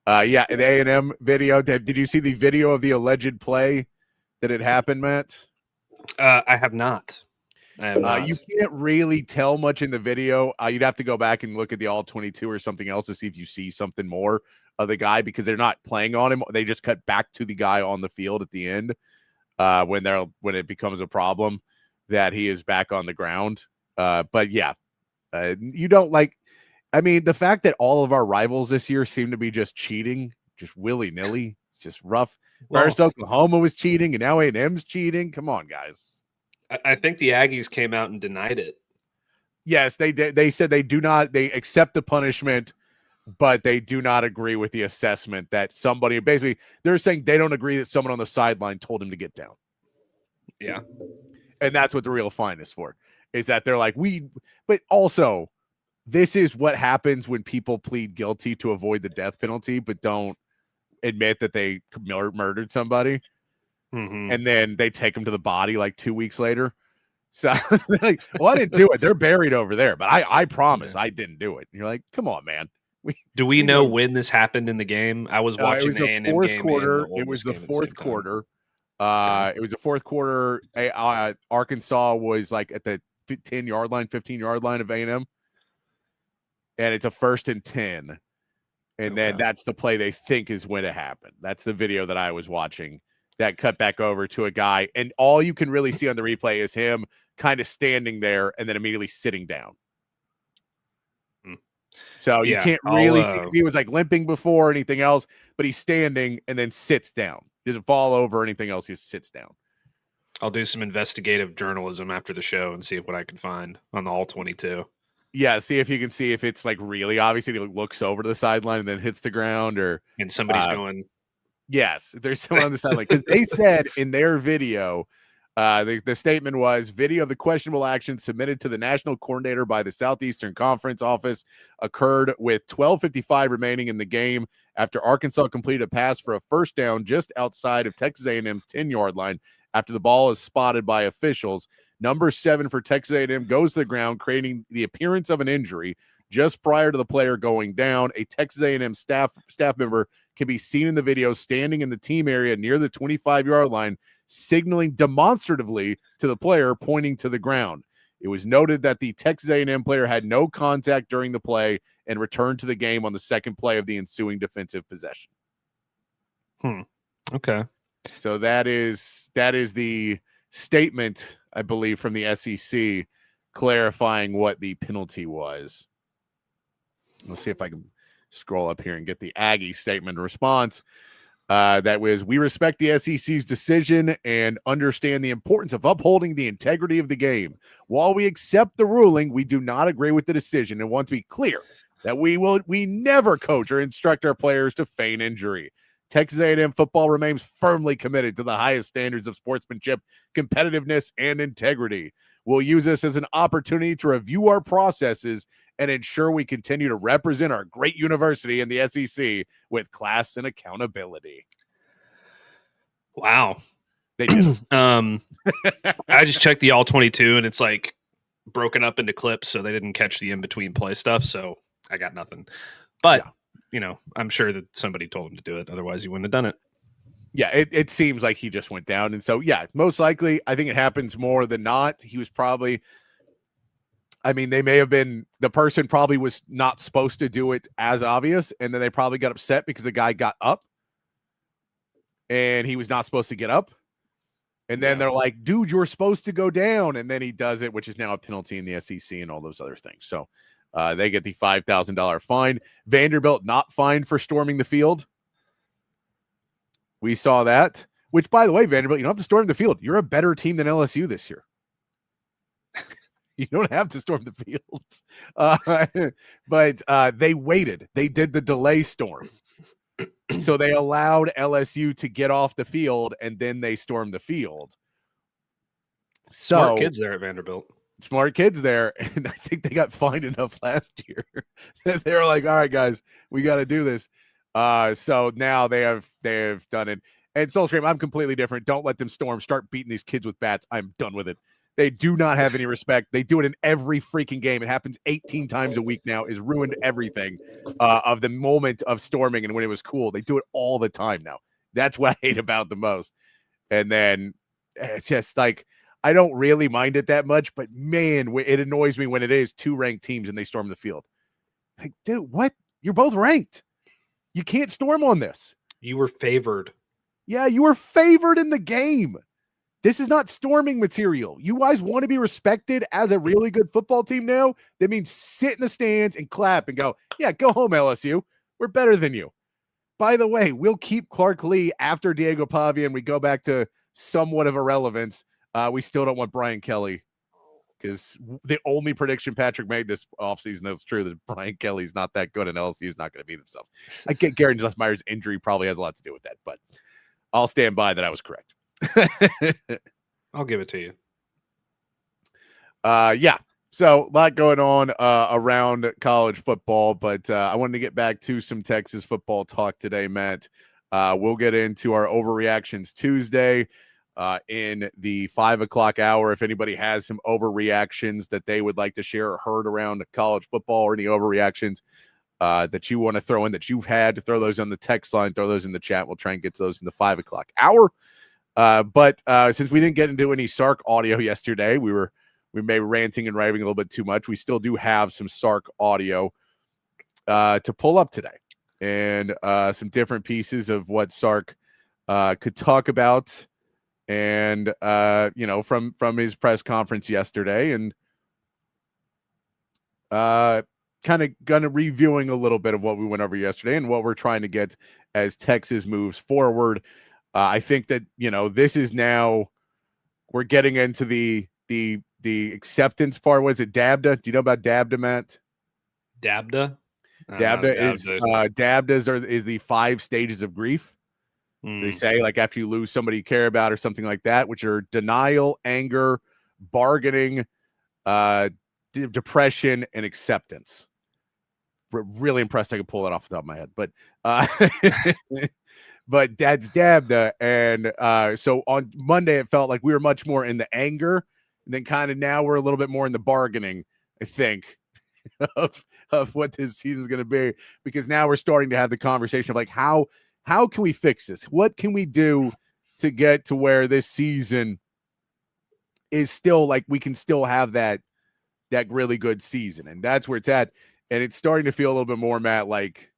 Yeah, the A&M video. Did you see the video of the alleged play that had happened, Matt? I have not. You can't really tell much in the video. You'd have to go back and look at the All-22 or something else to see if you see something more of the guy because they're not playing on him. They just cut back to the guy on the field at the end when it becomes a problem that he is back on the ground. But yeah, you don't like. I mean, the fact that all of our rivals this year seem to be just cheating, just willy-nilly, it's just rough. First, Oklahoma was cheating, and now A&M's cheating. Come on, guys. I think the Aggies came out and denied it. Yes, they did. They said they do not. They accept the punishment, but they do not agree with the assessment that somebody basically they're saying they don't agree that someone on the sideline told him to get down. Yeah, and that's what the real fine is for. Is that they're like but also. This is what happens when people plead guilty to avoid the death penalty, but don't admit that they murdered somebody. Mm-hmm. And then they take them to the body like 2 weeks later. So, like, well, I didn't do it. They're buried over there, but I promise I didn't do it. And you're like, come on, man. Do we know when this happened in the game? I was watching the A&M game. It was the fourth quarter. It was the fourth quarter. Arkansas was like at the 10-yard line, 15-yard line of A&M. And it's a 1st and 10. And then that's the play they think is when it happened. That's the video that I was watching that cut back over to a guy. And all you can really see on the replay is him kind of standing there and then immediately sitting down. So you can't really see if he was like limping before or anything else, but he's standing and then sits down. He doesn't fall over or anything else. He just sits down. I'll do some investigative journalism after the show and see what I can find on the All-22. Yeah, see if you can see if it's like really obvious. He looks over to the sideline and then hits the ground, and somebody's going. Yes, there's someone on the sideline because they said in their video, the statement was video of the questionable action submitted to the national coordinator by the Southeastern Conference office occurred with 12:55 remaining in the game after Arkansas completed a pass for a first down just outside of Texas A&M's 10-yard line after the ball is spotted by officials. Number 7 for Texas A&M goes to the ground, creating the appearance of an injury. Just prior to the player going down, a Texas A&M staff member can be seen in the video standing in the team area near the 25-yard line, signaling demonstratively to the player, pointing to the ground. It was noted that the Texas A&M player had no contact during the play and returned to the game on the second play of the ensuing defensive possession. Okay. So that is the statement, I believe, from the SEC clarifying what the penalty was. Let's see if I can scroll up here and get the Aggie statement response. That was, we respect the SEC's decision and understand the importance of upholding the integrity of the game. While we accept the ruling, we do not agree with the decision and want to be clear that we never coach or instruct our players to feign injury. Texas A&M football remains firmly committed to the highest standards of sportsmanship, competitiveness, and integrity. We'll use this as an opportunity to review our processes and ensure we continue to represent our great university in the SEC with class and accountability. Wow. They did. I just checked the all 22 and it's like broken up into clips, so they didn't catch the in-between play stuff, so I got nothing. But, I'm sure that somebody told him to do it. Otherwise, he wouldn't have done it. Yeah, it seems like he just went down. And so, most likely, I think it happens more than not. He was probably... they may have been, the person probably was not supposed to do it as obvious, and then they probably got upset because the guy got up and he was not supposed to get up. And then they're like, dude, you were supposed to go down. And then he does it, which is now a penalty in the SEC and all those other things. So they get the $5,000 fine. Vanderbilt not fined for storming the field. We saw that, which, by the way, Vanderbilt, you don't have to storm the field. You're a better team than LSU this year. You don't have to storm the field. But they waited. They did the delay storm. So they allowed LSU to get off the field, and then they stormed the field. Smart kids there at Vanderbilt. Smart kids there. And I think they got fined enough last year that they were like, all right, guys, we got to do this. So now they have done it. And Soulstream, I'm completely different. Don't let them storm. Start beating these kids with bats. I'm done with it. They do not have any respect. They do it in every freaking game. It happens 18 times a week now. It's ruined everything of the moment of storming and when it was cool. They do it all the time now. That's what I hate about the most. And then it's just like, I don't really mind it that much, but man, it annoys me when it is two ranked teams and they storm the field. Like, dude, what? You're both ranked. You can't storm on this. You were favored. Yeah, you were favored in the game. This is not storming material. You guys want to be respected as a really good football team now? That means sit in the stands and clap and go, yeah, go home, LSU. We're better than you. By the way, we'll keep Clark Lee after Diego Pavia and we go back to somewhat of irrelevance. We still don't want Brian Kelly because the only prediction Patrick made this offseason that's true that Brian Kelly's not that good and LSU is not going to be themselves. I get Gary Nussmeier's injury probably has a lot to do with that, but I'll stand by that I was correct. I'll give it to you. Yeah. So a lot going on around college football, but I wanted to get back to some Texas football talk today, Matt. We'll get into our overreactions Tuesday in the 5 o'clock hour. If anybody has some overreactions that they would like to share or heard around college football or any overreactions that you want to throw in that you've had, to throw those on the text line, throw those in the chat. We'll try and get those in the 5 o'clock hour. But since we didn't get into any Sark audio yesterday, we may be ranting and raving a little bit too much. We still do have some Sark audio to pull up today, and some different pieces of what Sark could talk about, and from his press conference yesterday, and kind of gonna reviewing a little bit of what we went over yesterday and what we're trying to get as Texas moves forward. I think that, this is now we're getting into the acceptance part. What is it? DABDA? Do you know about DABDA, Matt? DABDA? DABDA is the 5 stages of grief. They say, like, after you lose somebody you care about or something like that, which are denial, anger, bargaining, depression, and acceptance. Really impressed I could pull that off the top of my head. But but that's DABDA. And so on Monday, it felt like we were much more in the anger. And then kind of now we're a little bit more in the bargaining, I think. of what this season is going to be, because now we're starting to have the conversation of like, how can we fix this? What can we do to get to where this season is still like we can still have that really good season? And that's where it's at. And it's starting to feel a little bit more, Matt, like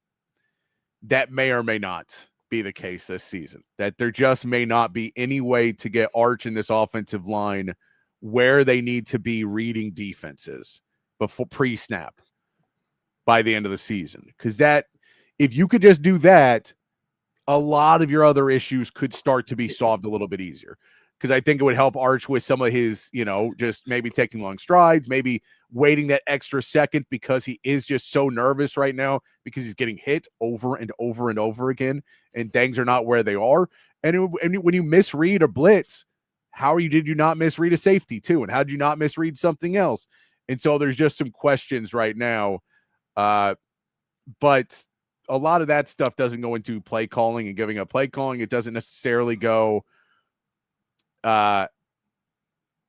that may or may not be the case this season, that there just may not be any way to get Arch in this offensive line where they need to be reading defenses before pre-snap by the end of the season. Because that, if you could just do that, a lot of your other issues could start to be solved a little bit easier. Because I think it would help Arch with some of his, just maybe taking long strides, maybe waiting that extra second, because he is just so nervous right now because he's getting hit over and over and over again, and things are not where they are. And when you misread a blitz, did you not misread a safety too? And how did you not misread something else? And so there's just some questions right now. But a lot of that stuff doesn't go into play calling and giving up play calling. It doesn't necessarily go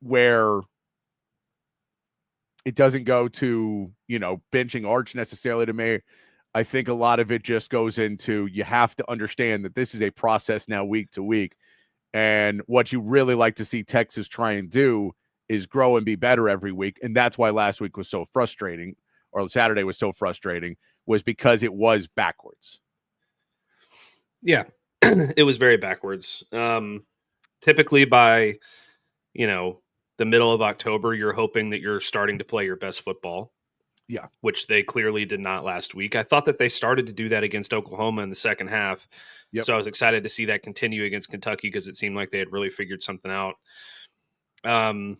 where it doesn't go to, benching Arch necessarily to me. I think a lot of it just goes into, you have to understand that this is a process now week to week. And what you really like to see Texas try and do is grow and be better every week. And that's why last week was so frustrating, or Saturday was so frustrating, was because it was backwards. Yeah, it was very backwards. Typically by, the middle of October, you're hoping that you're starting to play your best football. Yeah. Which they clearly did not last week. I thought that they started to do that against Oklahoma in the second half. Yep. So I was excited to see that continue against Kentucky, because it seemed like they had really figured something out. I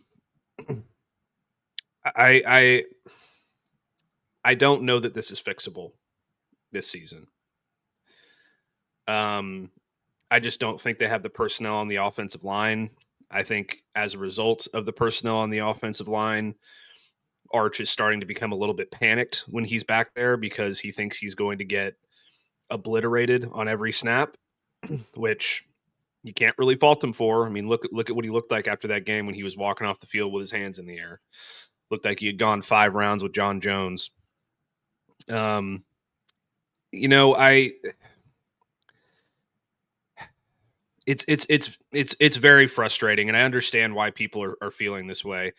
don't know that this is fixable this season. I just don't think they have the personnel on the offensive line. I think as a result of the personnel on the offensive line, Arch is starting to become a little bit panicked when he's back there, because he thinks he's going to get obliterated on every snap, which you can't really fault him for. I mean, look at what he looked like after that game when he was walking off the field with his hands in the air. Looked like he had gone 5 rounds with John Jones. It's very frustrating, and I understand why people are feeling this way.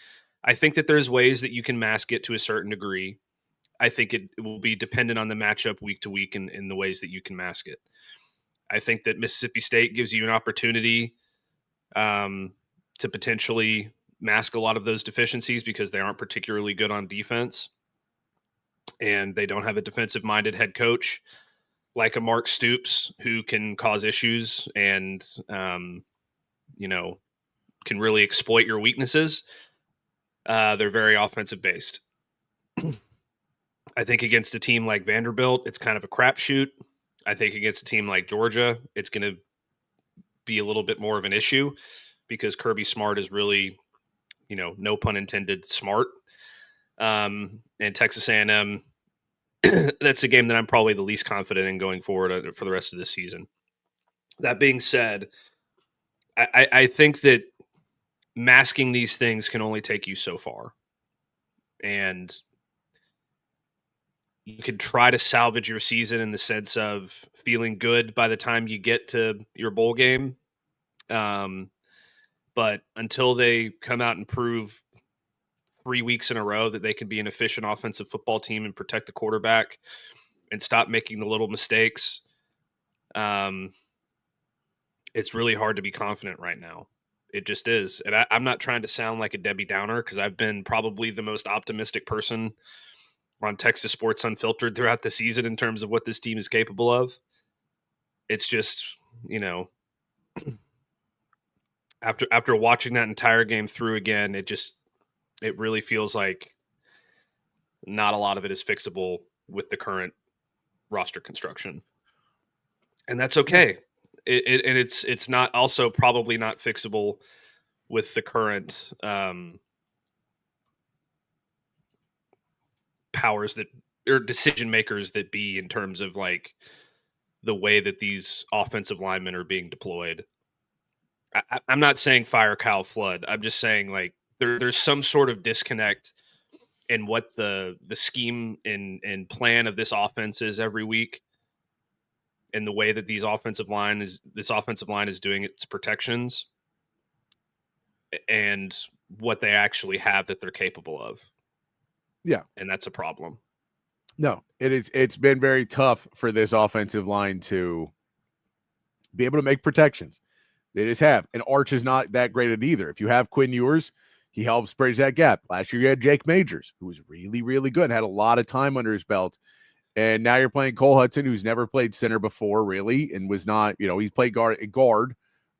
I think that there's ways that you can mask it to a certain degree. I think it will be dependent on the matchup week to week and in the ways that you can mask it. I think that Mississippi State gives you an opportunity to potentially mask a lot of those deficiencies, because they aren't particularly good on defense, and they don't have a defensive-minded head coach like a Mark Stoops, who can cause issues and, can really exploit your weaknesses. They're very offensive based. I think against a team like Vanderbilt, it's kind of a crapshoot. I think against a team like Georgia, it's going to be a little bit more of an issue, because Kirby Smart is really, no pun intended, smart. And Texas A&M, that's a game that I'm probably the least confident in going forward for the rest of this season. That being said, I think that masking these things can only take you so far. And you could try to salvage your season in the sense of feeling good by the time you get to your bowl game. But until they come out and prove 3 weeks in a row that they can be an efficient offensive football team and protect the quarterback and stop making the little mistakes, it's really hard to be confident right now. It just is. And I'm not trying to sound like a Debbie Downer, because I've been probably the most optimistic person on Texas Sports Unfiltered throughout the season in terms of what this team is capable of. It's just, after watching that entire game through again, it really feels like not a lot of it is fixable with the current roster construction. And that's okay. It's not also probably not fixable with the current powers that, or decision makers that be, in terms of like the way that these offensive linemen are being deployed. I'm not saying fire Kyle Flood. I'm just saying like there's some sort of disconnect and what the scheme and plan of this offense is every week, and the way that this offensive line is doing its protections, and what they actually have that they're capable of. Yeah. And that's a problem. No, it's been very tough for this offensive line to be able to make protections. They just have. And Arch is not that great at either. If you have Quinn Ewers, he helps bridge that gap. Last year you had Jake Majors, who was really, really good and had a lot of time under his belt. And now you're playing Cole Hudson, who's never played center before, really, and was not, he's played guard,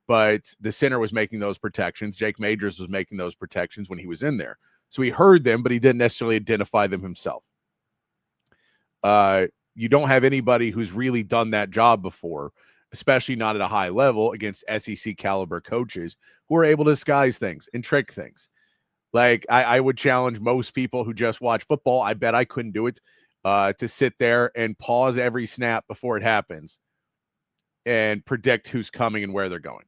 but the center was making those protections. Jake Majors was making those protections when he was in there. So he heard them, but he didn't necessarily identify them himself. You don't have anybody who's really done that job before, especially not at a high level against SEC caliber coaches who are able to disguise things and trick things. Like I would challenge most people who just watch football. I bet I couldn't do it to sit there and pause every snap before it happens and predict who's coming and where they're going.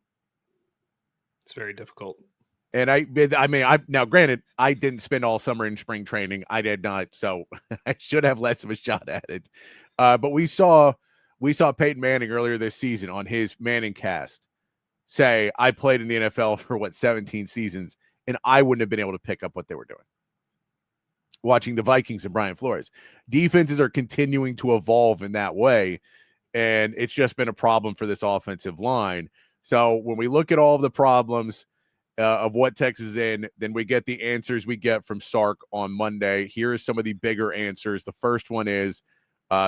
It's very difficult. And now granted, I didn't spend all summer in spring training. I did not. So I should have less of a shot at it. But we saw Peyton Manning earlier this season on his Manning cast say, I played in the NFL for 17 seasons, and I wouldn't have been able to pick up what they were doing. Watching the Vikings and Brian Flores. Defenses are continuing to evolve in that way, and it's just been a problem for this offensive line. So when we look at all of the problems of what Texas is in, then we get the answers we get from Sark on Monday. Here are some of the bigger answers. The first one is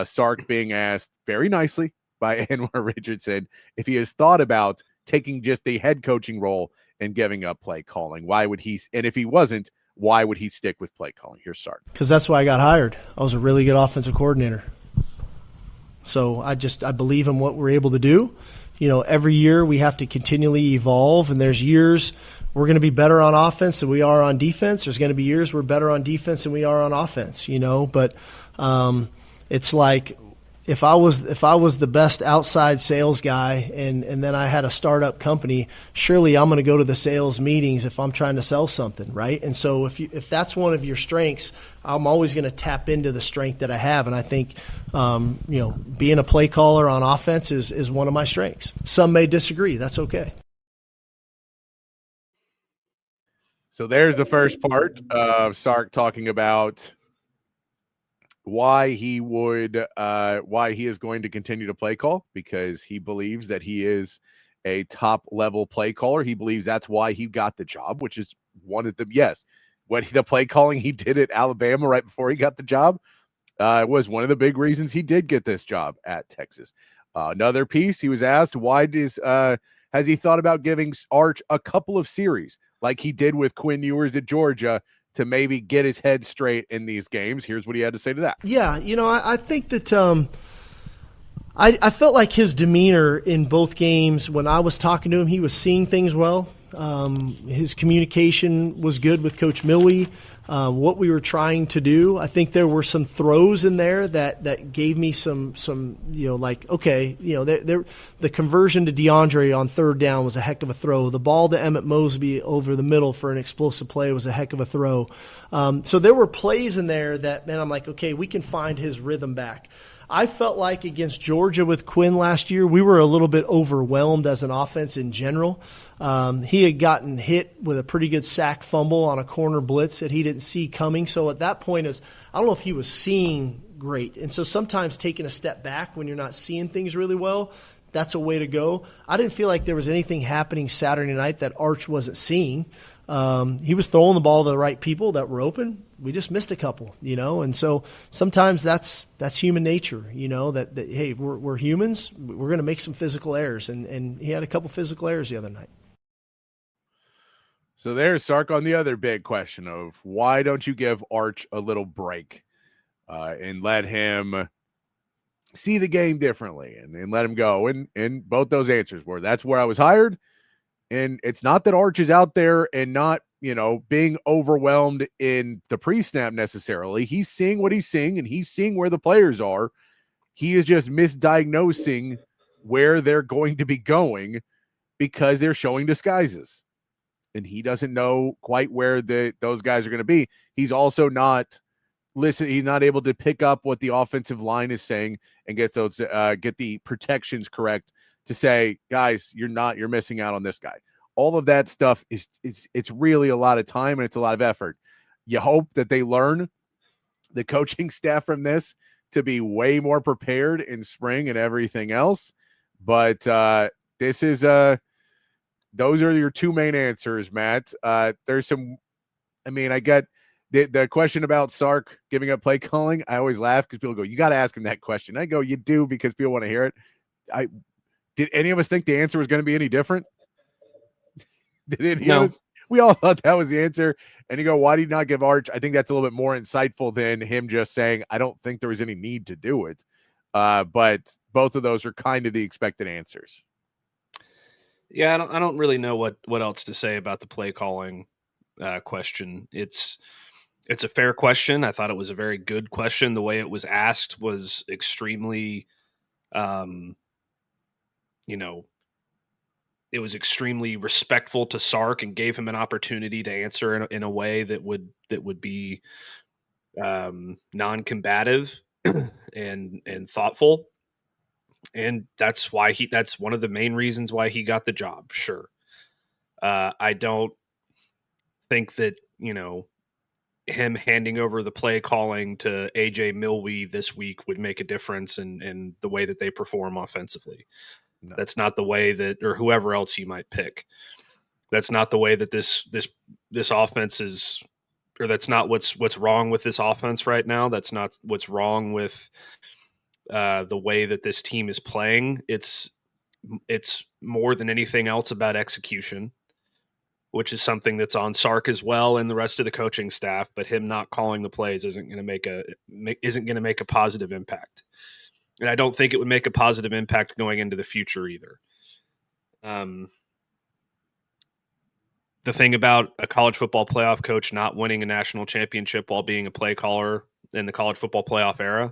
Sark being asked very nicely by Anwar Richardson if he has thought about taking just a head coaching role and giving up play calling. Why would he? And if he wasn't, why would he stick with play calling? Here's Sark. Because that's why I got hired. I was a really good offensive coordinator. So I believe in what we're able to do. Every year we have to continually evolve, and there's years we're going to be better on offense than we are on defense. There's going to be years we're better on defense than we are on offense, but it's like if I was the best outside sales guy and then I had a startup company, surely I'm going to go to the sales meetings if I'm trying to sell something, right? And so if that's one of your strengths, I'm always going to tap into the strength that I have. And I think, being a play caller on offense is one of my strengths. Some may disagree. That's okay. So there's the first part of Sark talking about why he is going to continue to play call, because he believes that he is a top level play caller. He believes that's why he got the job, which is one of them. Yes. The play calling he did at Alabama right before he got the job was one of the big reasons he did get this job at Texas. Another piece, he was asked, has he thought about giving Arch a couple of series like he did with Quinn Ewers at Georgia to maybe get his head straight in these games? Here's what he had to say to that. Yeah, I think that I felt like his demeanor in both games, when I was talking to him, he was seeing things well. His communication was good with Coach Milwee. What we were trying to do, I think there were some throws in there that gave me some the conversion to DeAndre on third down was a heck of a throw. The ball to Emmett Mosby over the middle for an explosive play was a heck of a throw. So there were plays in there that, man, I'm like, okay, we can find his rhythm back. I felt like against Georgia with Quinn last year, we were a little bit overwhelmed as an offense in general. He had gotten hit with a pretty good sack fumble on a corner blitz that he didn't see coming. So at that point, I don't know if he was seeing great. And so sometimes taking a step back when you're not seeing things really well, that's a way to go. I didn't feel like there was anything happening Saturday night that Arch wasn't seeing. He was throwing the ball to the right people that were open. We just missed a couple, and so sometimes that's human nature, that hey, we're humans. We're going to make some physical errors, and he had a couple physical errors the other night. So there's Sark on the other big question of why don't you give Arch a little break and let him see the game differently and let him go. And both those answers were, that's where I was hired. And it's not that Arch is out there and not, being overwhelmed in the pre-snap necessarily. He's seeing what he's seeing, and he's seeing where the players are. He is just misdiagnosing where they're going to be going because they're showing disguises. and he doesn't know quite where those guys are going to be. He's also not he's not able to pick up what the offensive line is saying and get the protections correct to say, guys, you're missing out on this guy. All of that stuff it's really a lot of time and it's a lot of effort. You hope that they learn, the coaching staff, from this to be way more prepared in spring and everything else. But this is those are your two main answers, Matt. There's some, I get the question about Sark giving up play calling. I always laugh because people go, you got to ask him that question. I go, you do, because people want to hear it. Did any of us think the answer was going to be any different? Did any of us? We all thought that was the answer. And you go, why did you not give Arch? I think that's a little bit more insightful than him just saying, I don't think there was any need to do it. But both of those are kind of the expected answers. Yeah, I don't really know what else to say about the play calling question. It's a fair question. I thought it was a very good question. The way it was asked was extremely, it was extremely respectful to Sark and gave him an opportunity to answer in a way that would be non-combative and thoughtful. And that's one of the main reasons why he got the job. Sure. I don't think that, him handing over the play calling to AJ Milwee this week would make a difference in the way that they perform offensively. No. That's not the way that, or whoever else you might pick. That's not the way that this offense is, or that's not what's wrong with this offense right now. That's not what's wrong with the way that this team is playing. It's more than anything else about execution, which is something that's on Sark as well and the rest of the coaching staff. But him not calling the plays isn't going to make a positive impact. And I don't think it would make a positive impact going into the future either. The thing about a college football playoff coach not winning a national championship while being a play caller in the college football playoff era,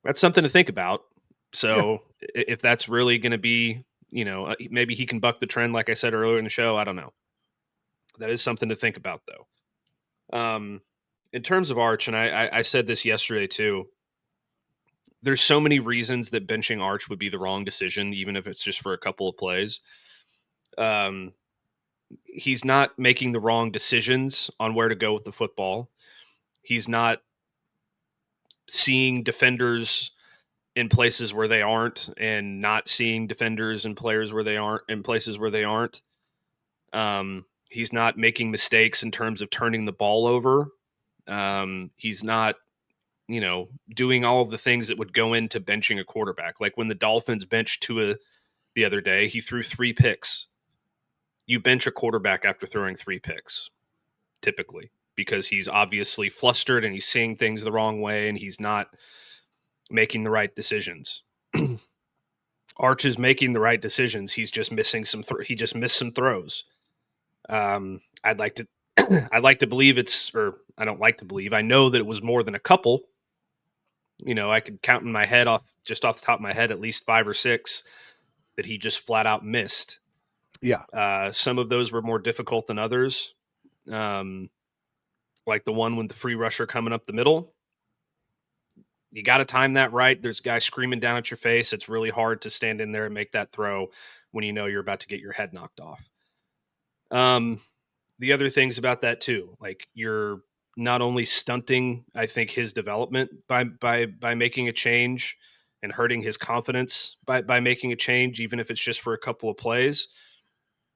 that's something to think about. So if that's really going to be, maybe he can buck the trend, like I said earlier in the show. I don't know. That is something to think about, though. In terms of Arch, and I said this yesterday too, there's so many reasons that benching Arch would be the wrong decision, even if it's just for a couple of plays. He's not making the wrong decisions on where to go with the football. He's not seeing defenders in places where they aren't, and not seeing defenders and players where they aren't, in places where they aren't. He's not making mistakes in terms of turning the ball over. He's not, doing all of the things that would go into benching a quarterback. Like when the Dolphins benched Tua the other day, he threw 3 picks. You bench a quarterback after throwing 3 picks, typically, because he's obviously flustered and he's seeing things the wrong way and he's not making the right decisions. Arch is making the right decisions. He's just missing he just missed some throws. I'd like to believe I don't like to believe. I know that it was more than a couple. I could count in my head off the top of my head, at least 5 or 6 that he just flat out missed. Yeah. Some of those were more difficult than others. Like the one with the free rusher coming up the middle. You got to time that right. There's guys screaming down at your face. It's really hard to stand in there and make that throw when you know you're about to get your head knocked off. The other things about that too, like you're not only stunting, I think, his development by making a change and hurting his confidence by making a change, even if it's just for a couple of plays,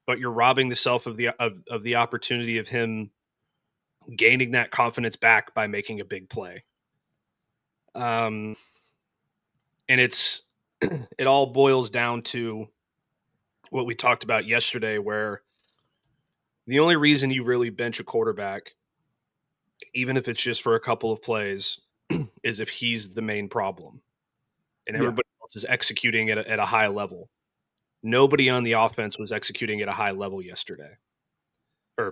but you're robbing yourself of the opportunity of him gaining that confidence back by making a big play. And it all boils down to what we talked about yesterday, where the only reason you really bench a quarterback, even if it's just for a couple of plays, is if he's the main problem and everybody else is executing at a high level. Nobody on the offense was executing at a high level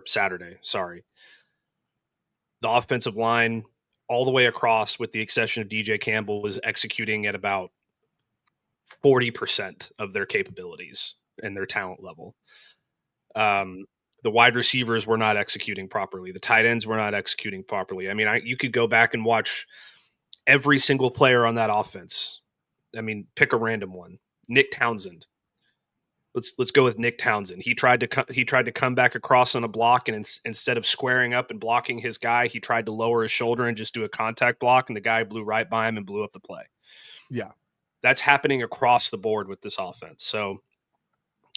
Saturday. Sorry. The offensive line all the way across, with the exception of DJ Campbell, was executing at about 40% of their capabilities and their talent level. The wide receivers were not executing properly. The tight ends were not executing properly. I mean, you could go back and watch every single player on that offense. I mean, pick a random one. Nick Townsend. Let's go with Nick Townsend. He tried to come back across on a block, and instead of squaring up and blocking his guy, he tried to lower his shoulder and just do a contact block, and the guy blew right by him and blew up the play. Yeah, that's happening across the board with this offense. So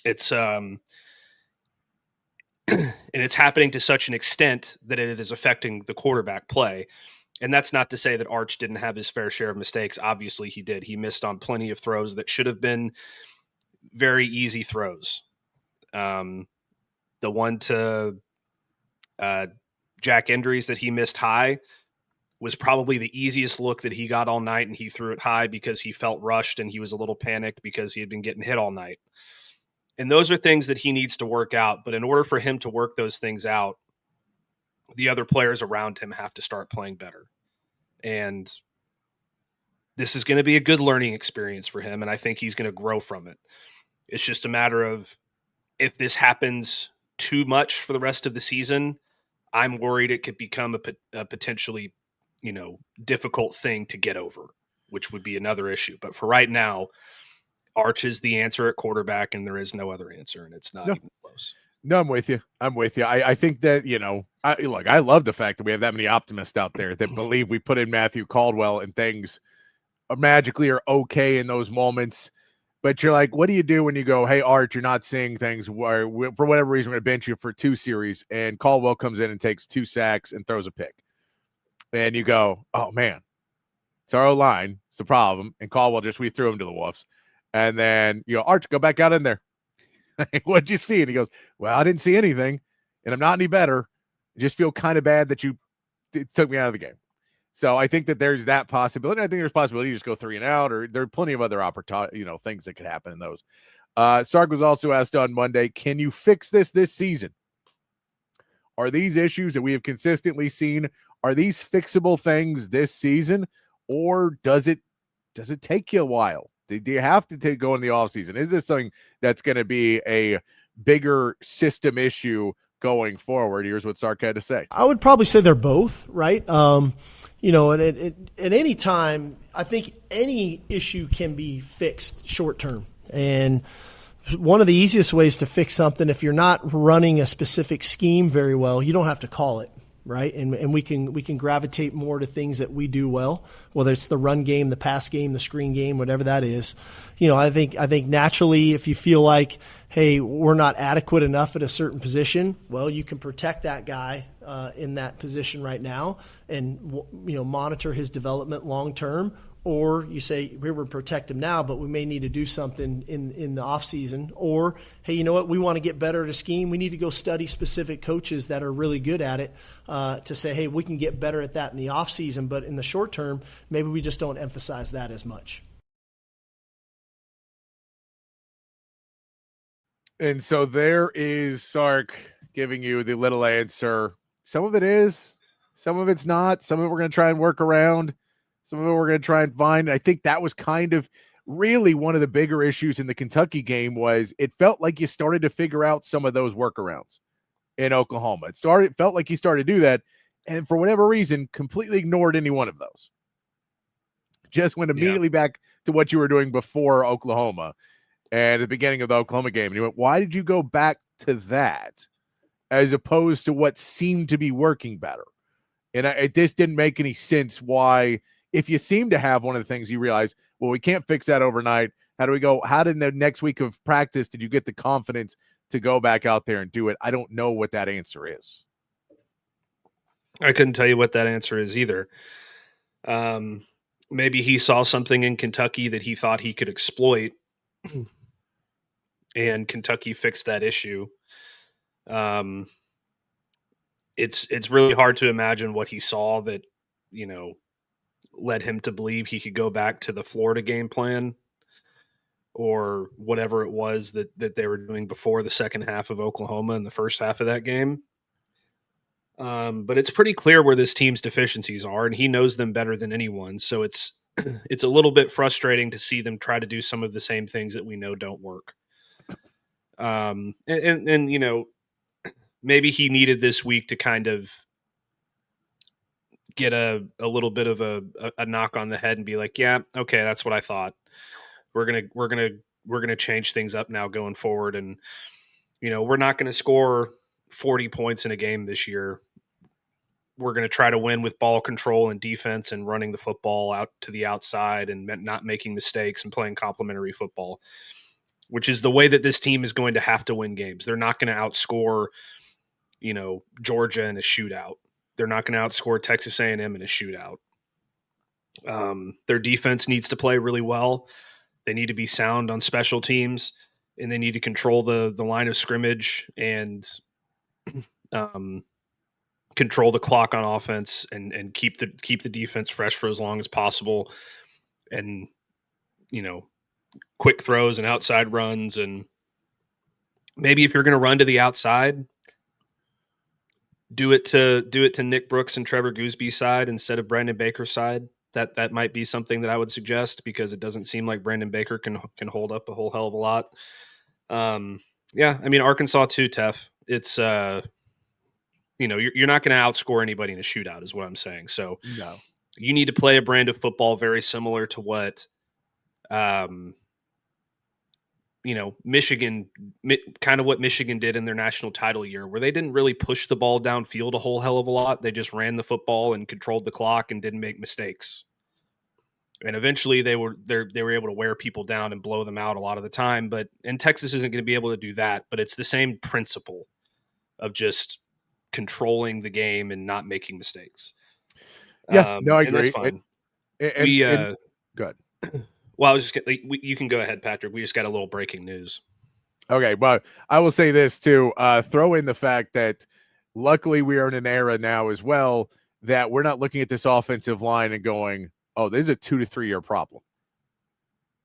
it's and it's happening to such an extent that it is affecting the quarterback play. And that's not to say that Arch didn't have his fair share of mistakes. Obviously he did. He missed on plenty of throws that should have been very easy throws. The one to Jack Endries that he missed high was probably the easiest look that he got all night, and he threw it high because he felt rushed and he was a little panicked because he had been getting hit all night. And those are things that he needs to work out. But in order for him to work those things out, the other players around him have to start playing better. And this is going to be a good learning experience for him, and I think he's going to grow from it. It's just a matter of, if this happens too much for the rest of the season, I'm worried it could become a potentially, difficult thing to get over, which would be another issue. But for right now, Arch is the answer at quarterback, and there is no other answer, and it's not even close. No, I'm with you. I think that, I love the fact that we have that many optimists out there that believe we put in Matthew Caldwell and things magically are okay in those moments. But you're like, what do you do when you go, hey, Arch, you're not seeing things where, for whatever reason, we're going to bench you for 2 series, and Caldwell comes in and takes 2 sacks and throws a pick. And you go, oh, man, it's our O-line. It's the problem. And Caldwell we threw him to the wolves. And then, Arch, go back out in there. What'd you see? And he goes, well, I didn't see anything, and I'm not any better. I just feel kind of bad that you took me out of the game. So I think that there's that possibility. I think there's possibility you just go 3 and out, or there are plenty of other things that could happen in those. Sark was also asked on Monday, can you fix this season? Are these issues that we have consistently seen, are these fixable things this season, or does it take you a while? Do you have to go in the offseason? Is this something that's going to be a bigger system issue going forward? Here's what Sark had to say. I would probably say they're both, right? At any time, I think any issue can be fixed short term. And one of the easiest ways to fix something, if you're not running a specific scheme very well, you don't have to call it. Right. And we can gravitate more to things that we do well, whether it's the run game, the pass game, the screen game, whatever that is. I think naturally, if you feel like, hey, we're not adequate enough at a certain position, well, you can protect that guy in that position right now and, monitor his development long term. Or you say, we would protect him now, but we may need to do something in the off season. Or, hey, you know what? We want to get better at a scheme. We need to go study specific coaches that are really good at it to say, hey, we can get better at that in the off season. But in the short term, maybe we just don't emphasize that as much. And so there is Sark giving you the little answer. Some of it is, some of it's not. Some of it we're going to try and work around. Some of it we're going to try and find. I think that was kind of really one of the bigger issues in the Kentucky game was it felt like you started to figure out some of those workarounds in Oklahoma. It felt like you started to do that, and for whatever reason, completely ignored any one of those. Just went immediately back to what you were doing before Oklahoma and at the beginning of the Oklahoma game. And you went, why did you go back to that as opposed to what seemed to be working better? And it just didn't make any sense why. If you seem to have one of the things you realize, well, we can't fix that overnight. How do we go? How did the next week of practice did you get the confidence to go back out there and do it? I don't know what that answer is. I couldn't tell you what that answer is either. Maybe he saw something in Kentucky that he thought he could exploit, and Kentucky fixed that issue. It's really hard to imagine what he saw that, led him to believe he could go back to the Florida game plan or whatever it was that they were doing before the second half of Oklahoma and the first half of that game. But it's pretty clear where this team's deficiencies are, and he knows them better than anyone. So it's a little bit frustrating to see them try to do some of the same things that we know don't work. And maybe he needed this week to kind of get a little bit of a knock on the head and be like, yeah, okay, that's what I thought. We're gonna change things up now going forward, and we're not going to score 40 points in a game this year. We're going to try to win with ball control and defense and running the football out to the outside and not making mistakes and playing complementary football, which is the way that this team is going to have to win games. They're not going to outscore, Georgia in a shootout. They're not going to outscore Texas A&M in a shootout. Their defense needs to play really well. They need to be sound on special teams, and they need to control the line of scrimmage and control the clock on offense and keep the defense fresh for as long as possible. And, quick throws and outside runs. And maybe if you're going to run to the outside, do it to Nick Brooks and Trevor Goosby's side instead of Brandon Baker's side. That might be something that I would suggest, because it doesn't seem like Brandon Baker can hold up a whole hell of a lot. Yeah, I mean, Arkansas too, Tef. It's you're not going to outscore anybody in a shootout, is what I'm saying. So no, you need to play a brand of football very similar to what Michigan, kind of what Michigan did in their national title year, where they didn't really push the ball downfield a whole hell of a lot. They just ran the football and controlled the clock and didn't make mistakes. And eventually they were able to wear people down and blow them out a lot of the time. And Texas isn't going to be able to do that, but it's the same principle of just controlling the game and not making mistakes. Yeah, no, I agree. That's fine. Good. Well, I was just you can go ahead, Patrick. We just got a little breaking news. Okay, but I will say this too. Throw in the fact that luckily we are in an era now as well that we're not looking at this offensive line and going, oh, this is a 2 to 3 year problem.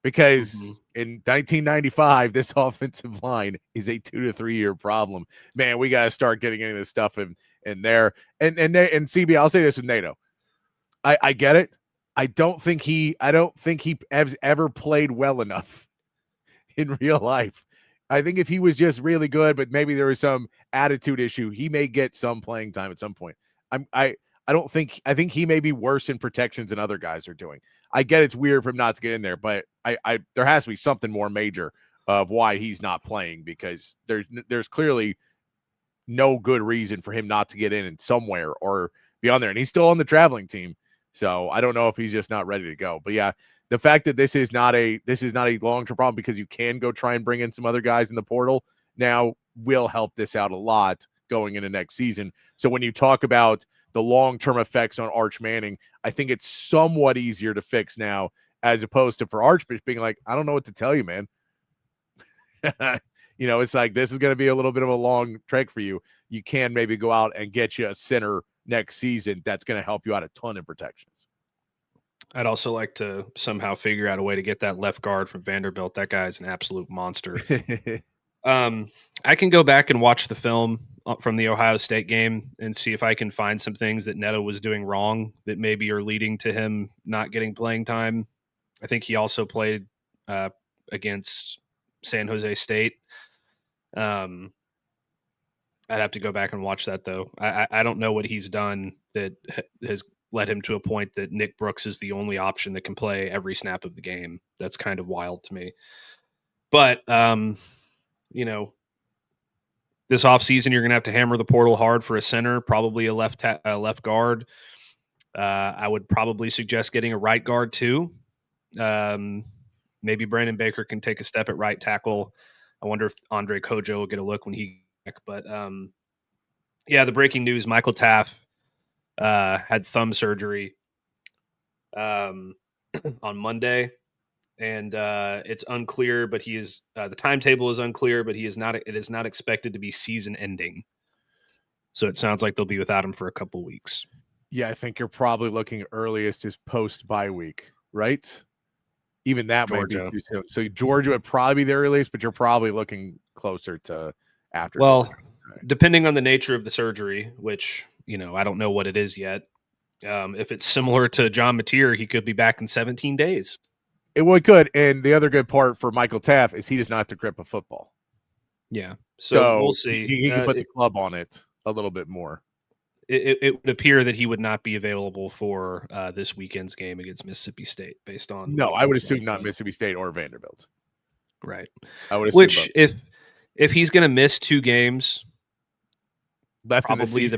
Because in 1995, this offensive line is a 2 to 3 year problem. Man, we got to start getting into this stuff in there. And CB, I'll say this with NATO. I get it. I don't think he has ever played well enough in real life. I think if he was just really good, but maybe there was some attitude issue, he may get some playing time at some point. I think he may be worse in protections than other guys are doing. I get it's weird for him not to get in there, but there has to be something more major of why he's not playing, because there's clearly no good reason for him not to get in somewhere or be on there. And he's still on the traveling team. So I don't know if he's just not ready to go. But yeah, the fact that this is not a long-term problem, because you can go try and bring in some other guys in the portal now, will help this out a lot going into next season. So when you talk about the long-term effects on Arch Manning, I think it's somewhat easier to fix now, as opposed to for Arch being like, I don't know what to tell you, man. It's like, this is going to be a little bit of a long trek for you. You can maybe go out and get you a center next season that's going to help you out a ton in protections. I'd also like to somehow figure out a way to get that left guard from Vanderbilt. That guy's an absolute monster. I can go back and watch the film from the Ohio State game and see if I can find some things that Neto was doing wrong that maybe are leading to him not getting playing time. I think he also played against San Jose State. I'd have to go back and watch that, though. I don't know what he's done that has led him to a point that Nick Brooks is the only option that can play every snap of the game. That's kind of wild to me. But, this offseason, you're going to have to hammer the portal hard for a center, probably a left guard. I would probably suggest getting a right guard, too. Maybe Brandon Baker can take a step at right tackle. I wonder if Andre Kojo will get a look when he back. But, the breaking news, Michael Taff had thumb surgery on Monday. And it's unclear, but he is the timetable is unclear, but it is not expected to be season ending. So it sounds like they'll be without him for a couple weeks. Yeah, I think you're probably looking earliest is post bye week, right? Even that Georgia might be too soon. So Georgia would probably be the earliest, but you're probably looking closer to after. Well, depending on the nature of the surgery, which, I don't know what it is yet. If it's similar to John Mateer, he could be back in 17 days. It could. And the other good part for Michael Taff is he does not have to grip a football. Yeah. So we'll see. He can put the club on it a little bit more. It would appear that he would not be available for this weekend's game against Mississippi State based on. No, I would assume not Mississippi State or Vanderbilt. Right. I would assume Which, if he's going to miss 2 games, probably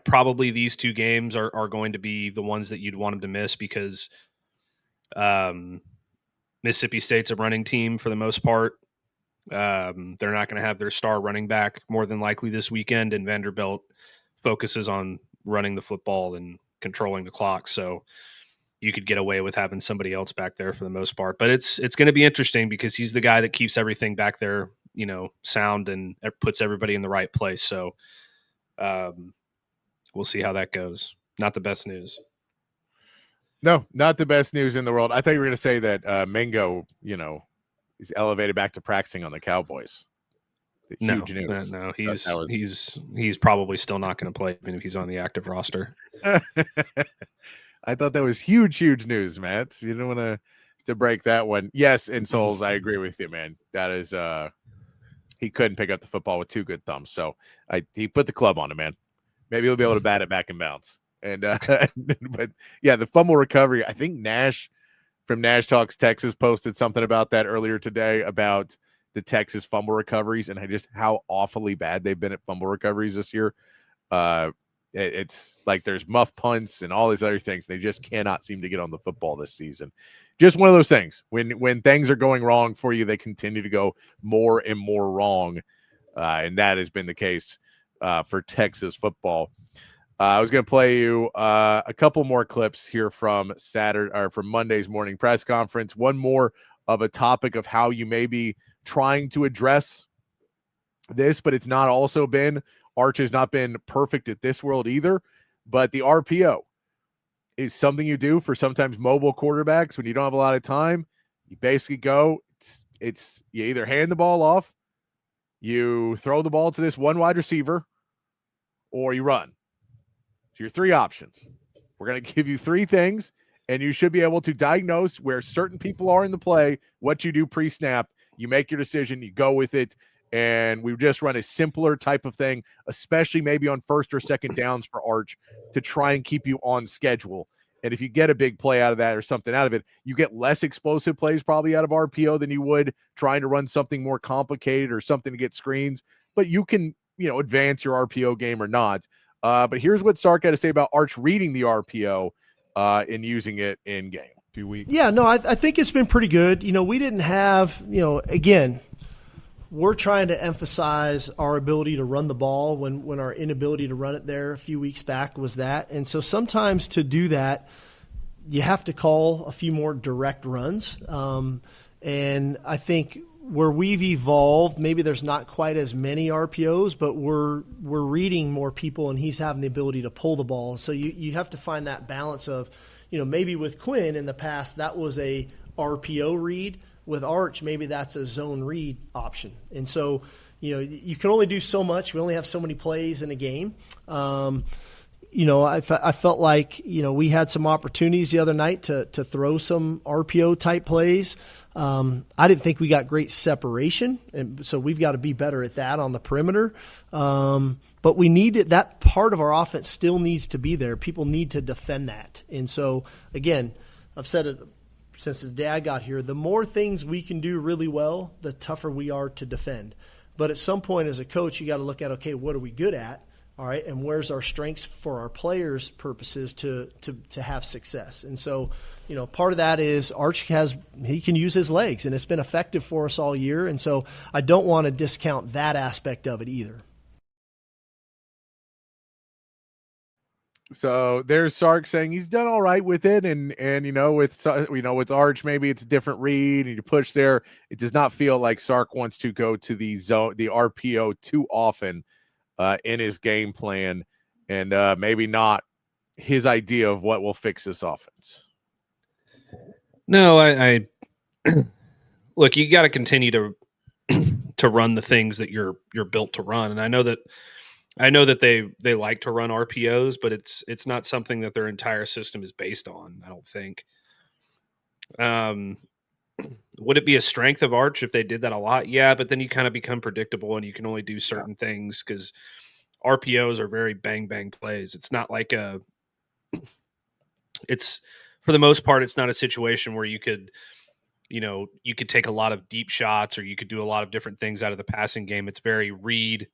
probably these 2 games are going to be the ones that you'd want him to miss because Mississippi State's a running team for the most part. They're not going to have their star running back more than likely this weekend, and Vanderbilt focuses on running the football and controlling the clock. So you could get away with having somebody else back there for the most part. But it's going to be interesting because he's the guy that keeps everything back there, sound and puts everybody in the right place. So we'll see how that goes. Not the best news. No, not the best news in the world. I thought you were going to say that Mingo, he's elevated back to practicing on the Cowboys. Huge news. No, he's probably still not going to play even if he's on the active roster. I thought that was huge news, Matt. You don't want to break that one. Yes, in Souls, I agree with you, man. That is he couldn't pick up the football with 2 good thumbs. So he put the club on him, man. Maybe he'll be able to bat it back and bounce. And but yeah, the fumble recovery. I think Nash from Nash Talks Texas posted something about that earlier today about the Texas fumble recoveries and just how awfully bad they've been at fumble recoveries this year. It's like there's muff punts and all these other things. They just cannot seem to get on the football this season. Just one of those things. When things are going wrong for you, they continue to go more and more wrong. And that has been the case for Texas football. I was going to play you a couple more clips here from from Monday's morning press conference. One more of a topic of how you may be trying to address this, but it's not also been. Arch has not been perfect at this world either, but the RPO is something you do for sometimes mobile quarterbacks when you don't have a lot of time. You basically go, it's you either hand the ball off, you throw the ball to this one wide receiver, or you run. So your 3 options. We're going to give you 3 things, and you should be able to diagnose where certain people are in the play, what you do pre-snap. You make your decision, you go with it, and we just run a simpler type of thing, especially maybe on first or second downs for Arch to try and keep you on schedule. And if you get a big play out of that or something out of it, you get less explosive plays probably out of RPO than you would trying to run something more complicated or something to get screens. But you can, advance your RPO game or not. But here's what Sark had to say about Arch reading the RPO and using it in game. 2 weeks. Yeah, no, I think it's been pretty good. We didn't have, again, we're trying to emphasize our ability to run the ball when our inability to run it there a few weeks back was that. And so sometimes to do that, you have to call a few more direct runs. And I think where we've evolved, maybe there's not quite as many RPOs, but we're reading more people and he's having the ability to pull the ball. So you have to find that balance of, maybe with Quinn in the past, that was a RPO read. With Arch, maybe that's a zone read option. And so, you can only do so much. We only have so many plays in a game. I felt like, we had some opportunities the other night to throw some RPO type plays. I didn't think we got great separation. And so we've got to be better at that on the perimeter. But we need it. That part of our offense still needs to be there. People need to defend that. And so, again, I've said it since the day I got here, the more things we can do really well, the tougher we are to defend. But at some point as a coach, you got to look at, okay, what are we good at? All right, and where's our strengths for our players' purposes to have success? And so, part of that is Arch he can use his legs, and it's been effective for us all year. And so I don't want to discount that aspect of it either. So there's Sark saying he's done all right with it, and with Arch maybe it's a different read and you push there. It does not feel like Sark wants to go to the RPO too often in his game plan, and maybe not his idea of what will fix this offense. No, I look. You got to continue to run the things that you're built to run, and I know that they like to run RPOs, but it's not something that their entire system is based on, I don't think. would it be a strength of Arch if they did that a lot? Yeah, but then you kind of become predictable and you can only do certain things because RPOs are very bang bang plays. It's not like it's for the most part, it's not a situation where you could take a lot of deep shots or you could do a lot of different things out of the passing game. It's very read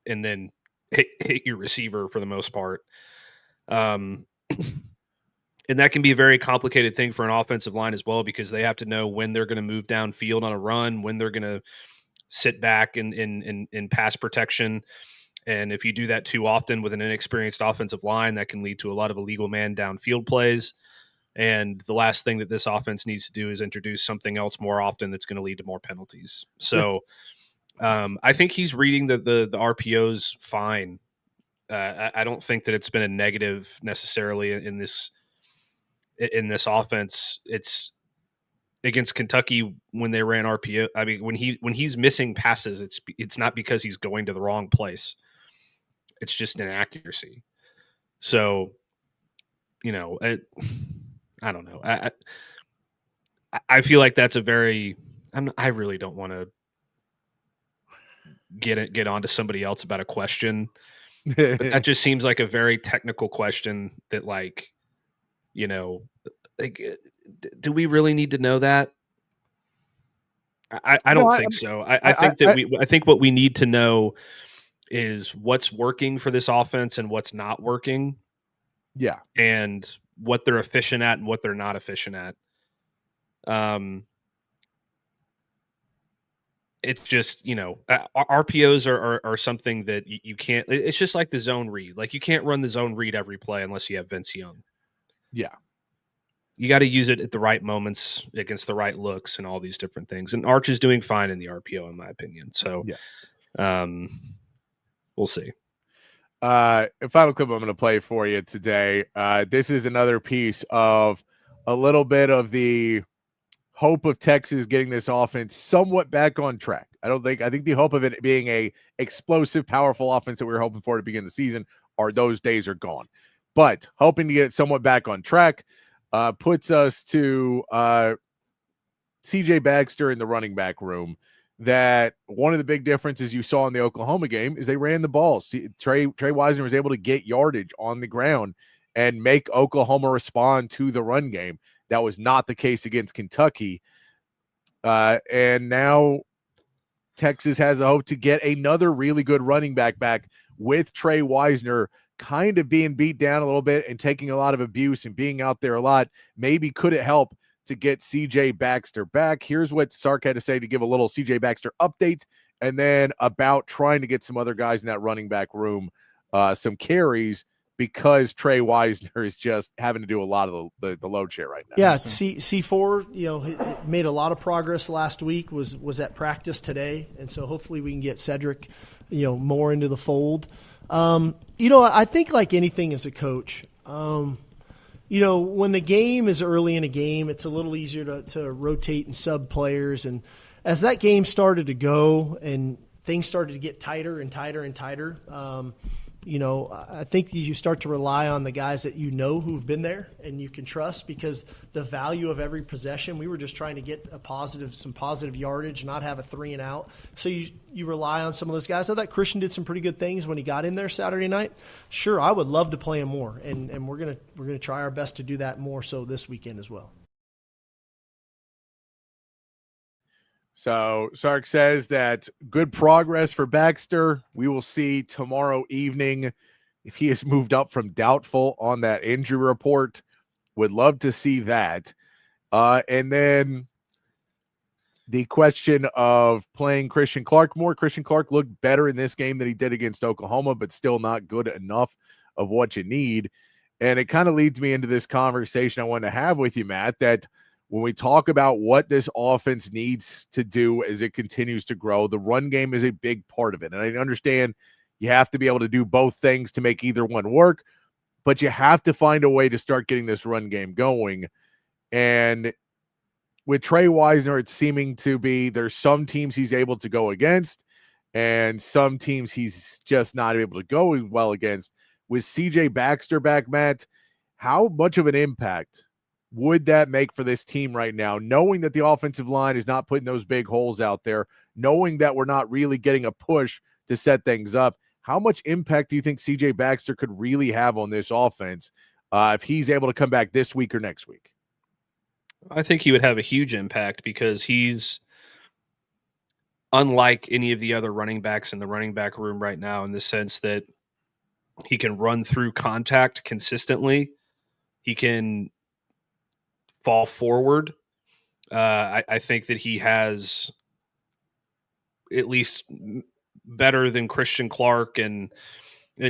and then hit your receiver for the most part. And that can be a very complicated thing for an offensive line as well, because they have to know when they're going to move downfield on a run, when they're going to sit back in pass protection. And if you do that too often with an inexperienced offensive line, that can lead to a lot of illegal man downfield plays. And the last thing that this offense needs to do is introduce something else more often that's going to lead to more penalties. So I think he's reading the RPOs fine. I don't think that it's been a negative necessarily in this offense. It's against Kentucky when they ran RPO. I mean, when he's missing passes, it's not because he's going to the wrong place. It's just inaccuracy. So, I don't know. I feel like that's a very. I really don't want to get on to somebody else about a question, but that just seems like a very technical question. That do we really need to know that? I don't think so. I think what we need to know is what's working for this offense and what's not working. Yeah. And what they're efficient at and what they're not efficient at. It's just, RPOs are something that you can't, it's just like the zone read. Like you can't run the zone read every play unless you have Vince Young. Yeah. You got to use it at the right moments against the right looks and all these different things. And Arch is doing fine in the RPO, in my opinion. So, we'll see. A final clip I'm going to play for you today. This is another piece of a little bit of the hope of Texas getting this offense somewhat back on track. I think the hope of it being a explosive, powerful offense that we were hoping for to begin the season, those days are gone. But hoping to get it somewhat back on track puts us to CJ Baxter in the running back room. That one of the big differences you saw in the Oklahoma game is they ran the ball. Trey Wisner was able to get yardage on the ground and make Oklahoma respond to the run game. That was not the case against Kentucky. And now Texas has a hope to get another really good running back with Trey Wisner kind of being beat down a little bit and taking a lot of abuse and being out there a lot. Maybe could it help to get CJ Baxter back? Here's what Sark had to say to give a little CJ Baxter update, and then about trying to get some other guys in that running back room some carries, because Trey Wisner is just having to do a lot of the load share right now. Yeah, C4, made a lot of progress last week, was at practice today, and so hopefully we can get Cedric, more into the fold. I think like anything as a coach, when the game is early in a game, it's a little easier to rotate and sub players. And as that game started to go and things started to get tighter and tighter and tighter, I think you start to rely on the guys that who've been there and you can trust, because the value of every possession, we were just trying to get some positive yardage, not have a 3 and out. So you rely on some of those guys. I thought Christian did some pretty good things when he got in there Saturday night. Sure, I would love to play him more, and we're gonna try our best to do that more so this weekend as well. So Sark says that good progress for Baxter. We will see tomorrow evening if he has moved up from doubtful on that injury report. Would love to see that. And then the question of playing Christian Clark more. Christian Clark looked better in this game than he did against Oklahoma, but still not good enough of what you need. And it kind of leads me into this conversation I want to have with you, Matt, that when we talk about what this offense needs to do as it continues to grow, the run game is a big part of it. And I understand you have to be able to do both things to make either one work, but you have to find a way to start getting this run game going. And with Trey Wisner, it's seeming to be there's some teams he's able to go against and some teams he's just not able to go well against. With CJ Baxter back, Matt, how much of an impact would that make for this team right now, knowing that the offensive line is not putting those big holes out there, knowing that we're not really getting a push to set things up? How much impact do you think C.J. Baxter could really have on this offense if he's able to come back this week or next week? I think he would have a huge impact because he's unlike any of the other running backs in the running back room right now in the sense that he can run through contact consistently. He can fall forward. I think that he has at least better than Christian Clark and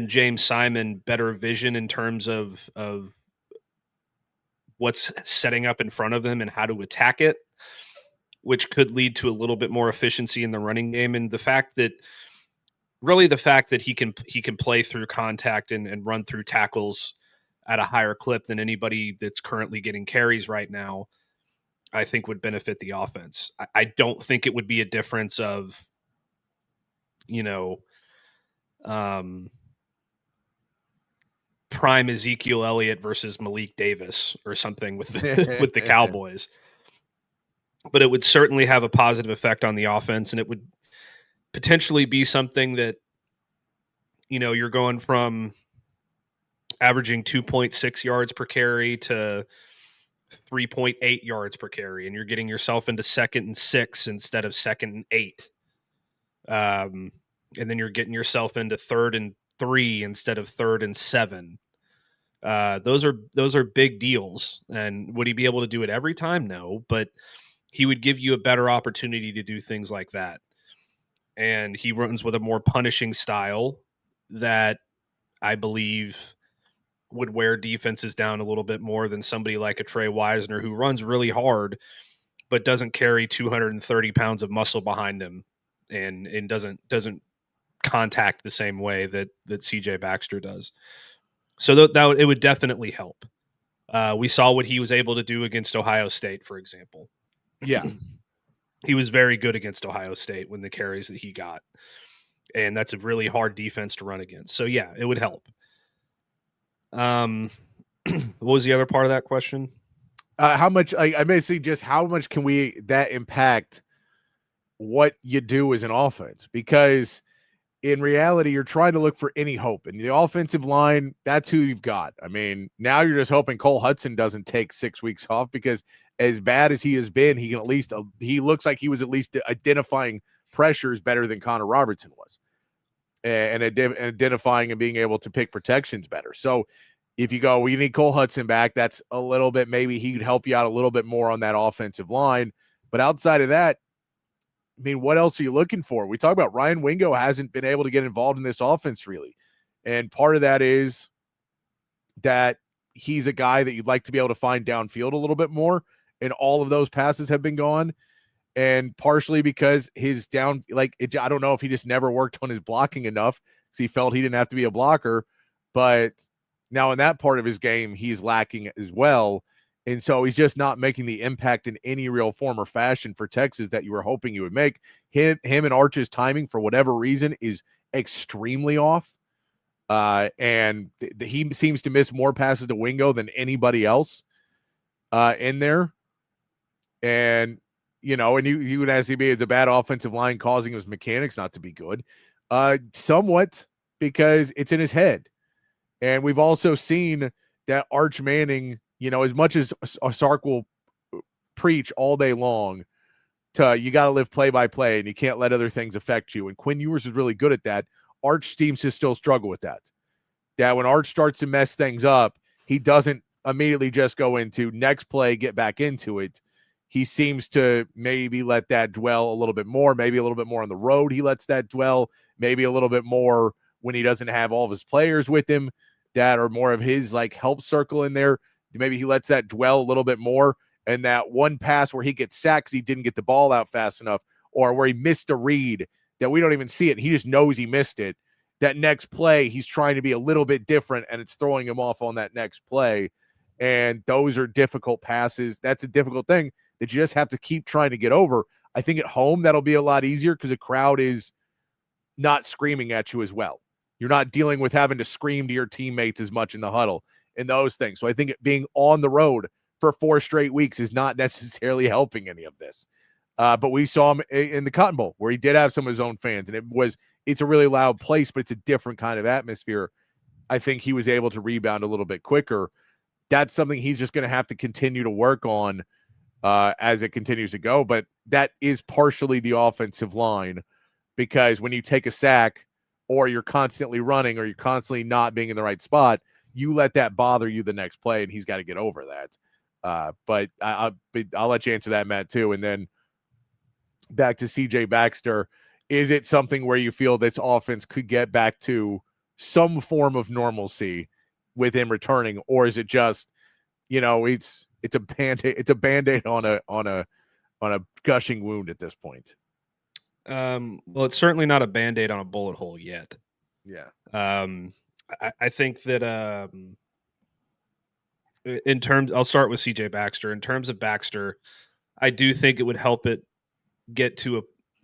James Simon, better vision in terms of what's setting up in front of him and how to attack it, which could lead to a little bit more efficiency in the running game. And the fact that he can play through contact and run through tackles at a higher clip than anybody that's currently getting carries right now, I think would benefit the offense. I don't think it would be a difference of, prime Ezekiel Elliott versus Malik Davis or something with the Cowboys. But it would certainly have a positive effect on the offense, and it would potentially be something that, you're going from averaging 2.6 yards per carry to 3.8 yards per carry, and you're getting yourself into 2nd and 6 instead of 2nd and 8. And then you're getting yourself into 3rd and 3 instead of 3rd and 7. Those are big deals. And would he be able to do it every time? No, but he would give you a better opportunity to do things like that. And he runs with a more punishing style that I believe would wear defenses down a little bit more than somebody like a Trey Wisner, who runs really hard, but doesn't carry 230 pounds of muscle behind him and doesn't contact the same way that CJ Baxter does. So that it would definitely help. We saw what he was able to do against Ohio State, for example. Yeah. He was very good against Ohio State when the carries that he got. And that's a really hard defense to run against. So yeah, it would help. What was the other part of that question? How much, I basically just how much can that impact what you do as an offense? Because in reality, you're trying to look for any hope. And the offensive line, that's who you've got. I mean, now you're just hoping Cole Hudson doesn't take 6 weeks off, because as bad as he has been, he looks like he was at least identifying pressures better than Connor Robertson was. And identifying and being able to pick protections better. So if you go, we need Cole Hudson back, that's a little bit, maybe he could help you out a little bit more on that offensive line. But outside of that, I mean, what else are you looking for? We talk about Ryan Wingo hasn't been able to get involved in this offense really. And part of that is that he's a guy that you'd like to be able to find downfield a little bit more. And all of those passes have been gone. And partially because his I don't know if he just never worked on his blocking enough because he felt he didn't have to be a blocker. But now in that part of his game, he's lacking as well. And so he's just not making the impact in any real form or fashion for Texas that you were hoping he would make. Him and Arch's timing, for whatever reason, is extremely off. And he seems to miss more passes to Wingo than anybody else in there. And, and you would ask it's a bad offensive line causing his mechanics not to be good. Somewhat, because it's in his head. And we've also seen that Arch Manning, as much as Sark will preach all day long you got to live play by play and you can't let other things affect you. And Quinn Ewers is really good at that. Arch seems to still struggle with that. That when Arch starts to mess things up, he doesn't immediately just go into next play, get back into it. He seems to maybe let that dwell a little bit more, maybe a little bit more on the road. He lets that dwell, maybe a little bit more when he doesn't have all of his players with him that are more of his help circle in there. Maybe he lets that dwell a little bit more. And that one pass where he gets sacked, he didn't get the ball out fast enough, or where he missed a read that we don't even see it. He just knows he missed it. That next play, he's trying to be a little bit different, and it's throwing him off on that next play. And those are difficult passes. That's a difficult thing that you just have to keep trying to get over. I think at home, that'll be a lot easier because the crowd is not screaming at you as well. You're not dealing with having to scream to your teammates as much in the huddle and those things. So I think being on the road for 4 straight weeks is not necessarily helping any of this. But we saw him in the Cotton Bowl where he did have some of his own fans, and it's a really loud place, but it's a different kind of atmosphere. I think he was able to rebound a little bit quicker. That's something he's just going to have to continue to work on as it continues to go. But that is partially the offensive line, because when you take a sack or you're constantly running or you're constantly not being in the right spot, you let that bother you the next play, and he's got to get over that. But I'll let you answer that, Matt, too. And then back to CJ Baxter, is it something where you feel this offense could get back to some form of normalcy with him returning, or is it just, it's a band-aid on a gushing wound at this point? Well, it's certainly not a band-aid on a bullet hole yet. Yeah. I think that I'll start with CJ Baxter. In terms of Baxter, I do think it would help it get to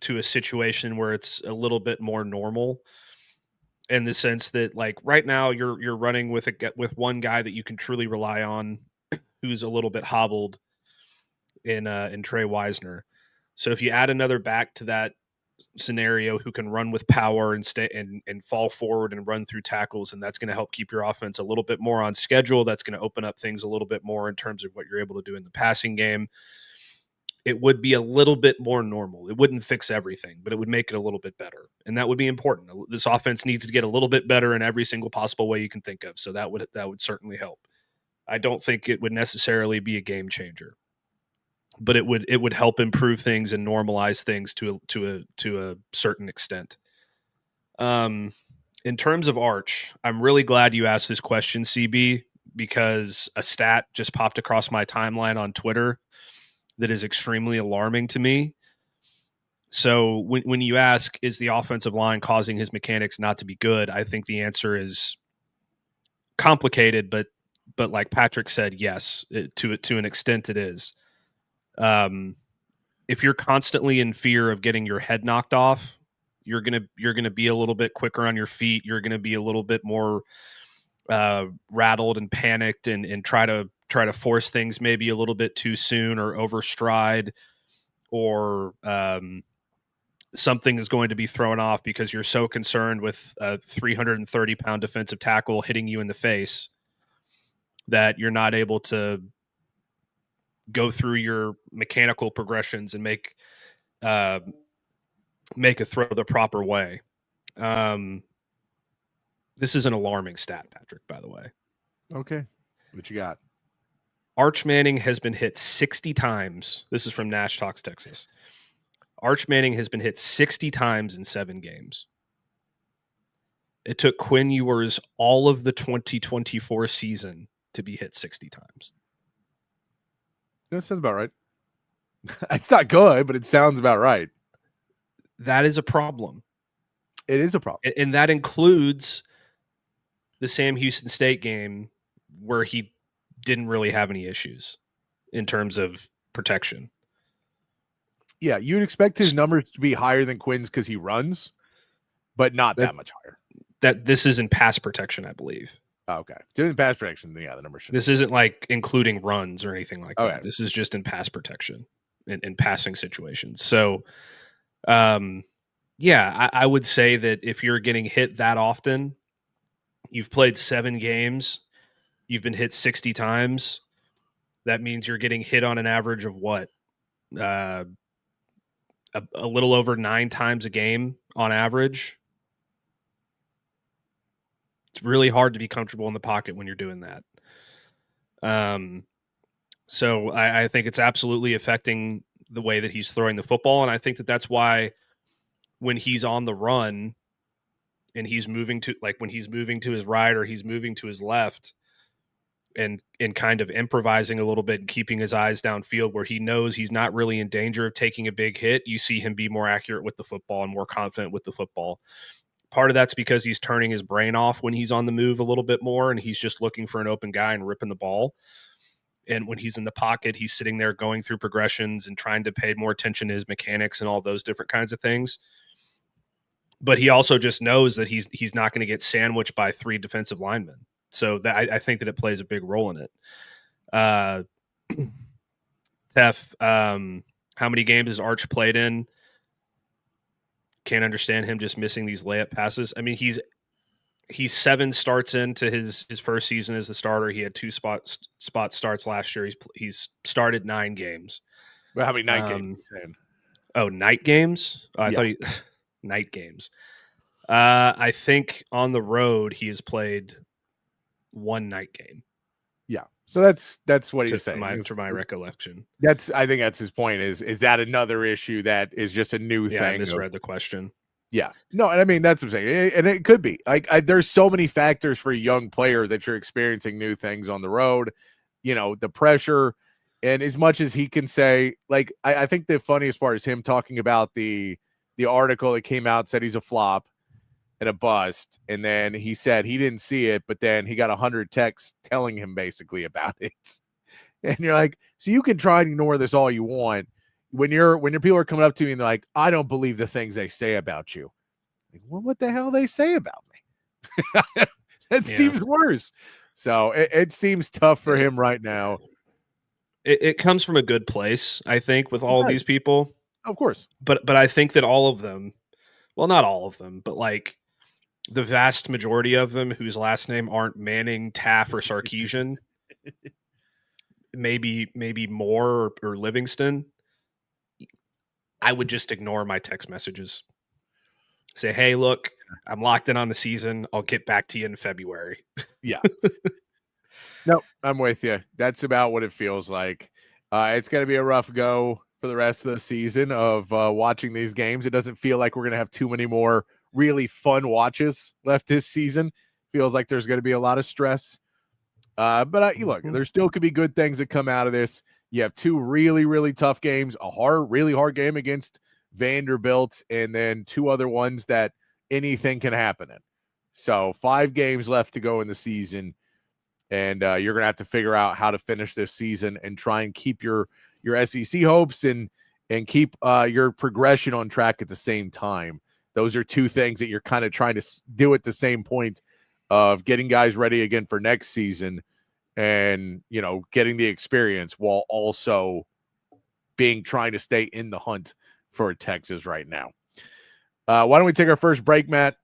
a situation where it's a little bit more normal, in the sense that, like, right now you're running with one guy that you can truly rely on, who's a little bit hobbled in Trey Wisner. So if you add another back to that scenario who can run with power and stay and fall forward and run through tackles, and that's going to help keep your offense a little bit more on schedule. That's going to open up things a little bit more in terms of what you're able to do in the passing game. It would be a little bit more normal. It wouldn't fix everything, but it would make it a little bit better. And that would be important. This offense needs to get a little bit better in every single possible way you can think of. So that would certainly help. I don't think it would necessarily be a game changer, but it would help improve things and normalize things to a certain extent. In terms of Arch, I'm really glad you asked this question, CB, because a stat just popped across my timeline on Twitter that is extremely alarming to me. So when you ask, is the offensive line causing his mechanics not to be good? I think the answer is complicated, but like Patrick said, yes, to an extent it is. If you're constantly in fear of getting your head knocked off, you're gonna be a little bit quicker on your feet. You're gonna be a little bit more rattled and panicked, and try to force things maybe a little bit too soon, or overstride, or something is going to be thrown off because you're so concerned with a 330-pound defensive tackle hitting you in the face that you're not able to go through your mechanical progressions and make a throw the proper way. This is an alarming stat, Patrick, by the way. Okay. What you got? Arch Manning has been hit 60 times. This is from Nash Talks, Texas. Arch Manning has been hit 60 times in 7 games. It took Quinn Ewers all of the 2024 season to be hit 60 times. That sounds about right. It's not good, but it sounds about right. That is a problem. It is a problem. And that includes the Sam Houston State game, where he didn't really have any issues in terms of protection. Yeah, you'd expect his numbers to be higher than Quinn's because he runs, but not that much higher. That this is in pass protection, I believe. Oh, okay. Doing pass protection, yeah, the number should. This isn't like including runs or anything like okay. that. This is just in pass protection, in passing situations. So, yeah, I would say that if you're getting hit that often, you've played 7 games, you've been hit 60 times, that means you're getting hit on an average of what? A little over 9 times a game on average. It's really hard to be comfortable in the pocket when you're doing that. So I think it's absolutely affecting the way that he's throwing the football. And I think that that's why when he's on the run and he's moving to, like, when he's moving to his right or he's moving to his left and kind of improvising a little bit and keeping his eyes downfield where he knows he's not really in danger of taking a big hit, you see him be more accurate with the football and more confident with the football. Part of that's because he's turning his brain off when he's on the move a little bit more, and he's just looking for an open guy and ripping the ball. And when he's in the pocket, he's sitting there going through progressions and trying to pay more attention to his mechanics and all those different kinds of things. But he also just knows that he's not going to get sandwiched by 3 defensive linemen. So that I think that it plays a big role in it. Tef, how many games has Arch played in? Can't understand him just missing these layup passes. I mean, he's 7 starts into his first season as the starter. He had 2 spot starts last year. He's started 9 games. Well, how many night games? Oh, night games? Oh, I thought night games. I think on the road he has played 1 night game. Yeah. So that's what he's saying. To my recollection. I think that's his point. Is that another issue that is just a new thing? I misread the question. Yeah. No, and I mean that's what I'm saying. And it could be. There's so many factors for a young player that you're experiencing new things on the road. You know, the pressure, and as much as he can say, like I think the funniest part is him talking about the article that came out, said he's a flop and a bust, and then he said he didn't see it, but then he got 100 texts telling him basically about it. And you're like, so you can try and ignore this all you want. When your people are coming up to you and they're like, I don't believe the things they say about you. Like, well, what the hell they say about me? That seems worse. So it seems tough for him right now. It comes from a good place, I think, with all of these people. Of course. But I think that all of them, well, not all of them, but like the vast majority of them whose last name aren't Manning, Taff, or Sarkisian, maybe Moore or Livingston, I would just ignore my text messages. Say, hey, look, I'm locked in on the season. I'll get back to you in February. Yeah. No, I'm with you. That's about what it feels like. It's going to be a rough go for the rest of the season of watching these games. It doesn't feel like we're going to have too many more really fun watches left this season. Feels like there's going to be a lot of stress. But look, there still could be good things that come out of this. You have 2 really, really tough games, really hard game against Vanderbilt, and then 2 other ones that anything can happen in. So 5 games left to go in the season, and you're going to have to figure out how to finish this season and try and keep your SEC hopes and keep your progression on track at the same time. Those are 2 things that you're kind of trying to do at the same point of getting guys ready again for next season and, you know, getting the experience while also trying to stay in the hunt for Texas right now. Why don't we take our first break, Matt?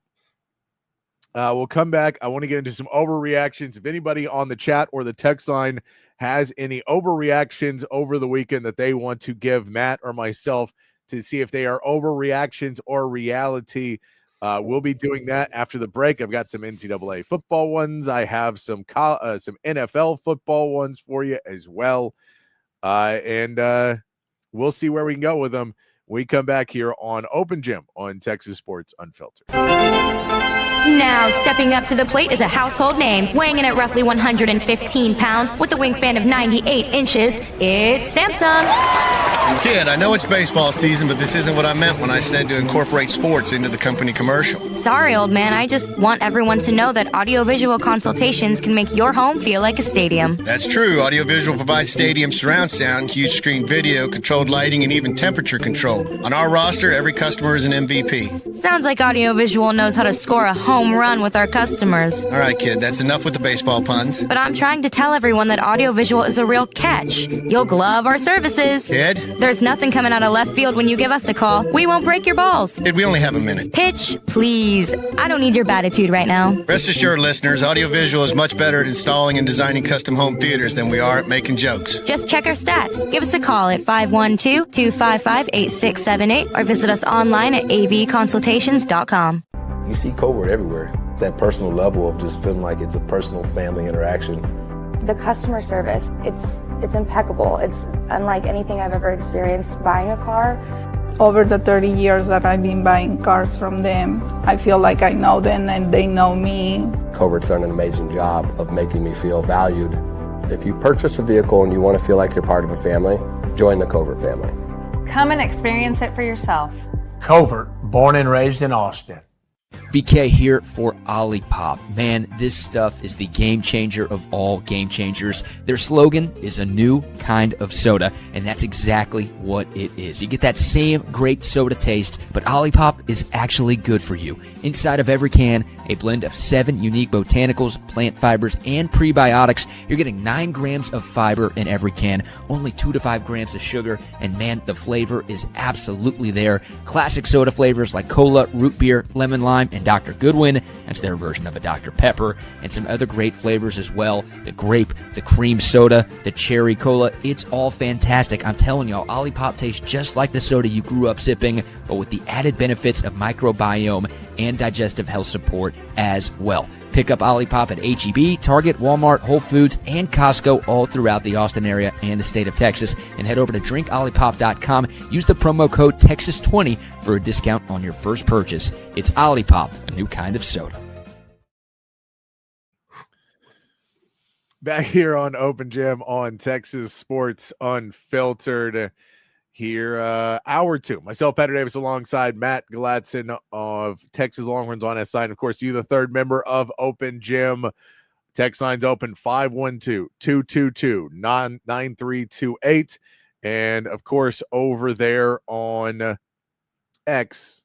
We'll come back. I want to get into some overreactions. If anybody on the chat or the text line has any overreactions over the weekend that they want to give Matt or myself to see if they are overreactions or reality, we'll be doing that after the break. I've got some NCAA football ones. I have some NFL football ones for you as well. And we'll see where we can go with them. We come back here on Open Gym on Texas Sports Unfiltered. Now, stepping up to the plate is a household name, weighing in at roughly 115 pounds with a wingspan of 98 inches. It's Samsung. Kid, I know it's baseball season, but this isn't what I meant when I said to incorporate sports into the company commercial. Sorry, old man. I just want everyone to know that audiovisual consultations can make your home feel like a stadium. That's true. Audiovisual provides stadium surround sound, huge screen video, controlled lighting, and even temperature control. On our roster, every customer is an MVP. Sounds like audiovisual knows how to score a home run with our customers. All right, kid, that's enough with the baseball puns. But I'm trying to tell everyone that audiovisual is a real catch. You'll glove our services. Kid? There's nothing coming out of left field when you give us a call. We won't break your balls. Kid, we only have a minute. Pitch, please. I don't need your attitude right now. Rest assured, listeners, audiovisual is much better at installing and designing custom home theaters than we are at making jokes. Just check our stats. Give us a call at 512-255-8678 or visit us online at avconsultations.com. You see covert everywhere. That personal level of just feeling like it's a personal family interaction. The customer service, it's impeccable. It's unlike anything I've ever experienced buying a car. Over the 30 years that I've been buying cars from them, I feel like I know them and they know me. Covert's done an amazing job of making me feel valued. If you purchase a vehicle and you want to feel like you're part of a family, join the Covert family. Come and experience it for yourself. Covert, born and raised in Austin. BK here for OLIPOP. Man, this stuff is the game changer of all game changers. Their slogan is a new kind of soda, and that's exactly what it is. You get that same great soda taste, but OLIPOP is actually good for you. Inside of every can, a blend of 7 unique botanicals, plant fibers, and prebiotics. You're getting 9 grams of fiber in every can, only 2 to 5 grams of sugar, and man, the flavor is absolutely there. Classic soda flavors like cola, root beer, lemon lime, and Dr. Goodwin. That's their version of a Dr. Pepper, and some other great flavors as well. The grape, the cream soda, the cherry cola. It's all fantastic. I'm telling y'all, OLIPOP tastes just like the soda you grew up sipping, but with the added benefits of microbiome and digestive health support as well. Pick up OLIPOP at H-E-B, Target, Walmart, Whole Foods, and Costco all throughout the Austin area and the state of Texas. And head over to drinkolipop.com. Use the promo code TEXAS20 for a discount on your first purchase. It's OLIPOP, a new kind of soda. Back here on Open Gym on Texas Sports Unfiltered. Here, hour 2. Myself, Patrick Davis, alongside Matt Galatzan of Texas Longhorns on SI. And, of course, you, the third member of Open Gym. Text lines open 512-222-9328. And, of course, over there on X,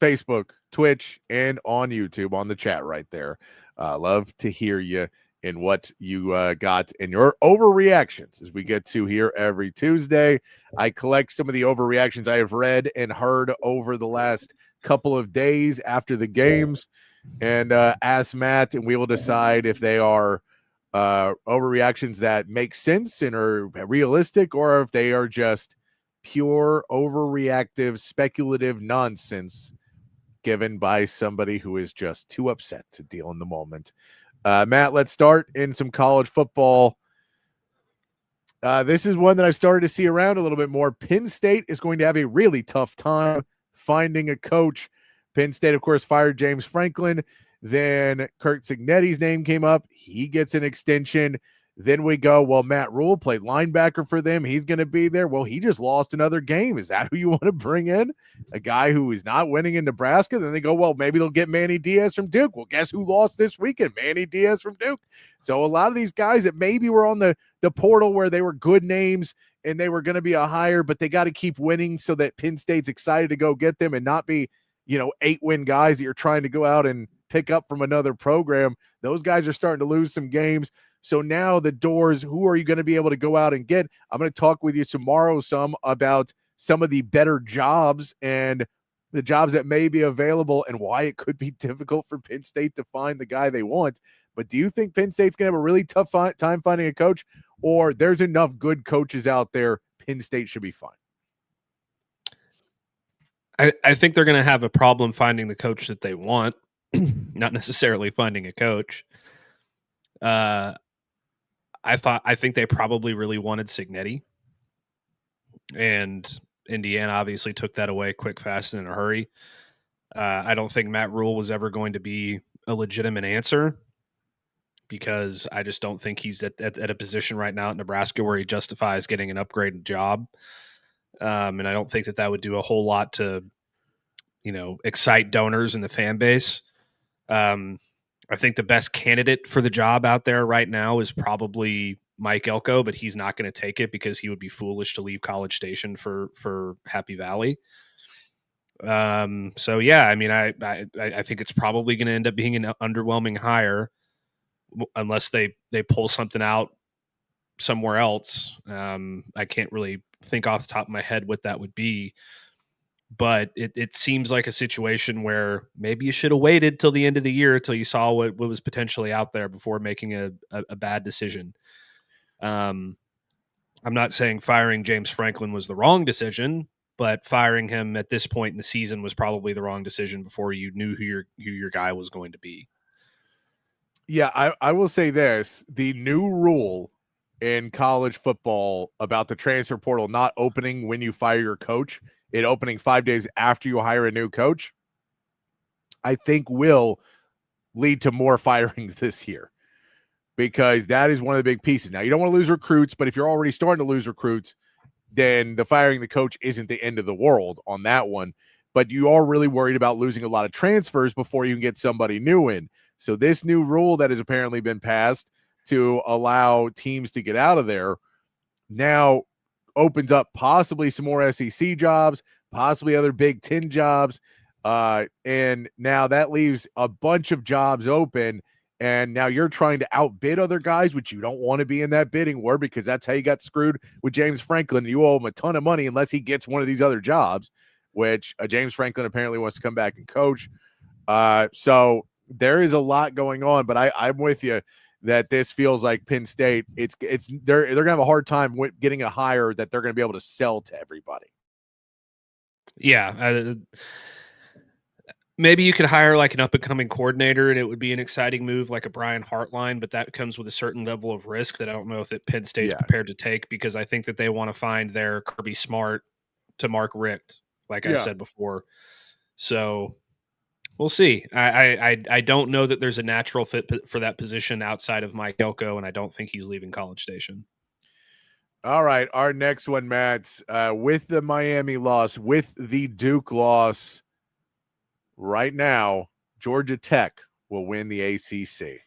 Facebook, Twitch, and on YouTube on the chat right there. Love to hear you and what you got in your overreactions as we get to here every Tuesday. I collect some of the overreactions I have read and heard over the last couple of days after the games and ask Matt, and we will decide if they are overreactions that make sense and are realistic, or if they are just pure overreactive, speculative nonsense given by somebody who is just too upset to deal in the moment. Matt, let's start in some college football. This is one that I've started to see around a little bit more. Penn State is going to have a really tough time finding a coach. Penn State, of course, fired James Franklin. Then Kurt Cignetti's name came up. He gets an extension. Then we go, well, Matt Rule played linebacker for them. He's going to be there. Well, he just lost another game. Is that who you want to bring in? A guy who is not winning in Nebraska? Then they go, well, maybe they'll get Manny Diaz from Duke. Well, guess who lost this weekend? Manny Diaz from Duke. So a lot of these guys that maybe were on the portal where they were good names and they were going to be a hire, but they got to keep winning so that Penn State's excited to go get them and not be, 8-win guys that you're trying to go out and pick up from another program. Those guys are starting to lose some games. So now the doors, who are you going to be able to go out and get? I'm going to talk with you tomorrow some about some of the better jobs and the jobs that may be available and why it could be difficult for Penn State to find the guy they want. But do you think Penn State's going to have a really tough time finding a coach, or there's enough good coaches out there, Penn State should be fine? I think they're going to have a problem finding the coach that they want, not necessarily finding a coach. I think they probably really wanted Cignetti, and Indiana obviously took that away quick, fast, and in a hurry. I don't think Matt Rule was ever going to be a legitimate answer, because I just don't think he's at a position right now at Nebraska where he justifies getting an upgraded job. And I don't think that would do a whole lot to, excite donors in the fan base. I think the best candidate for the job out there right now is probably Mike Elko, but he's not going to take it because he would be foolish to leave College Station for Happy Valley. So yeah, I mean, I think it's probably going to end up being an underwhelming hire unless they pull something out somewhere else. I can't really think off the top of my head what that would be, but it seems like a situation where maybe you should have waited till the end of the year till you saw what was potentially out there before making a bad decision. I'm not saying firing James Franklin was the wrong decision, but firing him at this point in the season was probably the wrong decision before you knew who your guy was going to be. Yeah, I will say this. The new rule in college football about the transfer portal not opening when you fire your coach, it opening 5 days after you hire a new coach, I think will lead to more firings this year, because that is one of the big pieces. Now, you don't want to lose recruits, but if you're already starting to lose recruits, then the firing the coach isn't the end of the world on that one. but you are really worried about losing a lot of transfers before you can get somebody new in. So this new rule that has apparently been passed to allow teams to get out of there now opens up possibly some more SEC jobs, possibly other Big Ten jobs. And now that leaves a bunch of jobs open. And now you're trying to outbid other guys, which you don't want to be in that bidding war, because that's how you got screwed with James Franklin. You owe him a ton of money unless he gets one of these other jobs, which James Franklin apparently wants to come back and coach. So there is a lot going on, but I'm with you that this feels like Penn State. They're gonna have a hard time getting a hire that they're gonna be able to sell to everybody. Yeah. Maybe you could hire like an up-and-coming coordinator, and it would be an exciting move like a Brian Hartline, but that comes with a certain level of risk that I don't know if Penn State's prepared to take, because I think that they want to find their Kirby Smart to Mark Richt, like I said before. So we'll see. I don't know that there's a natural fit for that position outside of Mike Elko, and I don't think he's leaving College Station. All right, our next one, Matt, with the Miami loss, with the Duke loss, right now, Georgia Tech will win the ACC.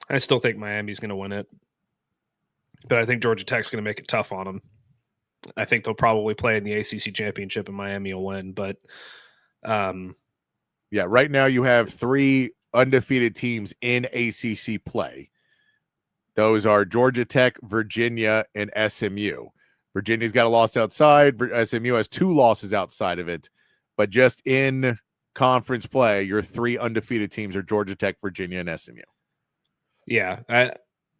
I still think Miami's going to win it, but I think Georgia Tech's going to make it tough on them. I think they'll probably play in the ACC championship, and Miami will win. But yeah, right now you have 3 undefeated teams in ACC play. Those are Georgia Tech, Virginia, and SMU. Virginia's got a loss outside. SMU has 2 losses outside of it, but just in conference play, your 3 undefeated teams are Georgia Tech, Virginia, and SMU. Yeah,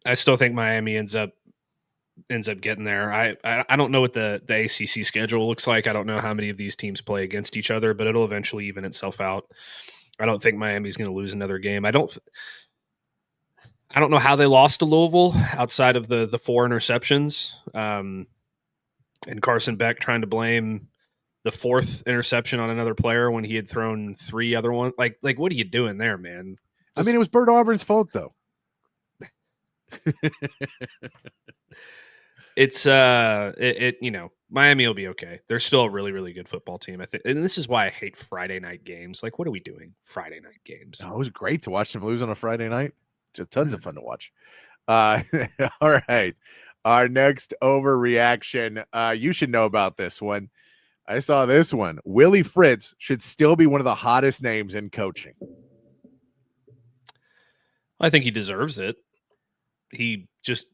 I still think Miami ends up getting there. I don't know what the ACC schedule looks like. I don't know how many of these teams play against each other, but it'll eventually even itself out. I don't think Miami's going to lose another game. I don't know how they lost to Louisville outside of the 4 interceptions, and Carson Beck trying to blame the 4th interception on another player when he had thrown 3 other ones. Like what are you doing there, man? I mean, it was Bert Auburn's fault, though. It's Miami will be okay. They're still a really, really good football team, I think. And this is why I hate Friday night games. Like, what are we doing? Friday night games. Oh, it was great to watch them lose on a Friday night. Just tons of fun to watch. All right. Our next overreaction. You should know about this one. I saw this one. Willie Fritz should still be one of the hottest names in coaching. I think he deserves it. He just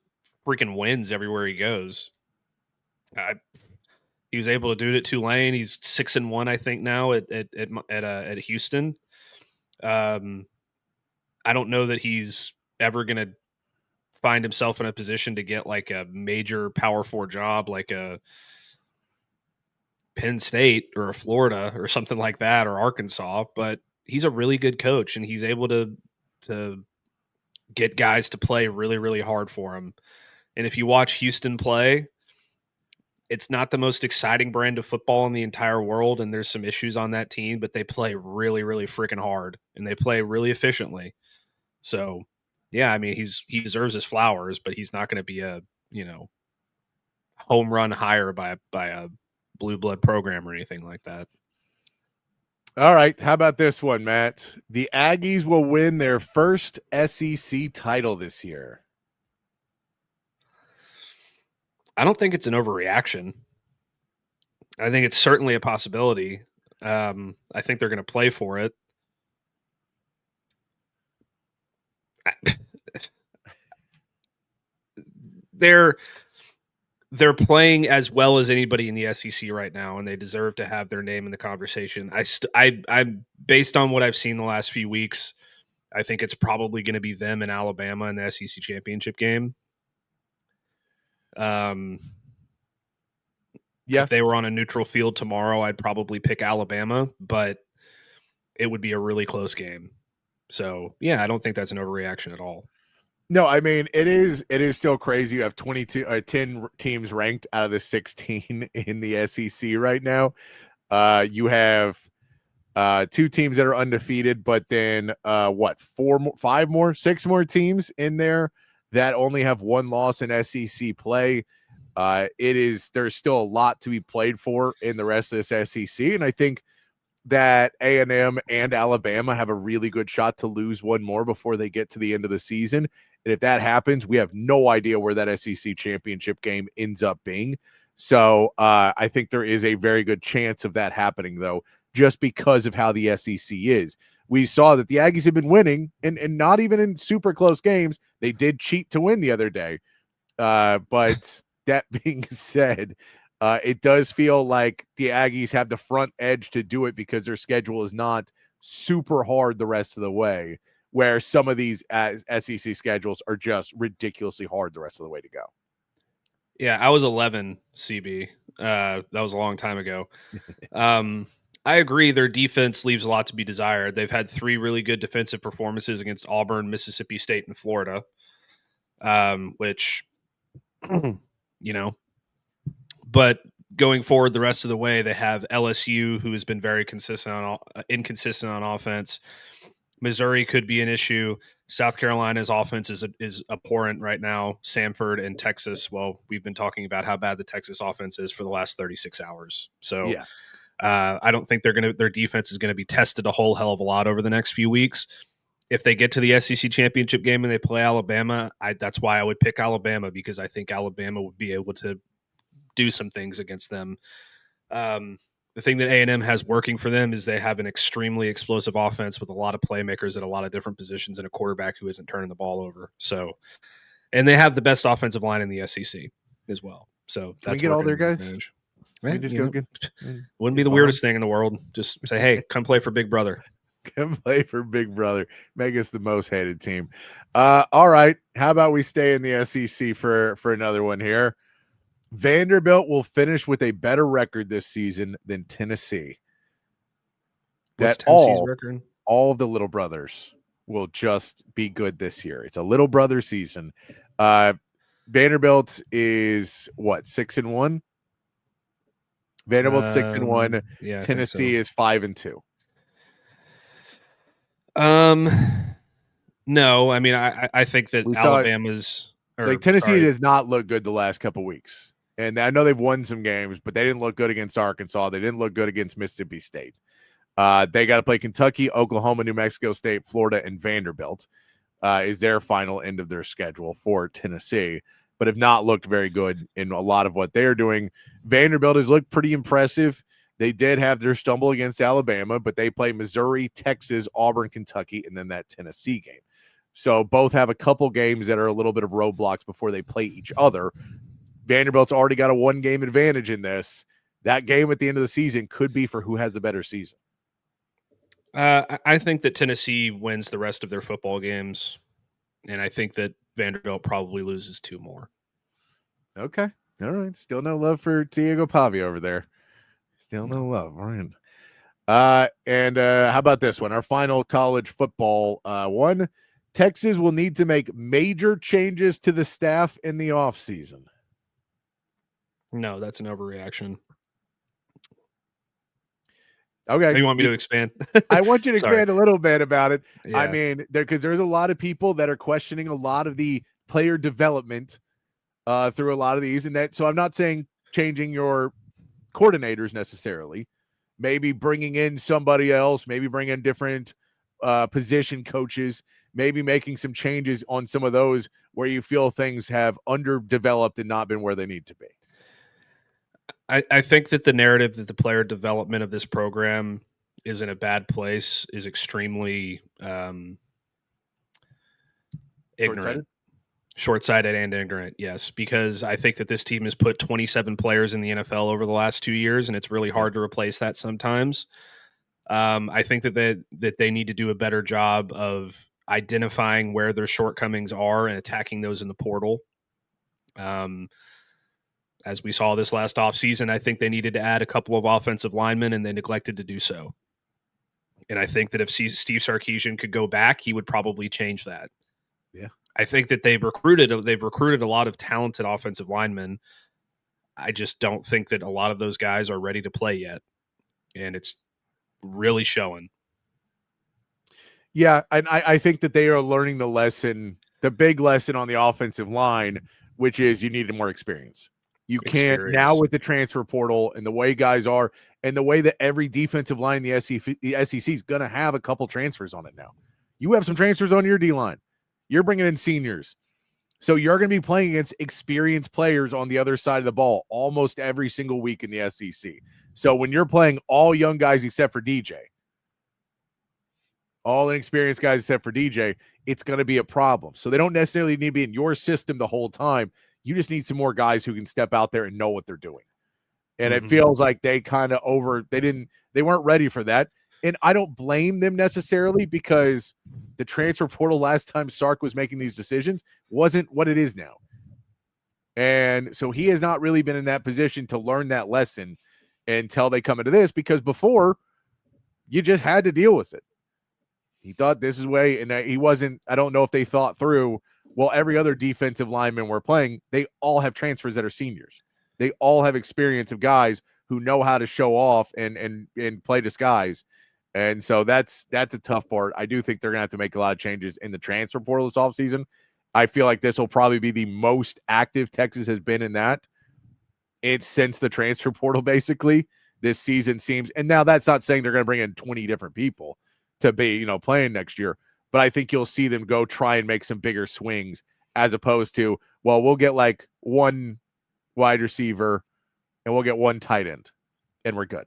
freaking wins everywhere he goes. He was able to do it at Tulane. He's 6-1, I think, now at Houston. I don't know that he's ever going to find himself in a position to get like a major Power 4 job, like a Penn State or a Florida or something like that, or Arkansas. But he's a really good coach, and he's able to get guys to play really, really hard for him. And if you watch Houston play, it's not the most exciting brand of football in the entire world, and there's some issues on that team, but they play really, really freaking hard, and they play really efficiently. So, yeah, I mean, he deserves his flowers, but he's not going to be a home run hire by a blue blood program or anything like that. All right. How about this one, Matt? The Aggies will win their first SEC title this year. I don't think it's an overreaction. I think it's certainly a possibility. I think they're going to play for it. They're playing as well as anybody in the SEC right now, and they deserve to have their name in the conversation. I'm based on what I've seen the last few weeks, I think it's probably going to be them and Alabama in the SEC championship game. If they were on a neutral field tomorrow, I'd probably pick Alabama, but it would be a really close game. So, yeah, I don't think that's an overreaction at all. No, I mean, it is still crazy. You have 10 teams ranked out of the 16 in the SEC right now. You have 2 teams that are undefeated, but then 6 more teams in there that only have 1 loss in SEC play. There's still a lot to be played for in the rest of this SEC, and I think that A&M and Alabama have a really good shot to lose one more before they get to the end of the season. And if that happens, we have no idea where that SEC championship game ends up being. So I think there is a very good chance of that happening, though, just because of how the SEC is. We saw that the Aggies have been winning, and not even in super close games. They did cheat to win the other day. But that being said, it does feel like the Aggies have the front edge to do it because their schedule is not super hard the rest of the way, where some of these SEC schedules are just ridiculously hard the rest of the way to go. Yeah, I was 11, CB. That was a long time ago. I agree their defense leaves a lot to be desired. They've had 3 really good defensive performances against Auburn, Mississippi State, and Florida, which, but going forward the rest of the way, they have LSU, who has been very inconsistent on offense. Missouri could be an issue. South Carolina's offense is abhorrent right now. Samford and Texas, well, we've been talking about how bad the Texas offense is for the last 36 hours. So yeah. I don't think their defense is going to be tested a whole hell of a lot over the next few weeks. If they get to the SEC championship game and they play Alabama, that's why I would pick Alabama, because I think Alabama would be able to do some things against them. The thing that A&M has working for them is they have an extremely explosive offense with a lot of playmakers at a lot of different positions and a quarterback who isn't turning the ball over. So, and they have the best offensive line in the SEC as well. So Can we get all their guys? Right? Just go get. Wouldn't be the weirdest thing in the world. Just say, hey, come play for Big Brother. Come play for Big Brother. Make us the most hated team. All right. How about we stay in the SEC for another one here? Vanderbilt will finish with a better record this season than Tennessee. What's Tennessee's record? All of the little brothers will just be good this year. It's a little brother season. Vanderbilt is what, 6-1? Vanderbilt 6-1. Yeah, Tennessee is 5-2. No, I mean, I think that Alabama's Tennessee does not look good the last couple weeks. And I know they've won some games, but they didn't look good against Arkansas. They didn't look good against Mississippi State. They got to play Kentucky, Oklahoma, New Mexico State, Florida, and Vanderbilt is their final end of their schedule for Tennessee, but have not looked very good in a lot of what they're doing. Vanderbilt has looked pretty impressive. They did have their stumble against Alabama, but they play Missouri, Texas, Auburn, Kentucky, and then that Tennessee game. So both have a couple games that are a little bit of roadblocks before they play each other. Vanderbilt's already got a 1-game advantage in this. That game at the end of the season could be for who has the better season. I think that Tennessee wins the rest of their football games, and I think that Vanderbilt probably loses 2 more. Okay. All right. Still no love for Diego Pavi over there. Still no love. Ryan. And how about this one? Our final college football one. Texas will need to make major changes to the staff in the offseason. No, that's an overreaction. Okay. You want me to expand? I want you to expand a little bit about it. Yeah. I mean, there's a lot of people that are questioning a lot of the player development through a lot of these. And that, so I'm not saying changing your coordinators necessarily, maybe bringing in somebody else, maybe bring in different position coaches, maybe making some changes on some of those where you feel things have underdeveloped and not been where they need to be. I think that the narrative that the player development of this program is in a bad place is extremely ignorant. Short-sighted and ignorant, yes, because I think that this team has put 27 players in the NFL over the last 2 years, and it's really hard to replace that sometimes. I think that they need to do a better job of identifying where their shortcomings are and attacking those in the portal. As we saw this last offseason, I think they needed to add a couple of offensive linemen, and they neglected to do so. And I think that if Steve Sarkisian could go back, he would probably change that. Yeah. I think that they've recruited a lot of talented offensive linemen. I just don't think that a lot of those guys are ready to play yet. And it's really showing. Yeah, and I think that they are learning the lesson, the big lesson on the offensive line, which is you needed more experience. You can't now with the transfer portal and the way guys are and the way that every defensive line in the SEC is going to have a couple transfers on it now. You have some transfers on your D-line. You're bringing in seniors. So you're going to be playing against experienced players on the other side of the ball almost every single week in the SEC. So when you're playing all young guys except for DJ, all inexperienced guys except for DJ, it's going to be a problem. So they don't necessarily need to be in your system the whole time. You just need some more guys who can step out there and know what they're doing. And it feels like they kind of they weren't ready for that. And I don't blame them necessarily because the transfer portal last time Sark was making these decisions wasn't what it is now. And so he has not really been in that position to learn that lesson until they come into this, because before you just had to deal with it. He thought this is way, and he wasn't, I don't know if they thought through, well, every other defensive lineman we're playing, they all have transfers that are seniors. They all have experience of guys who know how to show off and play disguise. And so that's a tough part. I do think they're going to have to make a lot of changes in the transfer portal this offseason. I feel like this will probably be the most active Texas has been in that. It's since the transfer portal, basically, this season seems. And now that's not saying they're going to bring in 20 different people to be, playing next year. But I think you'll see them go try and make some bigger swings as opposed to, well, we'll get like one wide receiver and we'll get one tight end and we're good.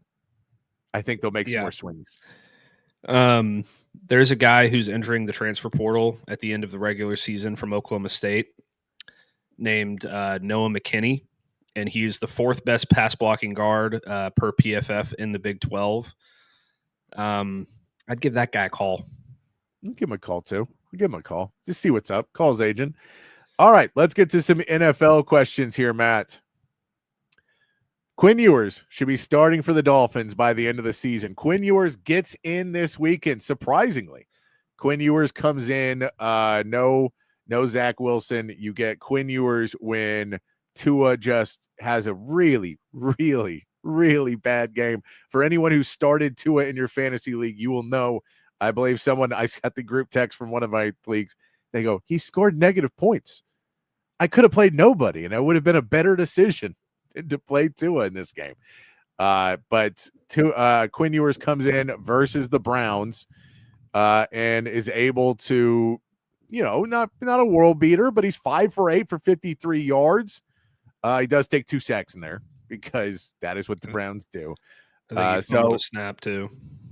I think they'll make some more swings. There's a guy who's entering the transfer portal at the end of the regular season from Oklahoma State named Noah McKinney, and he's the 4th best pass blocking guard per PFF in the Big 12. I'd give that guy a call. I'll give him a call too. I'll give him a call. Just see what's up. Call his agent. All right, let's get to some NFL questions here, Matt. Quinn Ewers should be starting for the Dolphins by the end of the season. Quinn Ewers gets in this weekend, surprisingly. Quinn Ewers comes in. No Zach Wilson. You get Quinn Ewers when Tua just has a really, really, really bad game. For anyone who started Tua in your fantasy league, you will know. I believe I got the group text from one of my leagues. They go, he scored negative points. I could have played nobody, and it would have been a better decision to play Tua in this game. But Quinn Ewers comes in versus the Browns and is able to, not a world beater, but he's 5 for 8 for 53 yards. He does take 2 sacks in there because that is what the Browns do. So a snap too.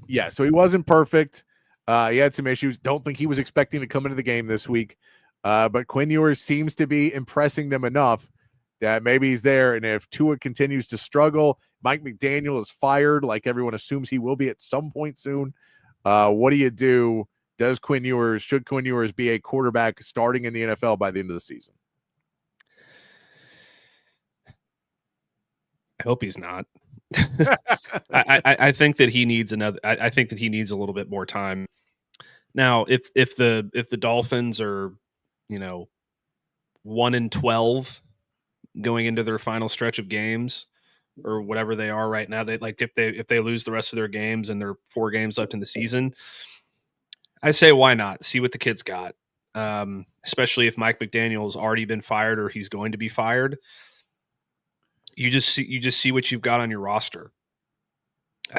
Yeah, so he wasn't perfect. He had some issues. Don't think he was expecting to come into the game this week. But Quinn Ewers seems to be impressing them enough that maybe he's there. And if Tua continues to struggle, Mike McDaniel is fired like everyone assumes he will be at some point soon. What do you do? Should Quinn Ewers be a quarterback starting in the NFL by the end of the season? I hope he's not. I think that he needs I think that he needs a little bit more time. Now, if the Dolphins are, 1-12 going into their final stretch of games or whatever they are right now, if they lose the rest of their games and there are 4 games left in the season, I say why not? See what the kid's got. Especially if Mike McDaniel's already been fired or he's going to be fired. You just see what you've got on your roster.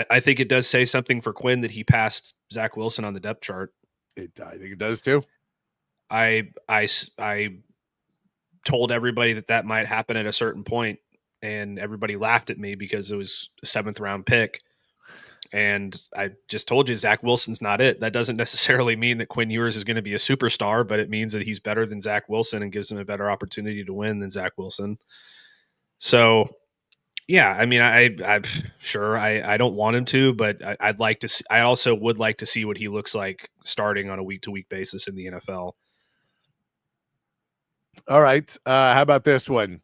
I think it does say something for Quinn that he passed Zach Wilson on the depth chart. I think it does too. I told everybody that might happen at a certain point, and everybody laughed at me because it was a 7th round pick. And I just told you Zach Wilson's not it. That doesn't necessarily mean that Quinn Ewers is going to be a superstar, but it means that he's better than Zach Wilson and gives him a better opportunity to win than Zach Wilson. So, yeah, I mean, I'm sure I don't want him to, but I'd like to see, I also would like to see what he looks like starting on a week-to-week basis in the NFL. All right. How about this one?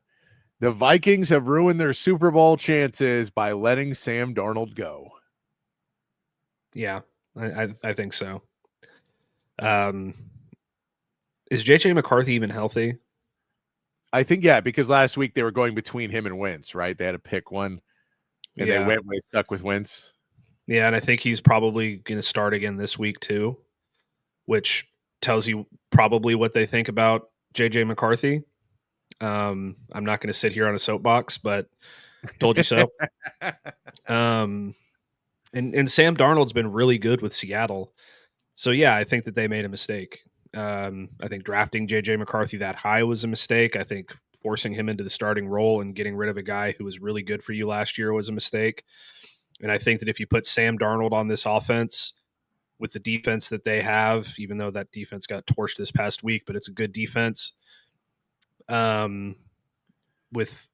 The Vikings have ruined their Super Bowl chances by letting Sam Darnold go. Yeah, I think so. Is J.J. McCarthy even healthy? I think, yeah, because last week they were going between him and Wentz, right? They had to pick one, and they stuck with Wentz. Yeah, and I think he's probably going to start again this week too, which tells you probably what they think about J.J. McCarthy. I'm not going to sit here on a soapbox, but told you so. And Sam Darnold's been really good with Seattle. So, yeah, I think that they made a mistake. I think drafting J.J. McCarthy that high was a mistake. I think forcing him into the starting role and getting rid of a guy who was really good for you last year was a mistake. And I think that if you put Sam Darnold on this offense with the defense that they have, even though that defense got torched this past week, but it's a good defense, with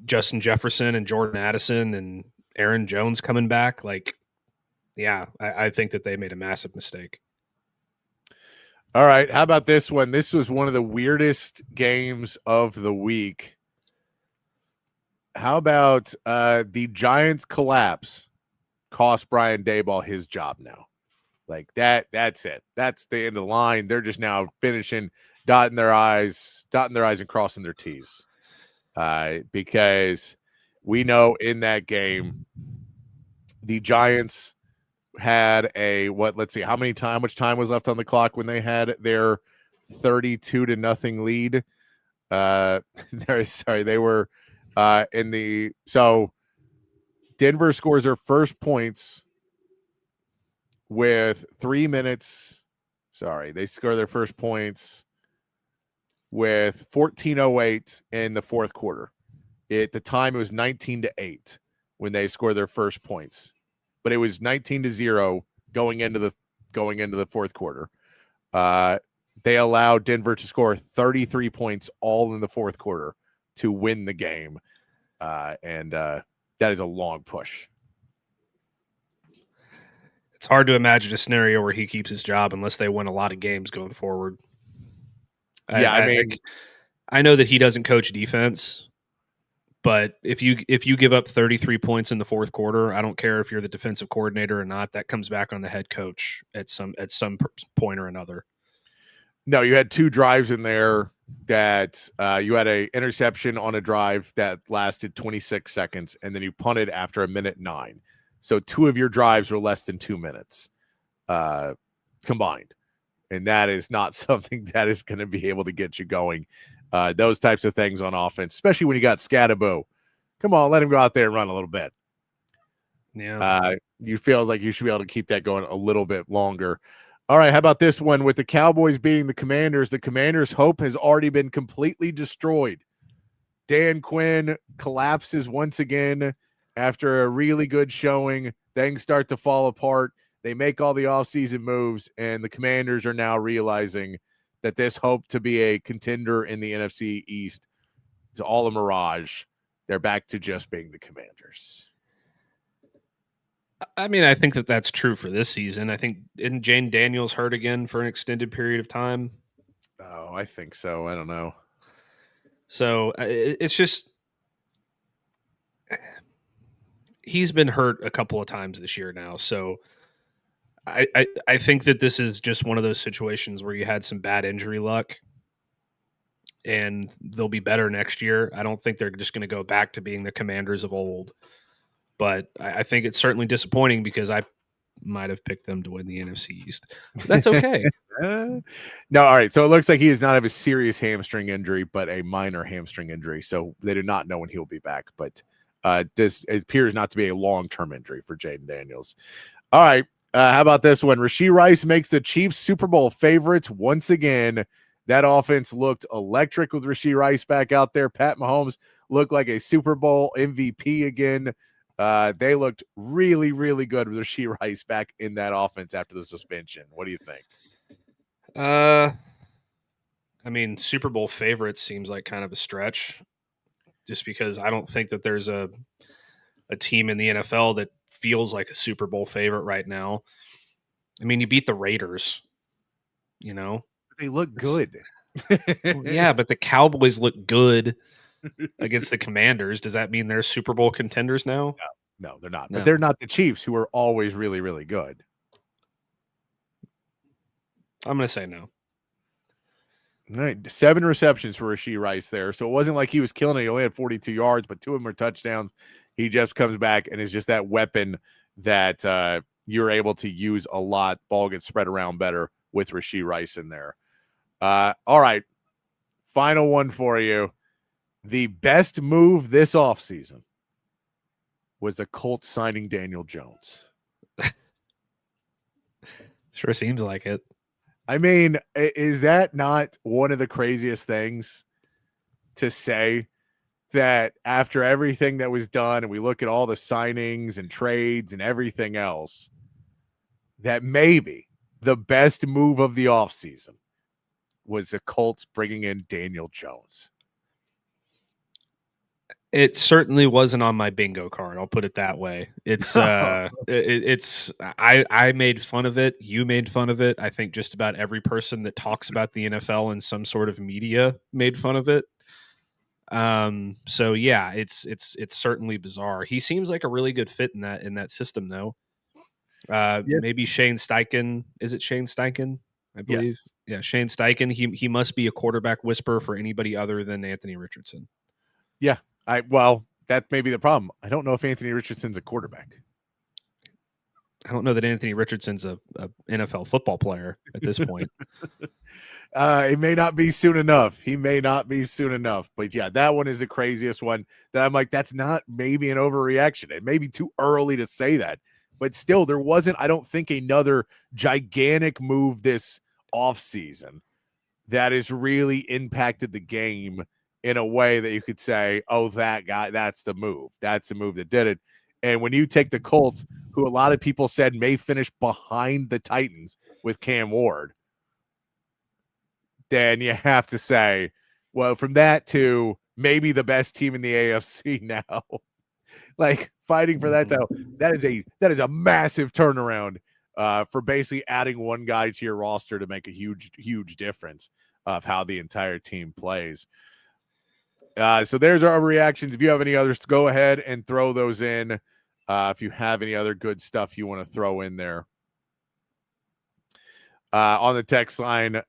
Justin Jefferson and Jordan Addison and Aaron Jones coming back, like, yeah, I think that they made a massive mistake. All right. How about this one? This was one of the weirdest games of the week. How about the Giants collapse cost Brian Daboll his job now? Like that's it. That's the end of the line. They're just now finishing, dotting their I's and crossing their T's. Because we know in that game, the Giants had let's see, how much time was left on the clock when they had their 32-0 lead. They were so Denver scores their first points with 3 minutes. They score their first points with 14:08 in the fourth quarter. At the time, it was 19-8 when they scored their first points, but it was 19-0 going into the fourth quarter. They allowed Denver to score 33 points all in the fourth quarter to win the game, and that is a long push. It's hard to imagine a scenario where he keeps his job unless they win a lot of games going forward. I know that he doesn't coach defense, but if you give up 33 points in the fourth quarter, I don't care if you're the defensive coordinator or not, that comes back on the head coach at some point or another. No, you had 2 drives in there that you had an interception on a drive that lasted 26 seconds, and then you punted after 1:09. So 2 of your drives were less than 2 minutes combined. And that is not something that is going to be able to get you going. Those types of things on offense, especially when you got Scatterbo. Come on, let him go out there and run a little bit. Yeah. You feel like you should be able to keep that going a little bit longer. All right, how about this one? With the Cowboys beating the Commanders' hope has already been completely destroyed. Dan Quinn collapses once again after a really good showing. Things start to fall apart. They make all the offseason moves, and the Commanders are now realizing that this hope to be a contender in the NFC East is all a mirage. They're back to just being the Commanders. I mean, I think that that's true for this season. I think, isn't Jane Daniels hurt again for an extended period of time? Oh, I think so. I don't know. So it's just, he's been hurt a couple of times this year now. So I think that this is just one of those situations where you had some bad injury luck and they'll be better next year. I don't think they're just going to go back to being the Commanders of old, but I think it's certainly disappointing because I might have picked them to win the NFC East. But that's okay. No, all right. So it looks like he does not have a serious hamstring injury, but a minor hamstring injury. So they do not know when he'll be back, but it appears not to be a long-term injury for Jaden Daniels. All right. How about this one? Rashee Rice makes the Chiefs Super Bowl favorites once again. That offense looked electric with Rashee Rice back out there. Pat Mahomes looked like a Super Bowl MVP again. They looked really, really good with Rashee Rice back in that offense after the suspension. What do you think? I mean, Super Bowl favorites seems like kind of a stretch just because I don't think that there's a team in the NFL that feels like a Super Bowl favorite right now. I mean, you beat the Raiders, you know. They look good. Yeah, but the Cowboys look good against the Commanders. Does that mean they're Super Bowl contenders now? No, they're not. No. But they're not the Chiefs, who are always really, really good. I'm going to say no. All right, 7 receptions for Rashee Rice there. So it wasn't like he was killing it. He only had 42 yards, but 2 of them are touchdowns. He just comes back and is just that weapon that you're able to use a lot. Ball gets spread around better with Rashee Rice in there. All right. Final one for you. The best move this offseason was the Colts signing Daniel Jones. Sure seems like it. I mean, is that not one of the craziest things to say, that after everything that was done and we look at all the signings and trades and everything else, that maybe the best move of the offseason was the Colts bringing in Daniel Jones? It certainly wasn't on my bingo card. I'll put it that way. It's I made fun of it. You made fun of it. I think just about every person that talks about the NFL in some sort of media made fun of it. So yeah, it's certainly bizarre. He seems like a really good fit in that system though. Maybe Shane Steichen. Is it Shane Steichen? I believe. Yes. Yeah, Shane Steichen. He must be a quarterback whisperer for anybody other than Anthony Richardson. Yeah. Well, that may be the problem. I don't know if Anthony Richardson's a quarterback. I don't know that Anthony Richardson's a NFL football player at this point. It may not be soon enough. He may not be soon enough. But yeah, that one is the craziest one that I'm like, that's not maybe an overreaction. It may be too early to say that. But still, there wasn't, I don't think, another gigantic move this offseason that has really impacted the game in a way that you could say, oh, that guy, that's the move. That's the move that did it. And when you take the Colts, who a lot of people said may finish behind the Titans with Cam Ward, then you have to say, well, from that to maybe the best team in the AFC now, like fighting for that title, that is a massive turnaround for basically adding one guy to your roster to make a huge difference of how the entire team plays. So there's our reactions. If you have any others, go ahead and throw those in. If you have any other good stuff you want to throw in there. On the text line,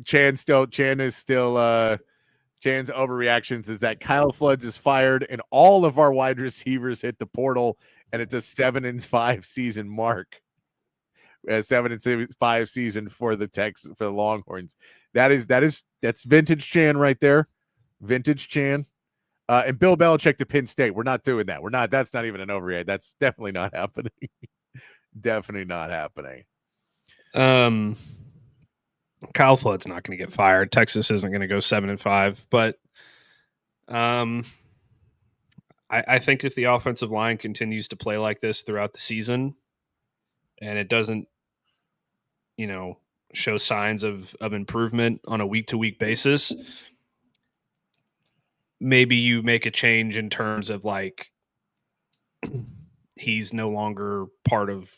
Chan's overreactions is that Kyle Flood is fired and all of our wide receivers hit the portal, and it's a 7-5 season mark. A 7-5 season for the Longhorns. That's vintage Chan right there. Vintage Chan. And Bill Belichick to Penn State. We're not doing that. That's not even an overreact. That's definitely not happening. Definitely not happening. Kyle Flood's not going to get fired. Texas isn't going to go 7-5, but I think if the offensive line continues to play like this throughout the season and it doesn't, show signs of improvement on a week-to-week basis, maybe you make a change in terms of like he's no longer part of,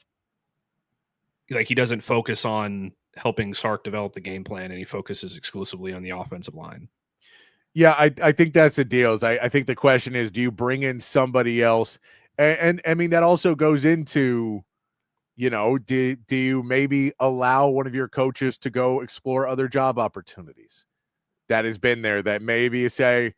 like, he doesn't focus on helping Sark develop the game plan and he focuses exclusively on the offensive line. Yeah, I think that's the deal. I think the question is, do you bring in somebody else? And I mean, that also goes into, do you maybe allow one of your coaches to go explore other job opportunities that has been there, that maybe you say,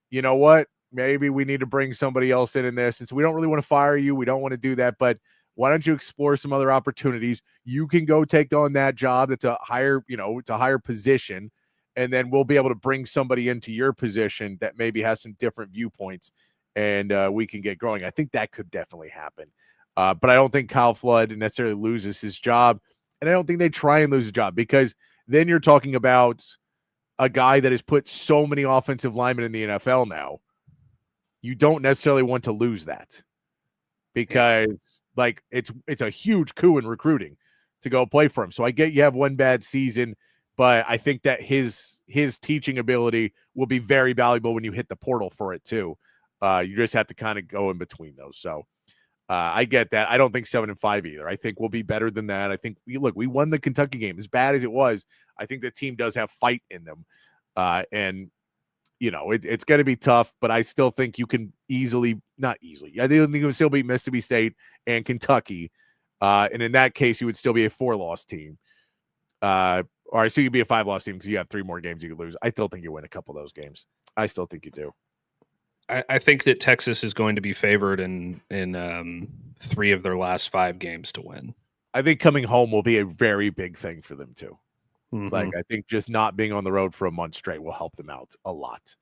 you know what, maybe we need to bring somebody else in this. And so we don't really want to fire you. We don't want to do that, but why don't you explore some other opportunities? You can go take on that job that's a higher, it's a higher position. And then we'll be able to bring somebody into your position that maybe has some different viewpoints and we can get growing. I think that could definitely happen. But I don't think Kyle Flood necessarily loses his job. And I don't think they try and lose a job, because then you're talking about a guy that has put so many offensive linemen in the NFL now. You don't necessarily want to lose that, because like it's a huge coup in recruiting to go play for him. So I get you have one bad season, but I think that his teaching ability will be very valuable when you hit the portal for it too. You just have to kind of go in between those. So I get that. I don't think 7-5 either. I think we'll be better than that. I think we won the Kentucky game as bad as it was. I think the team does have fight in them. And it's going to be tough, but I still think you can not easily. I think you can still beat Mississippi State and Kentucky. And in that case, you would still be a 4-loss team. So you'd be a 5-loss team because you have 3 more games you could lose. I still think you win a couple of those games. I still think you do. I think that Texas is going to be favored in 3 of their last 5 games to win. I think coming home will be a very big thing for them too. Like, I think just not being on the road for a month straight will help them out a lot.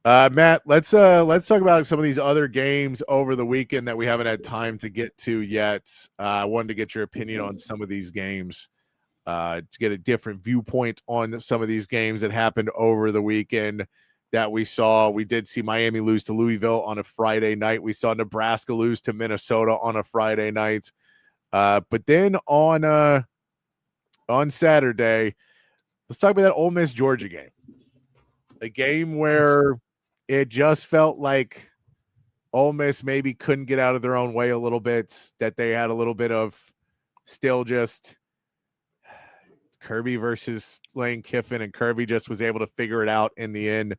Matt, let's talk about some of these other games over the weekend that we haven't had time to get to yet. I wanted to get your opinion on some of these games, to get a different viewpoint on some of these games that happened over the weekend that we saw. We did see Miami lose to Louisville on a Friday night. We saw Nebraska lose to Minnesota on a Friday night. But then on Saturday, let's talk about that Ole Miss Georgia game. A game where it just felt like Ole Miss maybe couldn't get out of their own way a little bit, that they had a little bit of still just Kirby versus Lane Kiffin, and Kirby just was able to figure it out in the end.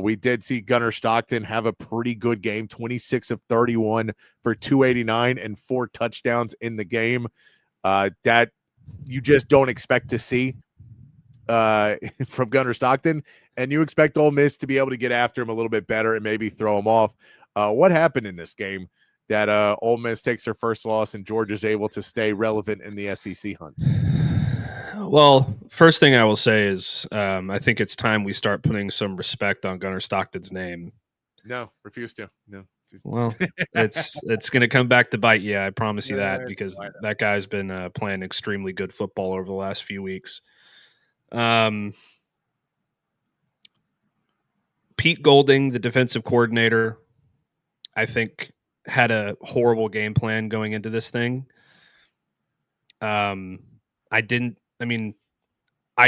We did see Gunnar Stockton have a pretty good game, 26 of 31 for 289 and 4 touchdowns in the game. That you just don't expect to see from Gunnar Stockton, and you expect Ole Miss to be able to get after him a little bit better and maybe throw him off. What happened in this game that Ole Miss takes their first loss and Georgia's able to stay relevant in the SEC hunt? Well, first thing I will say is I think it's time we start putting some respect on Gunnar Stockton's name. No, refuse to. No. Well, it's going to come back to bite you. I promise you that, because that guy's been playing extremely good football over the last few weeks. Pete Golding, the defensive coordinator, I think had a horrible game plan going into this thing. I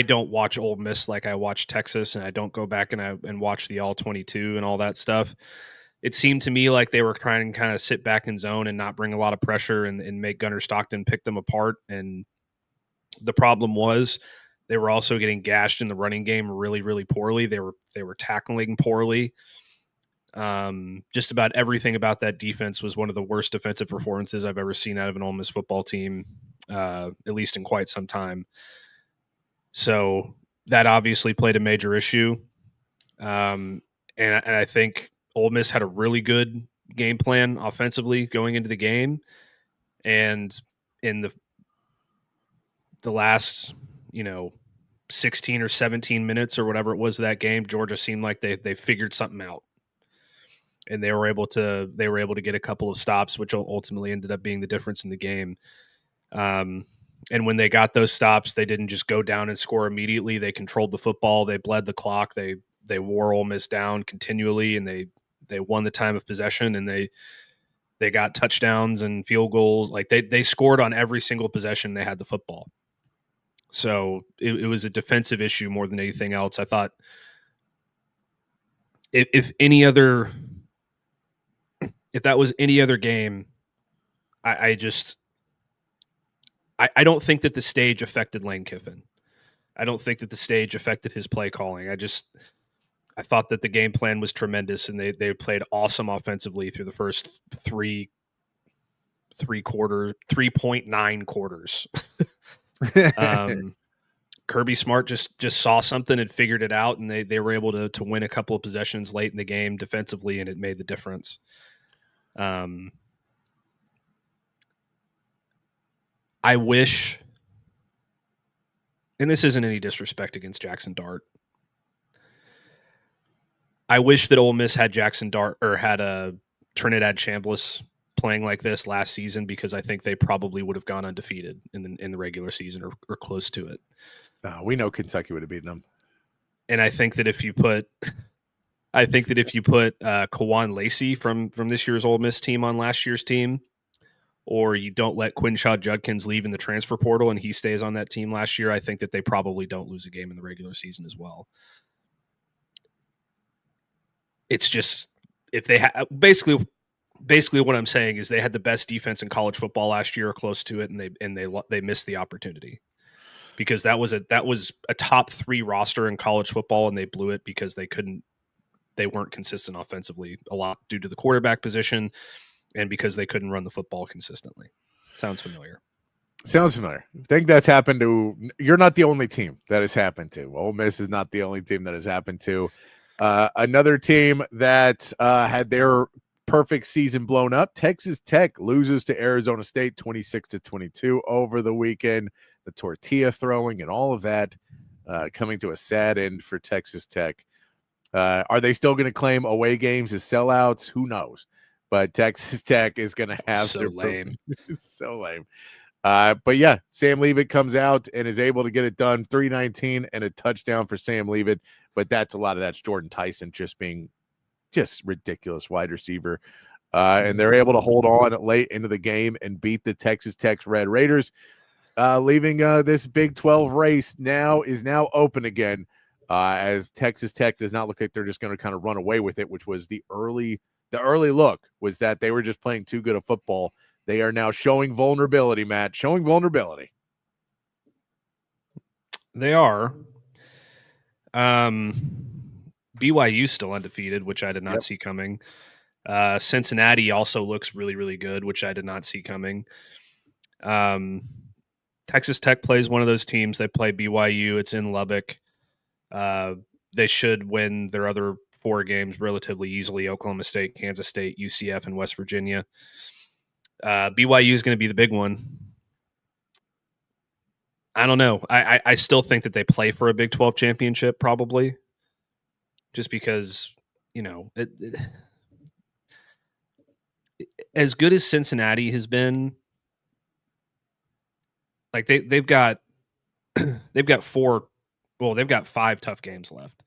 don't watch Ole Miss like I watch Texas, and I don't go back and watch the All-22 and all that stuff. It seemed to me like they were trying to kind of sit back in zone and not bring a lot of pressure and make Gunnar Stockton pick them apart. And the problem was they were also getting gashed in the running game really, really poorly. They were tackling poorly. Just about everything about that defense was one of the worst defensive performances I've ever seen out of an Ole Miss football team, at least in quite some time. So that obviously played a major issue. And I think Ole Miss had a really good game plan offensively going into the game. And in the last, 16 or 17 minutes or whatever it was of that game, Georgia seemed like they figured something out. And they were able to get a couple of stops, which ultimately ended up being the difference in the game. And when they got those stops, they didn't just go down and score immediately. They controlled the football. They bled the clock. They wore Ole Miss down continually, and they won the time of possession, and they got touchdowns and field goals. Like they scored on every single possession they had the football. So it was a defensive issue more than anything else. I thought if that was any other game, I don't think that the stage affected Lane Kiffin. I don't think that the stage affected his play calling. I thought that the game plan was tremendous, and they played awesome offensively through the first 3.9 quarters. Kirby Smart just saw something and figured it out, and they were able to win a couple of possessions late in the game defensively, and it made the difference. I wish, and this isn't any disrespect against Jackson Dart, I wish that Ole Miss had Jackson Dart or had a Trinidad Chambliss playing like this last season, because I think they probably would have gone undefeated in the regular season or close to it. We know Kentucky would have beaten them. And I think that if you put Kawan Lacey from this year's Ole Miss team on last year's team, or you don't let Quinshaw Judkins leave in the transfer portal and he stays on that team last year, I think that they probably don't lose a game in the regular season as well. It's just, if they basically what I'm saying is they had the best defense in college football last year or close to it, and they missed the opportunity, because that was a top 3 roster in college football, and they blew it because they weren't consistent offensively, a lot due to the quarterback position and because they couldn't run the football consistently. Sounds familiar. Sounds familiar. I think that's happened to. You're not the only team that has happened to. Ole Miss is not the only team that has happened to. Another team that had their perfect season blown up. Texas Tech loses to Arizona State 26-22 over the weekend. The tortilla throwing and all of that coming to a sad end for Texas Tech. Are they still going to claim away games as sellouts? Who knows? But Texas Tech is going to have so lame. So lame. But yeah, Sam Leavitt comes out and is able to get it done. 319 and a touchdown for Sam Leavitt. But that's a lot of that's Jordan Tyson just being just ridiculous wide receiver. And they're able to hold on late into the game and beat the Texas Tech Red Raiders, leaving this Big 12 race is now open again, as Texas Tech does not look like they're just going to kind of run away with it, which was the early look was that they were just playing too good of football. They are now showing vulnerability, Matt, showing vulnerability. They are. BYU still undefeated, which I did not see coming. Cincinnati also looks really, really good, which I did not see coming. Texas Tech plays one of those teams. They play BYU. It's in Lubbock. They should win their other 4 games relatively easily: Oklahoma State, Kansas State, UCF, and West Virginia. BYU is going to be the big one. I don't know. I still think that they play for a Big 12 championship, probably, just because, as good as Cincinnati has been, like they've got 5 tough games left.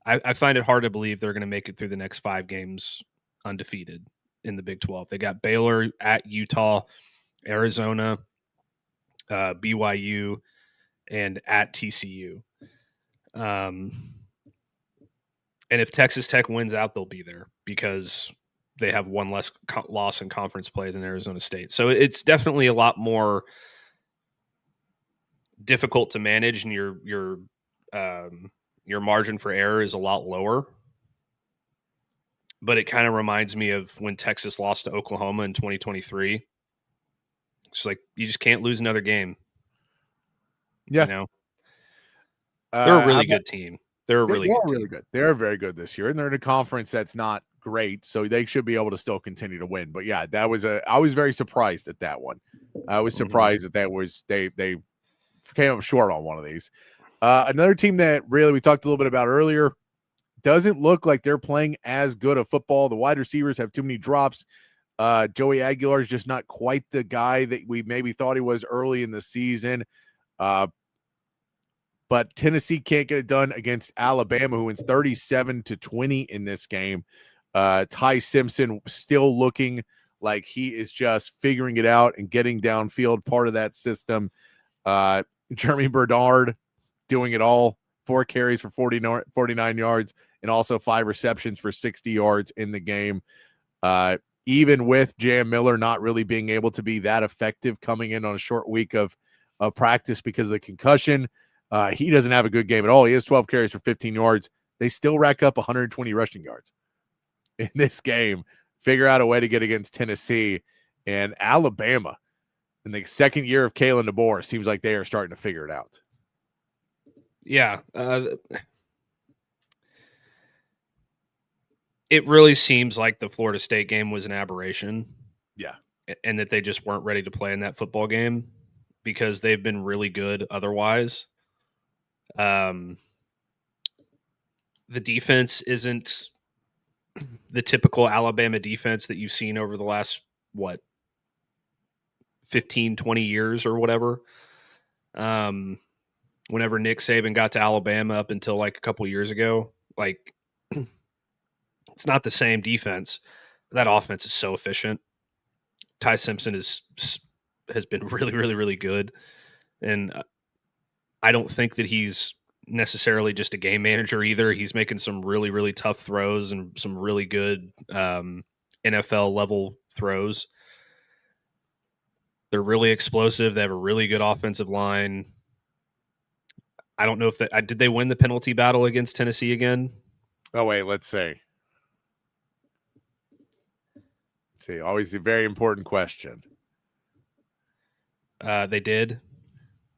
I find it hard to believe they're going to make it through the next 5 games undefeated in the Big 12. They got Baylor, at Utah, Arizona, BYU, and at TCU. And if Texas Tech wins out, they'll be there because they have one less loss in conference play than Arizona State. So it's definitely a lot more difficult to manage, and your margin for error is a lot lower. But it kind of reminds me of when Texas lost to Oklahoma in 2023. It's like you just can't lose another game. Yeah, they're a really good team. They're really good. They're very good this year, and they're in a conference that's not great, so they should be able to still continue to win. But yeah, I was very surprised at that one. I was surprised that was they came up short on one of these. Another team that really we talked a little bit about earlier doesn't look like they're playing as good of football. The wide receivers have too many drops. Joey Aguilar is just not quite the guy that we maybe thought he was early in the season. But Tennessee can't get it done against Alabama, who wins 37-20 in this game. Ty Simpson still looking like he is just figuring it out and getting downfield, part of that system. Jeremy Bernard doing it all, 4 carries for 49 yards, and also 5 receptions for 60 yards in the game. Even with Jam Miller not really being able to be that effective coming in on a short week of practice because of the concussion, he doesn't have a good game at all. He has 12 carries for 15 yards. They still rack up 120 rushing yards in this game. Figure out a way to get against Tennessee. And Alabama, in the second year of Kalen DeBoer, seems like they are starting to figure it out. Yeah. It really seems like the Florida State game was an aberration. Yeah. And that they just weren't ready to play in that football game because they've been really good otherwise. The defense isn't the typical Alabama defense that you've seen over the last, 15, 20 years or whatever. Whenever Nick Saban got to Alabama up until like a couple years ago, like it's not the same defense. That offense is so efficient. Ty Simpson has been really, really, really good. And I don't think that he's necessarily just a game manager either. He's making some really, really tough throws and some really good NFL level throws. They're really explosive. They have a really good offensive line. I don't know if did they win the penalty battle against Tennessee again? Oh, wait, let's see. Always a very important question. They did.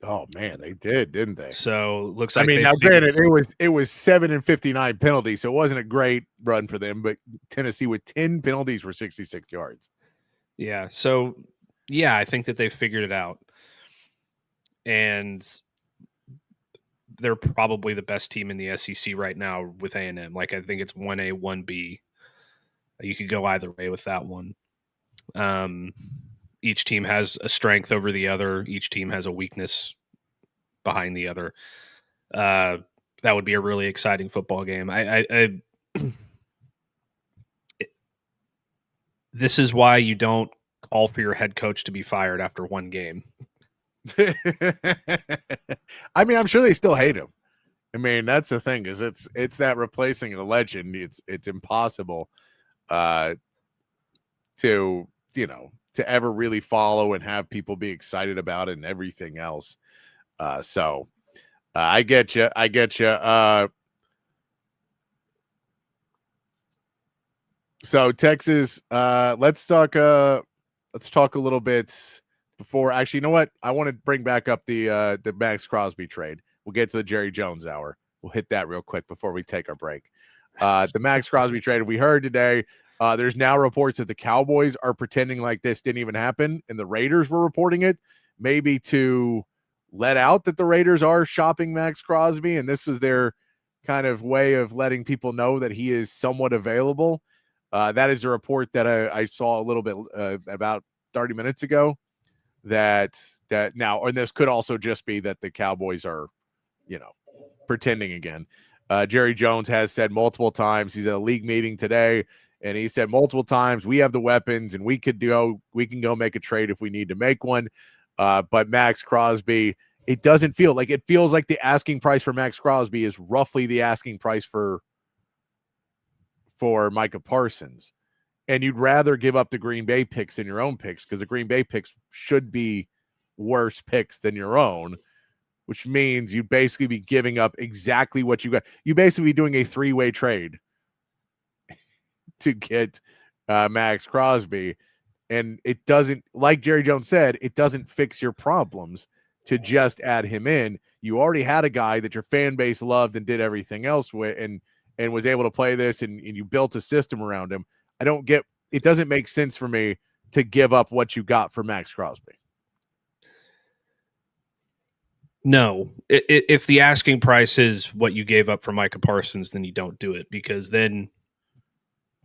Oh man, they did, didn't they? So looks like I mean, they now figured granted, it was 7-59 penalties, so it wasn't a great run for them. But Tennessee with 10 penalties for 66 yards. Yeah. So yeah, I think that they figured it out, and they're probably the best team in the SEC right now with A&M. Like, I think it's 1A, 1B. You could go either way with that one. Each team has a strength over the other. Each team has a weakness behind the other. That would be a really exciting football game. This is why you don't call for your head coach to be fired after one game. I mean, I'm sure they still hate him. I mean, that's the thing, is it's that replacing a legend. It's impossible to ever really follow and have people be excited about it and everything else. So I get you. So Texas, let's talk a little bit before. Actually, you know what? I want to bring back up the Max Crosby trade. We'll get to the Jerry Jones hour. We'll hit that real quick before we take our break. The Max Crosby trade we heard today. There's now reports that the Cowboys are pretending like this didn't even happen, and the Raiders were reporting it, maybe to let out that the Raiders are shopping Max Crosby, and this is their kind of way of letting people know that he is somewhat available. That is a report that I saw a little bit about 30 minutes ago. That now, and this could also just be that the Cowboys are, pretending again. Jerry Jones has said multiple times, he's at a league meeting today, and he said multiple times, we have the weapons and we can go make a trade if we need to make one. But Max Crosby, it feels like the asking price for Max Crosby is roughly the asking price for Micah Parsons. And you'd rather give up the Green Bay picks than your own picks, because the Green Bay picks should be worse picks than your own, which means you'd basically be giving up exactly what you got. You basically be doing a 3-way trade to get Max Crosby. And it doesn't, like Jerry Jones said, it doesn't fix your problems to just add him in. You already had a guy that your fan base loved and did everything else with, and was able to play this, and you built a system around him. It doesn't make sense for me to give up what you got for Max Crosby. No, if the asking price is what you gave up for Micah Parsons, then you don't do it, because then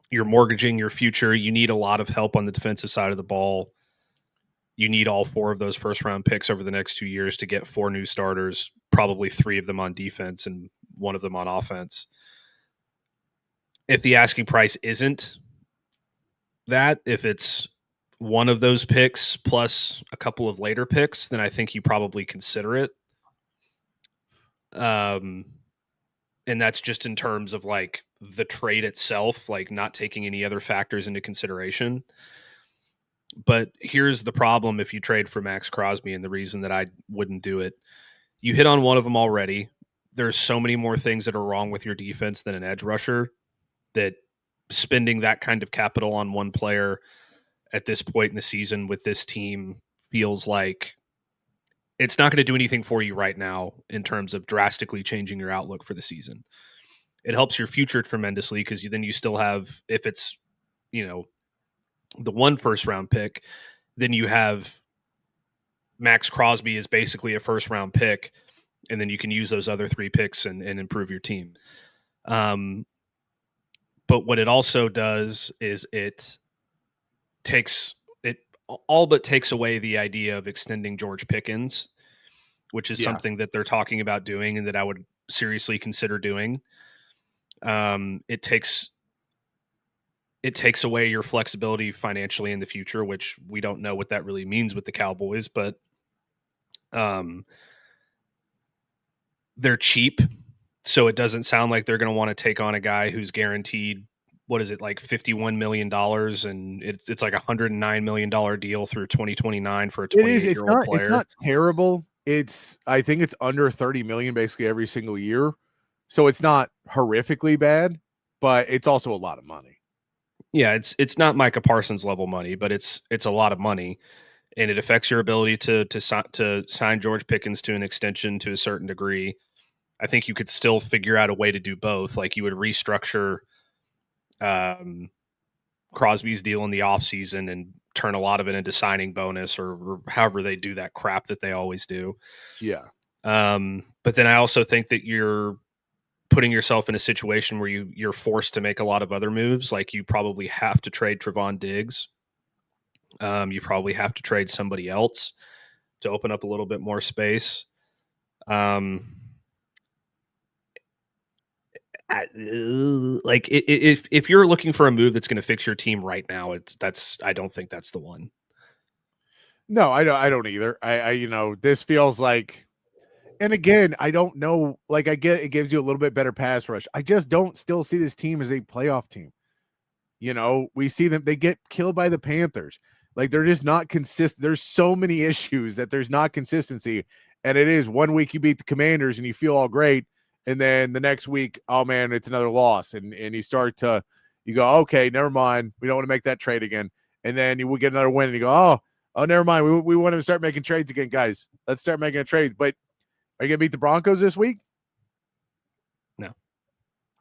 you're mortgaging your future. You need a lot of help on the defensive side of the ball. You need all 4 of those first-round picks over the next 2 years to get 4 new starters, probably 3 of them on defense and 1 of them on offense. If the asking price isn't that, if it's one of those picks plus a couple of later picks, then I think you probably consider it. And that's just in terms of like the trade itself, like not taking any other factors into consideration. But here's the problem if you trade for Max Crosby, and the reason that I wouldn't do it. You hit on one of them already. There's so many more things that are wrong with your defense than an edge rusher, that spending that kind of capital on one player at this point in the season with this team feels like it's not going to do anything for you right now in terms of drastically changing your outlook for the season. It helps your future tremendously, because then you still have, if it's, the 1 first-round pick, then you have Max Crosby is basically a first-round pick, and then you can use those other 3 picks and improve your team. But what it also does is it all but takes away the idea of extending George Pickens, which is something that they're talking about doing and that I would seriously consider doing. It takes away your flexibility financially in the future, which we don't know what that really means with the Cowboys, but they're cheap. So it doesn't sound like they're going to want to take on a guy who's guaranteed, what is it, like $51 million, and it's like $109 million deal through 2029 for a 28-year-old player. It's not terrible. I think it's under $30 million basically every single year. So it's not horrifically bad, but it's also a lot of money. Yeah, it's not Micah Parsons level money, but it's a lot of money. and it affects your ability to sign George Pickens to an extension to a certain degree. I think you could still figure out a way to do both. Like you would restructure Crosby's deal in the offseason and turn a lot of it into signing bonus or however they do that crap that they always do. Yeah. But then I also think that you're putting yourself in a situation where you're forced to make a lot of other moves. Like you probably have to trade Trevon Diggs. You probably have to trade somebody else to open up a little bit more space. Like if you're looking for a move that's going to fix your team right now, I don't think that's the one. No, I don't either. I this feels like, and again, I don't know. Like I get it gives you a little bit better pass rush. I just don't still see this team as a playoff team. We see them, they get killed by the Panthers. Like they're just not consistent. There's so many issues that there's not consistency. And it is 1 week you beat the Commanders and you feel all great. And then the next week, oh man, it's another loss. And you go, okay, never mind. We don't want to make that trade again. And then you will get another win and you go, oh, never mind. We want to start making trades again, guys. Let's start making a trade. But are you going to beat the Broncos this week? No.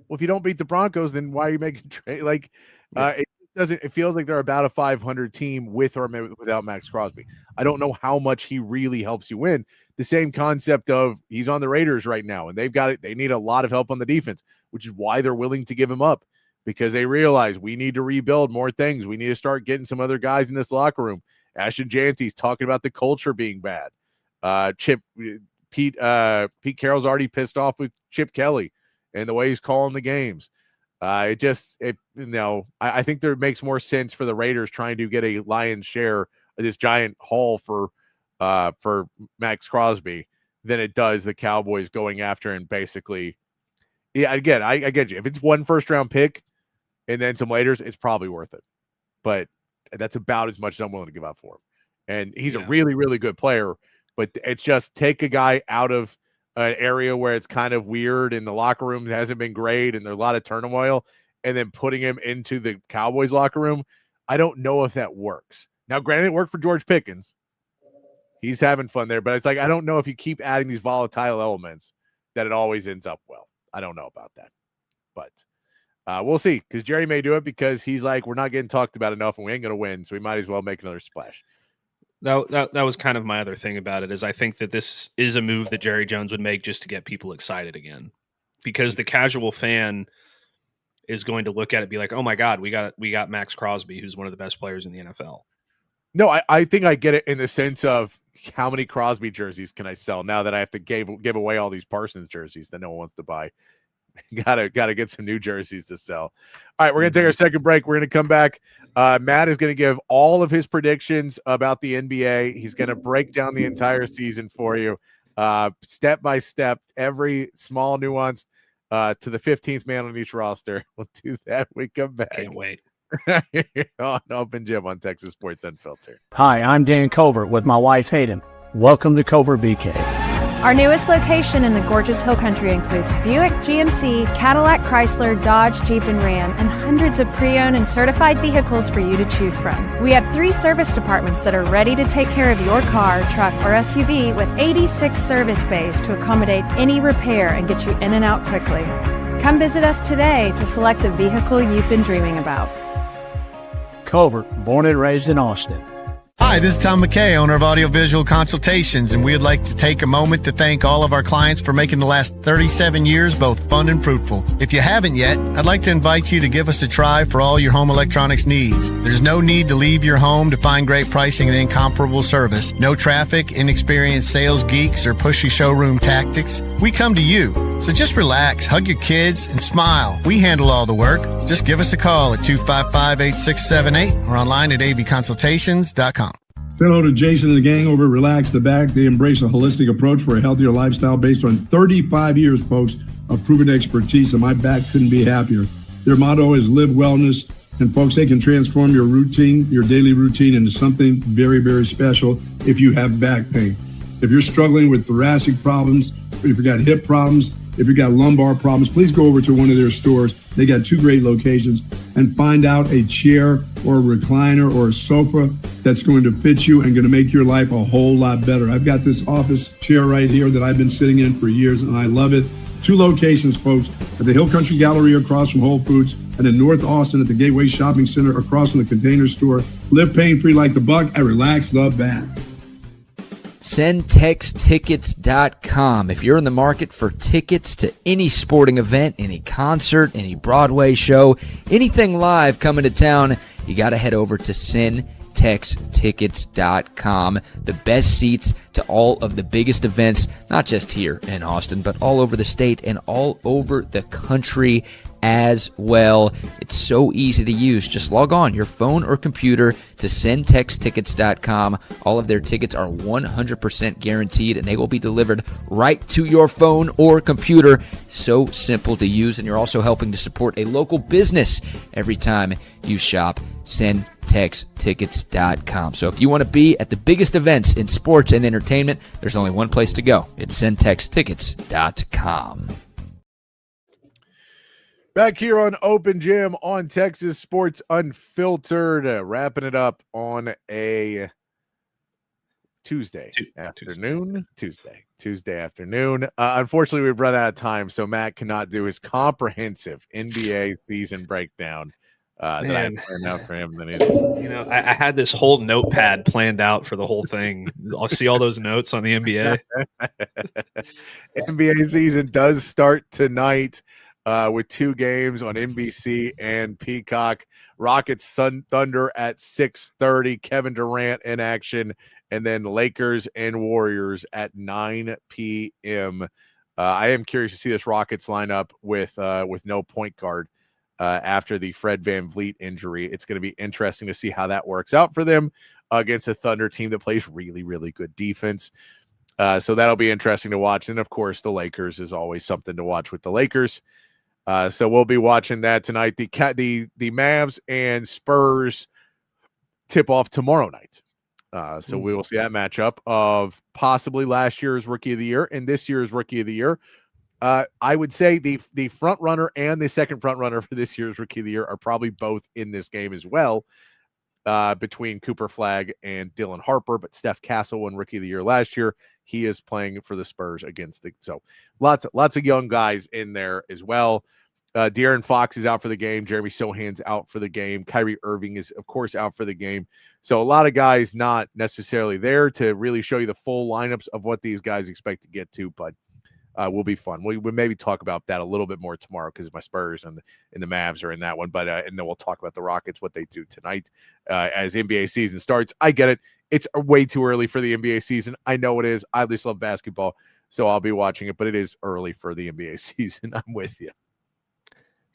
Well, if you don't beat the Broncos, then why are you making trade? Like, it feels like they're about a 500 team with or without Max Crosby. I don't know how much he really helps you win. The same concept of he's on the Raiders right now, and they've got it. They need a lot of help on the defense, which is why they're willing to give him up, because they realize we need to rebuild more things. We need to start getting some other guys in this locker room. Ashton Janty's talking about the culture being bad. Pete Carroll's already pissed off with Chip Kelly and the way he's calling the games. I think there makes more sense for the Raiders trying to get a lion's share of this giant haul for Max Crosby than it does the Cowboys going after and basically, again, I get you. If it's 1 first-round pick and then some later, it's probably worth it. But that's about as much as I'm willing to give up for him. And he's a really, really good player, but it's just take a guy out of an area where it's kind of weird and the locker room hasn't been great and there's a lot of turmoil, and then putting him into the Cowboys locker room. I don't know if that works. Now, granted, it worked for George Pickens. He's having fun there, but it's like, I don't know if you keep adding these volatile elements that it always ends up well. I don't know about that, but we'll see, because Jerry may do it because he's like, we're not getting talked about enough and we ain't going to win. So we might as well make another splash. That was kind of my other thing about it, is I think that this is a move that Jerry Jones would make just to get people excited again, because the casual fan is going to look at it and be like, oh my God, we got Max Crosby, who's one of the best players in the NFL. No, I think I get it in the sense of how many Crosby jerseys can I sell now that I have to give away all these Parsons jerseys that no one wants to buy. Gotta get some new jerseys to sell. All right, we're gonna take our second break. We're gonna come back. Matt is gonna give all of his predictions about the NBA. He's gonna break down the entire season for you, step by step, every small nuance to the 15th man on each roster. We'll do that when we come back. Can't wait. On Open Gym on Texas Sports Unfiltered. Hi, I'm Dan Covert with my wife Hayden. Welcome to Covert BK. Our newest location in the gorgeous Hill Country includes Buick, GMC, Cadillac, Chrysler, Dodge, Jeep, and Ram, and hundreds of pre-owned and certified vehicles for you to choose from. We have 3 service departments that are ready to take care of your car, truck, or SUV with 86 service bays to accommodate any repair and get you in and out quickly. Come visit us today to select the vehicle you've been dreaming about. Covert, born and raised in Austin. Hi, this is Tom McKay, owner of Audiovisual Consultations, and we'd like to take a moment to thank all of our clients for making the last 37 years both fun and fruitful. If you haven't yet, I'd like to invite you to give us a try for all your home electronics needs. There's no need to leave your home to find great pricing and incomparable service. No traffic, inexperienced sales geeks, or pushy showroom tactics. We come to you. So just relax, hug your kids, and smile. We handle all the work. Just give us a call at 255-8678 or online at avconsultations.com. Say hello to Jason and the gang over at Relax the Back. They embrace a holistic approach for a healthier lifestyle based on 35 years, folks, of proven expertise, and my back couldn't be happier. Their motto is live wellness, and folks, they can transform your routine, your daily routine, into something very, very special if you have back pain. If you're struggling with thoracic problems, if you've got hip problems, if you've got lumbar problems, please go over to one of their stores. They got 2 great locations. and find out a chair or a recliner or a sofa that's going to fit you and going to make your life a whole lot better. I've got this office chair right here that I've been sitting in for years, and I love it. 2 locations, folks, at the Hill Country Gallery across from Whole Foods, and in North Austin at the Gateway Shopping Center across from the Container Store. Live pain-free like the Buck and relax the bat. SendTexTickets.com. If you're in the market for tickets to any sporting event, any concert, any Broadway show, anything live coming to town, you got to head over to SendTexTickets.com. The best seats to all of the biggest events, not just here in Austin, but all over the state and all over the country as well. It's so easy to use. Just log on your phone or computer to SendTexTickets.com. All of their tickets are 100% guaranteed, and they will be delivered right to your phone or computer. So simple to use, and you're also helping to support a local business every time you shop. SendTexTickets.com. So if you want to be at the biggest events in sports and entertainment, there's only one place to go. It's SendTexTickets.com. Back here on Open Gym on Texas Sports Unfiltered, wrapping it up on a Tuesday afternoon. Unfortunately, we've run out of time, so Matt cannot do his comprehensive NBA season breakdown that I planned out for him. I had this whole notepad planned out for the whole thing. I'll see all those notes on the NBA. NBA season does start tonight. With 2 games on NBC and Peacock. Rockets Thunder at 6:30. Kevin Durant in action. And then Lakers and Warriors at 9 p.m. I am curious to see this Rockets lineup with no point guard after the Fred VanVleet injury. It's going to be interesting to see how that works out for them against a Thunder team that plays really, really good defense. So that'll be interesting to watch. And, of course, the Lakers is always something to watch with the Lakers. So we'll be watching that tonight. The Mavs and Spurs tip off tomorrow night. So we will see that matchup of possibly last year's Rookie of the Year and this year's Rookie of the Year. I would say the front runner and the second front runner for this year's Rookie of the Year are probably both in this game as well, between Cooper Flagg and Dylan Harper. But Steph Castle won Rookie of the Year last year. He is playing for the Spurs so lots of young guys in there as well. De'Aaron Fox is out for the game. Jeremy Sohan's out for the game. Kyrie Irving is, of course, out for the game. So a lot of guys not necessarily there to really show you the full lineups of what these guys expect to get to, but will be fun. We'll maybe talk about that a little bit more tomorrow because my Spurs and the Mavs are in that one. But and then we'll talk about the Rockets, what they do tonight as NBA season starts. I get it. It's way too early for the NBA season. I know it is. I just love basketball, so I'll be watching it. But it is early for the NBA season. I'm with you.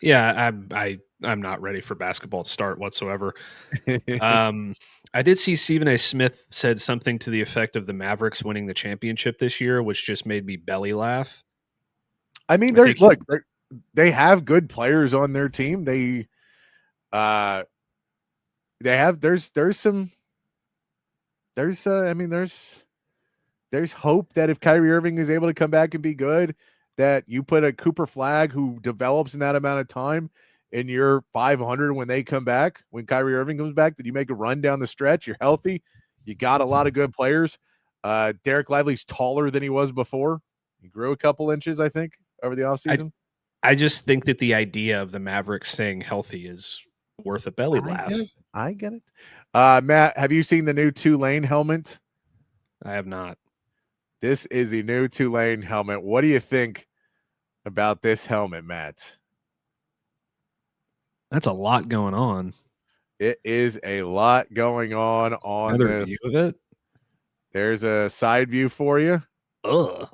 Yeah, I'm not ready for basketball to start whatsoever. I did see Stephen A. Smith said something to the effect of the Mavericks winning the championship this year, which just made me belly laugh. I mean, they have good players on their team. They have there's hope that if Kyrie Irving is able to come back and be good, that you put a Cooper Flagg who develops in that amount of time and you're 500 when they come back, when Kyrie Irving comes back, that you make a run down the stretch. You're healthy. You got a lot of good players. Derek Lively's taller than he was before. He grew a couple inches, I think, over the offseason. I just think that the idea of the Mavericks staying healthy is worth a belly laugh. I get it. Matt, have you seen the new Tulane helmet? I have not. This is the new Tulane helmet. What do you think about this helmet, Matt? That's a lot going on. It is a lot going on Another this. view of it. There's a side view for you. Ugh.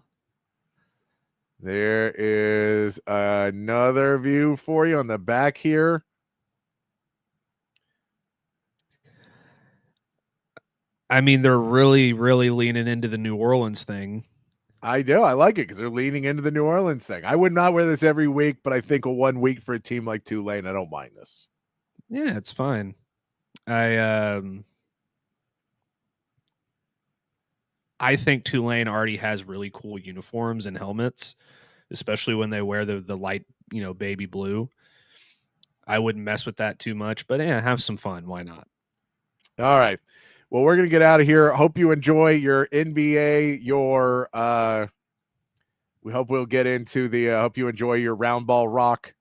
There is another view for you on the back here. I mean, they're really, really leaning into the New Orleans thing. I do. I like it because they're leaning into the New Orleans thing. I would not wear this every week, but I think 1 week for a team like Tulane, I don't mind this. Yeah, it's fine. I think Tulane already has really cool uniforms and helmets, especially when they wear the light, baby blue. I wouldn't mess with that too much, but yeah, have some fun. Why not? All right. Well, we're going to get out of here. Hope you enjoy your NBA, we hope we'll get into hope you enjoy your round ball rock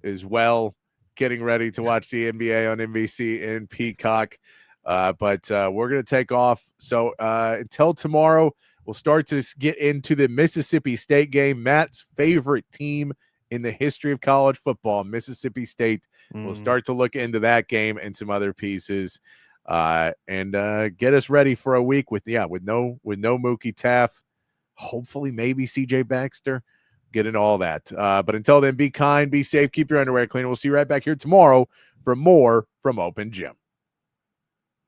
as well. Getting ready to watch the NBA on NBC and Peacock. But we're going to take off. So until tomorrow, we'll start to get into the Mississippi State game, Matt's favorite team in the history of college football, Mississippi State. We'll start to look into that game and some other pieces, and get us ready for a week with no Mookie Taft, hopefully maybe CJ Baxter, getting all that. But until then, be kind, be safe, keep your underwear clean. We'll see you right back here tomorrow for more from Open Gym.